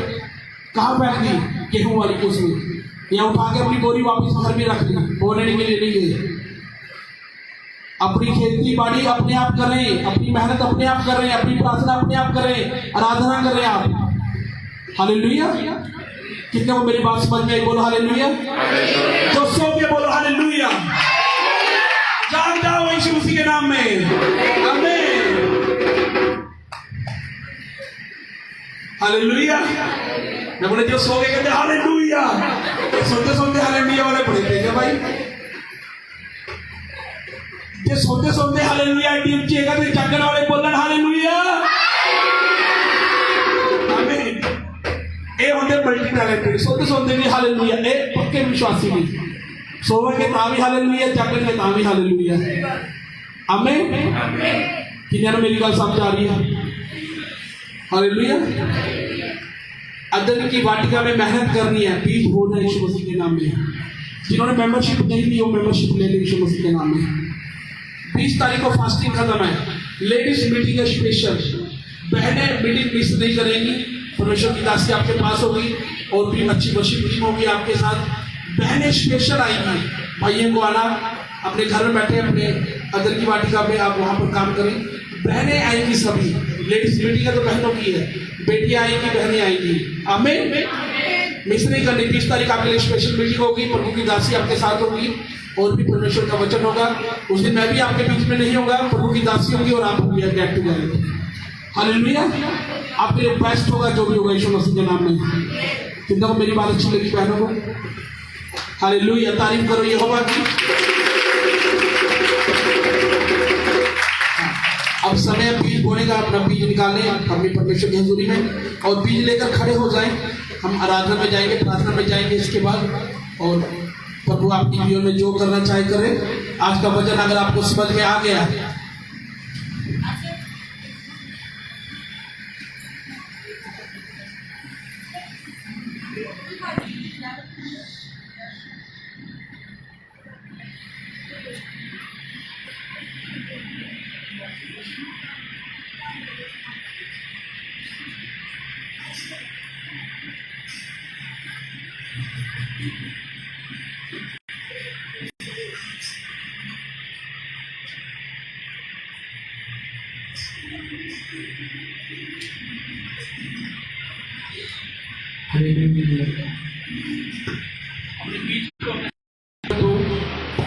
कहाँ फेंक दी? गेहूं वाली कोस में, या उठा के अपनी बोरी वापस घर में रख ली, बोने के लिए नहीं गए। अपनी खेती बाड़ी अपने आप करें, अपनी मेहनत अपने आप करें, अपनी प्रार्थना अपने आप करें, आराधना करें आप। हालेलुया। कितने को मेरी बात समझ में आई? बोलो हालेलुया। तो सो के बोलो हालेलुया। जाग जाओ यीशु मसीह के नाम में, आमीन। हालेलुया। मैं बोले जो सो के कहते हालेलुया, सोते सोते हालेलुया वाले पढ़े थे क्या भाई? जो सोते सोते हालेलुया टीम चेगा तो जागने वाले बोलन हालेलुया, आमीन। ए होते मल्टी टैलेंटेड, सोते सोते भी हालेलुया, ए पक्के विश्वासी भी, सोवे के तावी हालेलुया, जागने के तावी हालेलुया, आमीन। किन्हें मेरी गल समझ आ रही है? हालेलुया। अदन की वाटिका में मेहनत करनी है, बीज बोना है यीशु मसीह के नाम में। जिन्होंने मेंबरशिप नहीं ली वो मेंबरशिप ले ली यीशु मसीह के नाम में। 20 तारीख को फास्टिंग खत्म है, लेडीज मीटिंग है स्पेशल। बहनें मीटिंग मिस नहीं करेंगी, परमेश्वर की दासी आपके पास होगी और भी अच्छी वर्शिप टीम होगी आपके साथ। बहनें स्पेशल आएंगी, भाइयों को आना, अपने घर में बैठे अपने अदर की वाटिका में आप वहाँ पर काम करें। बहनें आएंगी सभी, लेडीज मीटिंग है तो बहनों की है, बेटियां आएंगी, बहनें आएंगी, आमीन। मिस नहीं करनी। 20 तारीख आपके लिए स्पेशल मीटिंग होगी, प्रभु की दासी आपके साथ होगी और भी परमेश्वर का वचन होगा। उस दिन मैं भी आपके बीच में नहीं होगा, प्रभु की दासी होगी और आप होगी गेट टुगेदर। हालेलुया। आपके लिए बेस्ट होगा जो भी होगा यीशु मसीह के नाम में। कितना को मेरी बात अच्छी लगी बहनों को? हालेलुया। तारीफ करो यहोवा की। अब समय बीज बोने का, अपना बीज निकालें अपने परमेश्वर की हजूरी में और बीज लेकर खड़े हो जाएं। हम आराधना में जाएंगे, प्रार्थना में जाएंगे इसके बाद, और प्रभु आपकी जीवन में जो करना चाहे करे। आज का वचन अगर आपको समझ में आ गया,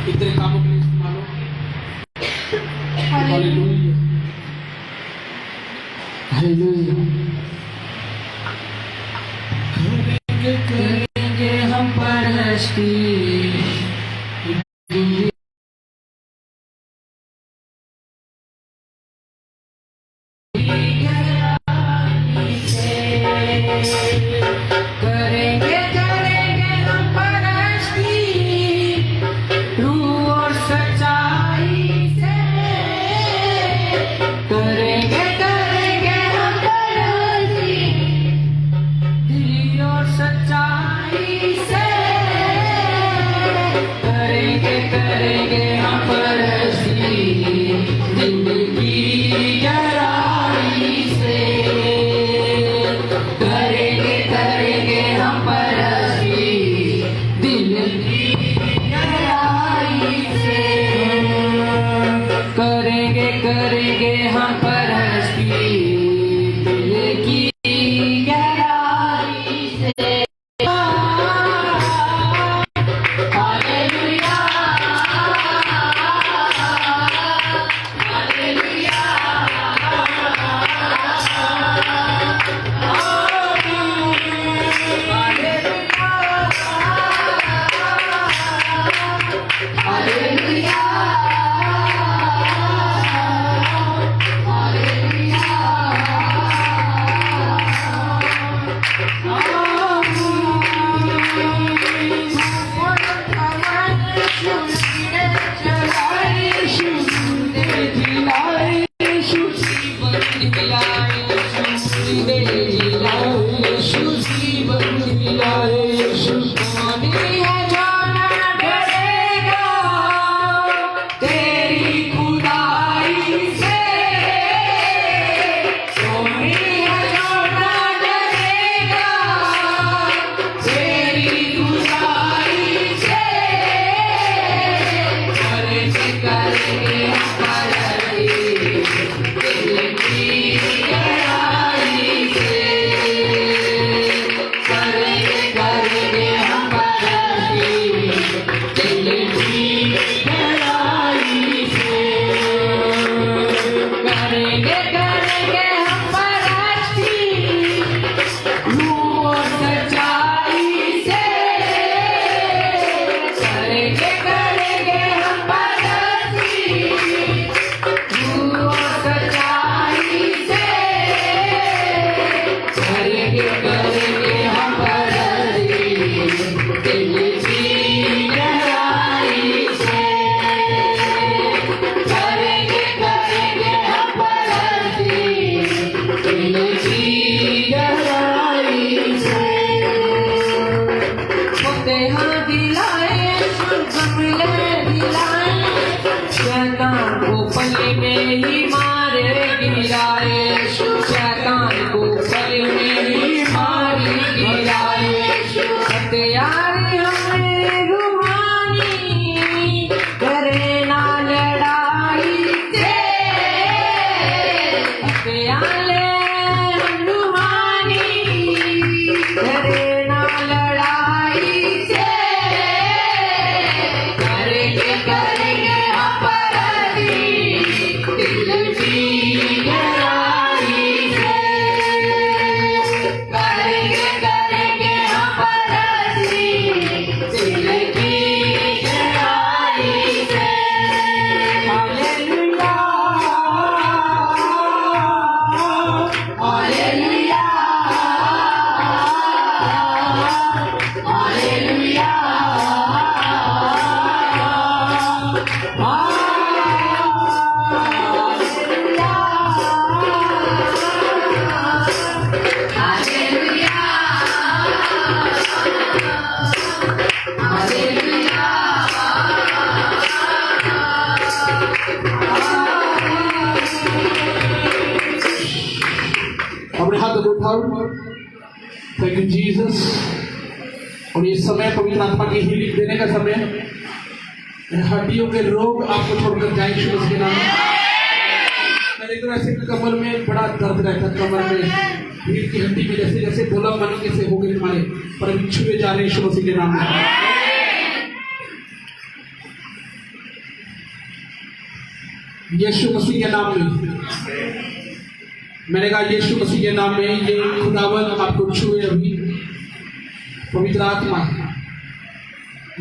इतने कामों के लिए इस्तेमाल हो। हालेलुया। हालेलुया। करेंगे हम परस्ती, करेंगे करेंगे हम परस्ती, रूह और सच्चाई से। करेंगे करेंगे हम परस्ती, दिल और सच्चाई से। करेंगे करेंगे हम परस्ती, दिल की गहराई से। करेंगे करेंगे हम परस्ती, दिल की गहराई से। करेंगे करेंगे हम परस्ती, दिल की गहराई से। हालेलुया, हालेलुया, हालेलुया, गले में ही मारे गिराए, शैतान को गले में ही मारे गिराए। हथियार हमें रूहानी, करे ना लड़ाई से, हथियार रूहानी, करे ना लड़ाई से, करेंगे करेंगे अपराधी दिल की गहराई से, करेंगे करेंगे अपराधी दिल की गहराई से। हालेलुया हालेलुया हालेलुया अपने हाथ को उठाओ। Thank you Jesus. और ये समय पवित्र आत्मा की हीलिंग देने का समय है। हड्डियों के रोग आपको छोड़कर जाए यीशु मसीह के नाम में। मेरे को ऐसे कमर में बड़ा दर्द रहता, कमर में रीढ़ की हड्डी में जैसे जैसे बोला मन कैसे हो गए तुम्हारे, पर अभी छुए जा रहे यीशु मसीह के नाम में। यीशु मसीह के नाम में मैंने कहा, यीशु मसीह के नाम में ये खुदावन आपको छुए अभी। पवित्र आत्मा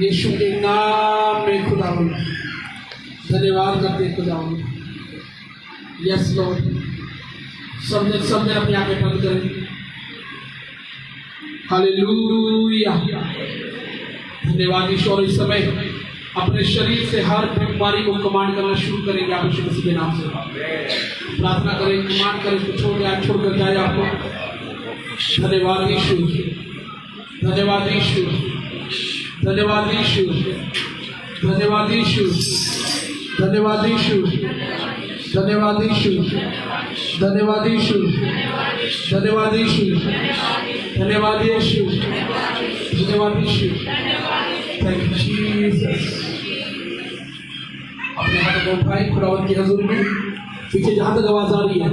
यीशु के नाम में खुदावन धन्यवाद करते खुदावन। Yes Lord. सबने अपने आंखें बंद करें। हालेलुया। धन्यवाद ईश्वर। इस समय अपने शरीर से हर बीमारी को कमांड करना शुरू करेंगे आप यीशु मसीह के नाम से। प्रार्थना करें, कमांड करें, इसको छोड़कर जाए आपको। धन्यवाद यीशु, धन्यवाद यीशु, धन्यवाद यीशु, धन्यवाद यीशु, धन्यवाद यीशु, धन्यवाद यीशु, धन्यवाद यीशु, धन्यवाद यीशु, धन्यवाद यीशु, धन्यवाद यीशु। Thank you Jesus. अपने हाथ को उठाएं खुदावंद की हजूरी में। पीछे जहाँ तक आवाज आ रही है,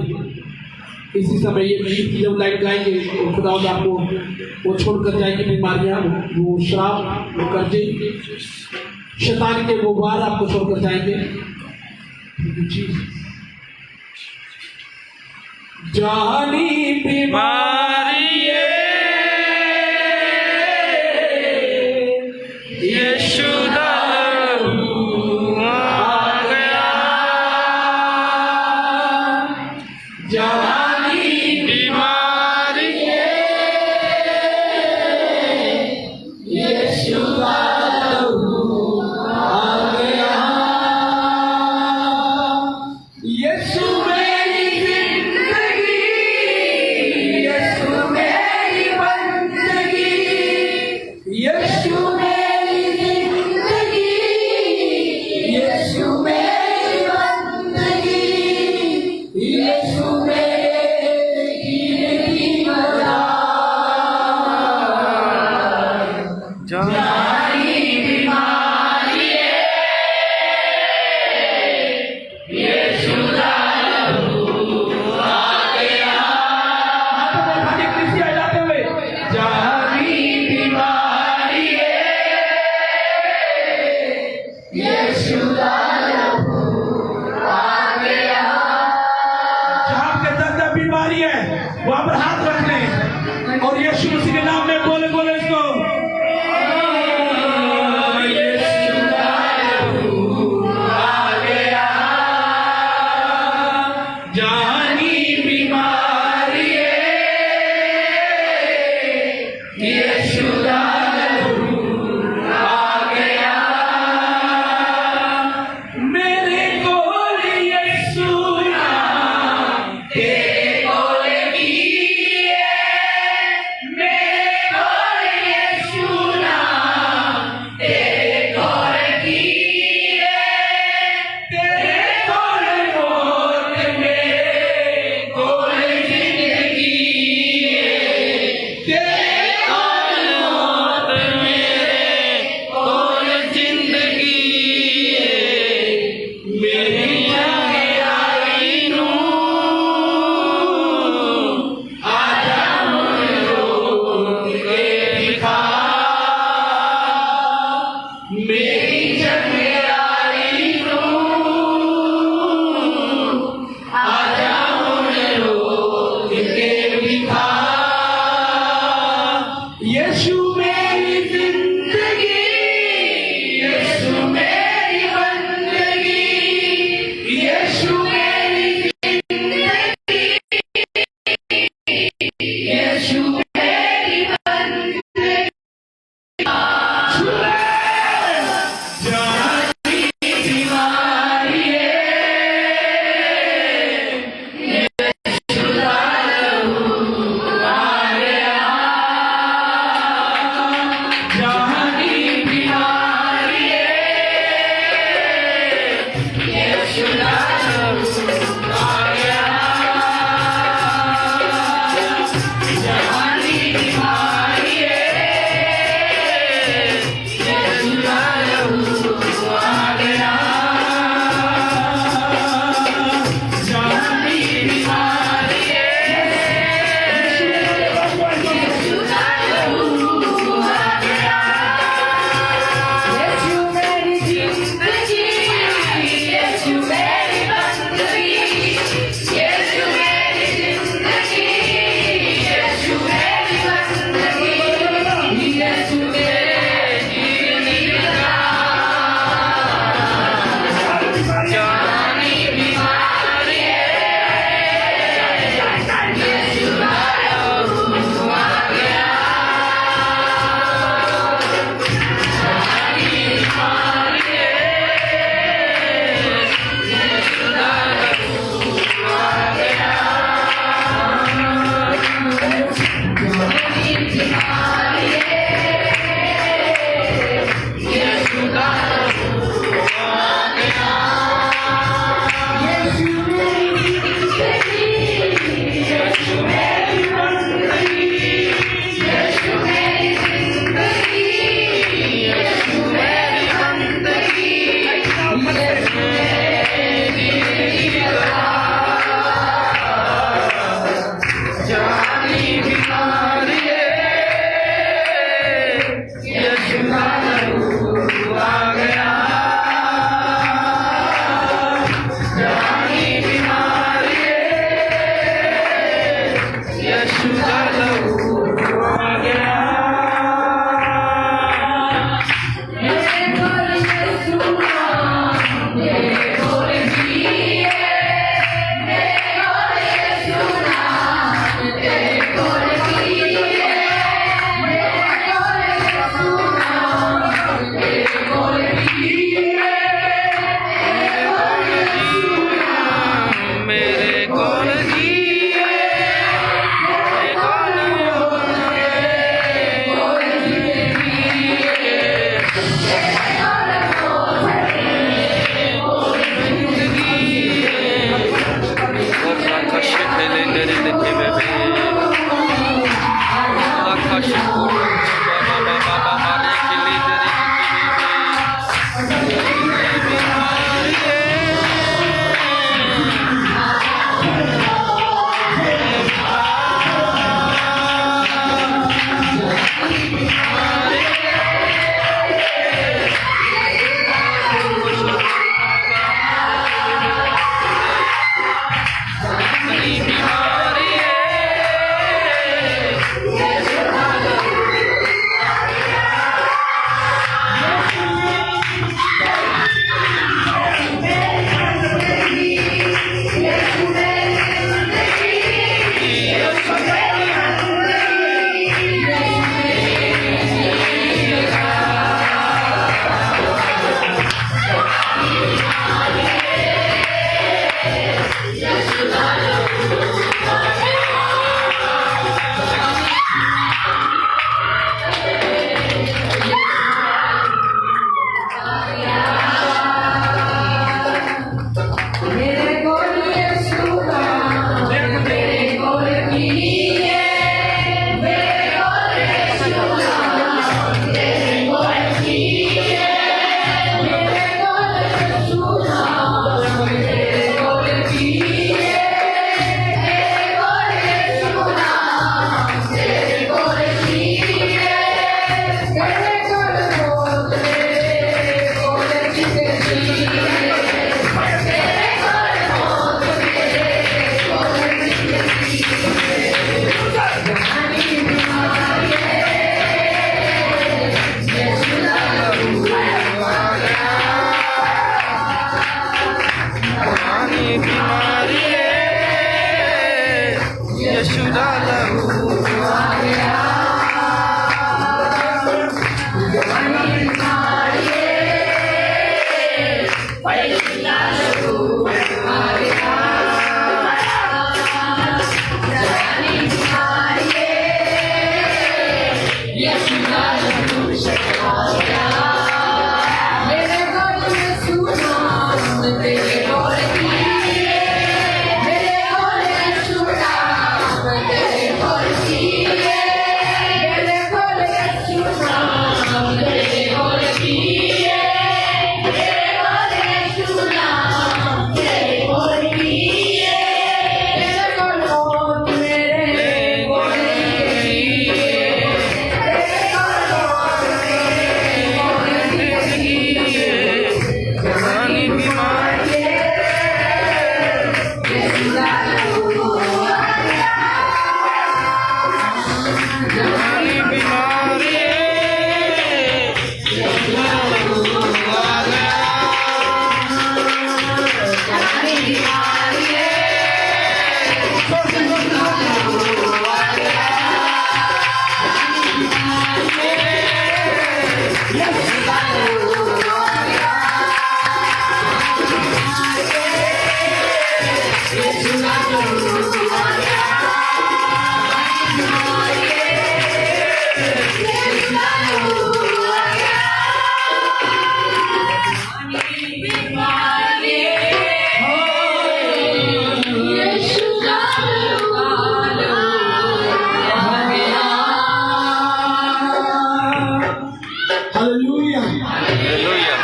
इसी समय ये गीत की जब लाइन गाएंगे तो खुदावंद आपको वो छोड़कर जाएंगे बीमारियां, वो श्राप, वो कर्जे, शैतान के वो वार आपको छोड़कर जाएंगे। जानी बीमारी यीशु दारू आ गया, जानी बीमारी यीशु दारू आ गया। यीशु मेरी जिंदगी, यीशु मेरी बंदगी, यीशु मेरी जिंदगी, यीशु मेरी बंदगी, यीशु मेरी जिंदगी बना। जानी बीमारी यीशु दारू आ गया। जानी बीमारी यीशु दारू आ गया। जहाँ के दर्द बीमारी है वहाँ पर हाथ रख लें और यीशु मसीह के नाम में बोले बोले इसको। यीशु दारू आ गया। जानी बीमारी यीशु दारू आ गया।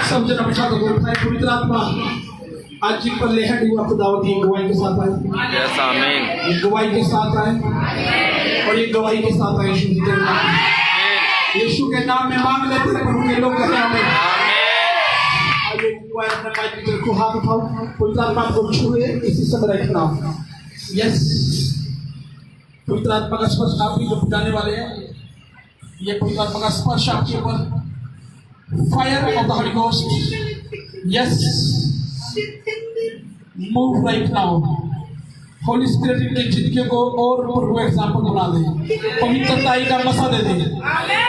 सब जन अपने साथ बोलता है पवित्र आत्मा आज जिन पर लेहट हुआ खुदावत की गवाही के साथ आए। यस आमीन। ये गवाही के साथ आए और ये गवाही के साथ आए यीशु के नाम में। यीशु के नाम में मांग लेते हैं प्रभु के लोग कहें हमें आइए कोई अपने माइक को हाथ उठाओ पवित्र आत्मा को छुए इसी समय रखना। यस पवित्र आत्मा का स्पर्श आप ही जो पिटाने वाले हैं ये पवित्र आत्मा का स्पर्श आपके ऊपर fire of the Holy Ghost. Yes. Move right now. Holy Spirit इनके जिंदगी को और प्रभु एग्जाम्पल बना दे। पवित्रताई का मसा दे दे।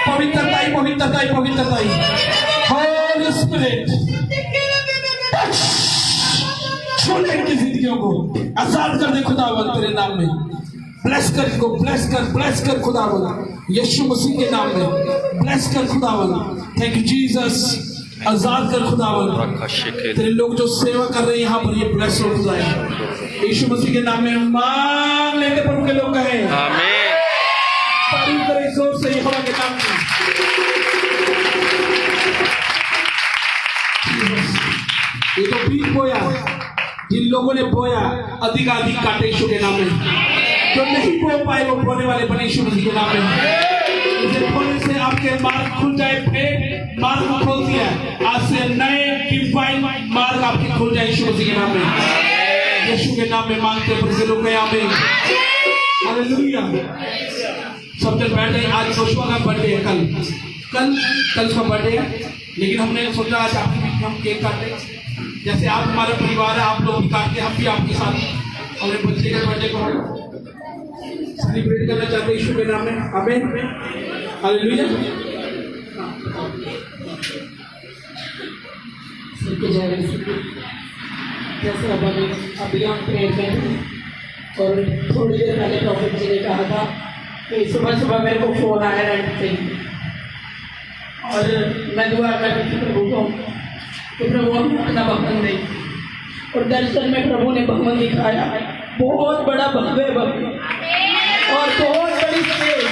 पवित्रताई पवित्रताई पवित्रताई। Holy Spirit. छोड़ इनकी जिंदगियों को आजाद कर दे खुदावंद तेरे नाम में। ब्लेस कर इनको ब्लेस कर खुदावंद यीशु मसीह के नाम में ब्लेस कर खुदावंद। Thank you Jesus. आजाद कर खुदावंद तेरे लोग जो सेवा कर रहे हैं यहाँ पर ये ब्लेस हो जाए यीशु मसीह के नाम में मांग लेते प्रभु के लोग कहें आमीन। तारीफ करें जोर से यहोवा के नाम में। ये तो बीज बोया जिन लोगों ने बोया अधिक काटे यीशु के नाम में। जो नहीं बो पाए वो बोने वाले बने यीशु मसीह के नाम में। इसे बोलने से आपके मार्ग खुल जाए फिर मार्ग को खोल दिया आज से नए डिवाइन मार्ग आपके खुल जाए यीशु मसीह के नाम में। यीशु के नाम में मांगते हैं प्रभु लोग आमीन हालेलुया। सब जन बैठे आज जोशुआ का बर्थडे है कल उसका बर्थडे है लेकिन हमने सोचा आज आपके बीच में हम केक काटे जैसे आप हमारे परिवार है आप लोग भी काटते हम भी आपके साथ और बच्चे के बर्थडे को सेलिब्रेट करना चाहते हैं यीशु के नाम में आमीन हालेलुया। जैसे अभी हम प्रेयर में थे और थोड़ी देर पहले प्रॉफिट जी ने कहा था कि सुबह सुबह मेरे को फोन आया रेंट पे और मैं दुआ कर रही थी प्रभु को कि प्रभु हम अपना भवन दें और दर्शन में प्रभु ने भवन दिखाया बहुत बड़ा भव्य भवन और बहुत बड़ी स्टेज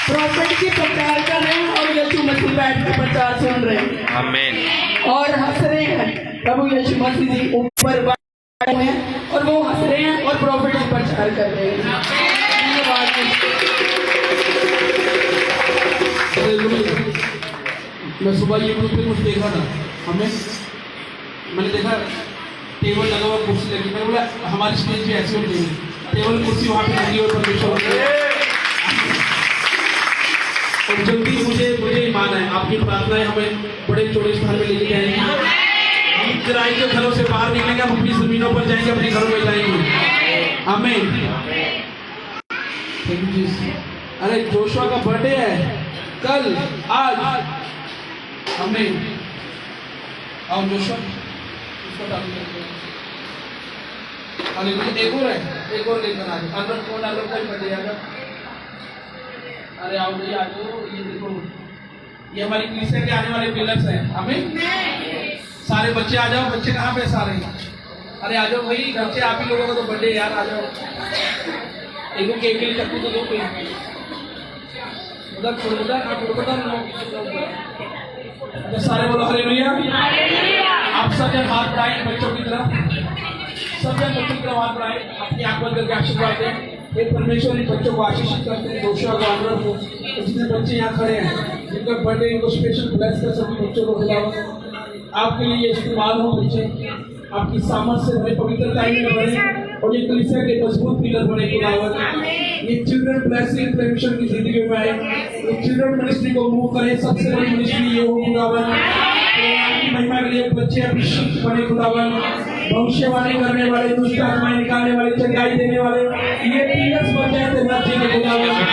प्रॉफिट की प्रचार कर रहे हैं और यीशु मसीह बैठ कर प्रचार सुन रहे हैं आमीन। और हंस रहे हैं प्रभु यीशु मसीह जी ऊपर बैठे हुए हैं और वो हंस रहे हैं और प्रॉफिट की प्रचार कर रहे हैं। मैं सुबह ये ग्रुप पे कुछ देख रहा था हमें मैंने देखा टेबल लगा हुआ कुर्सी लगी मैंने बोला हमारी स्टेज भी ऐसी होनी चाहिए टेबल कुर्सी वहाँ पे लगी और परमेश्वर और जल्दी मुझे ईमान है आपकी प्रार्थनाएं हमें बड़े चौड़े स्थान में लेके जाएंगी। हम किराए के घरों से बाहर निकलेंगे हम अपनी जमीनों पर जाएंगे अपने घरों में जाएंगे आमीन। Thank you Jesus. अरे जोशुआ का बर्थडे है कल आज आमीन। और जोशफ उसको चालू करते हैं। हालेलुया। एक और लेकर आ जाओ। अंदर कौन आ लोग बर्थडे आ जाओ। अरे आओ भाई आ जाओ। ये देखो ये हमारी कलीसिया के आने वाले पिलर्स हैं। हमें सारे बच्चे आ जाओ। बच्चे कहाँ पे सारे? अरे आ जाओ भाई बच्चे, आप ही लोगों का तो बर्थडे यार, आ जाओ। एक केक के लिए चक्कू तो दो कोई उधर छोड़ उधर आप उधर सारे बोलो हालेलुया। आप सब जन हाथ बढ़ाएं बच्चों की तरफ, सब जन बच्चों की तरफ हाथ बढ़ाएं, अपनी आंख बंद करके आशीर्वाद दें। ये परमेश्वर इन बच्चों को आशीषित करते हैं। दोषा को आनंद को जितने बच्चे यहाँ खड़े हैं जिनका बर्थडे इनको स्पेशल ब्लेस कर सभी बच्चों को खुदावन आपके लिए इस्तेमाल हो। बच्चे आपकी सामर्थ से बड़े पवित्रता में बढ़े और ये कलीसिया के मजबूत पिलर बने खुदावन। ये चिल्ड्रन ब्लेसिंग परमेश्वर की जिंदगी में आए। ये चिल्ड्रन मिनिस्ट्री को मूव करें। सबसे बड़ी मिनिस्ट्री ये हो खुदावन। आपकी महिमा के लिए बच्चे अभिषेक बने खुदावन। भविष्यवाणी करने वाले, दुष्ट आत्माएं निकालने वाले, चंगाई देने वाले, ये पिलर्स बन जाए थे राज्य के खुदावन।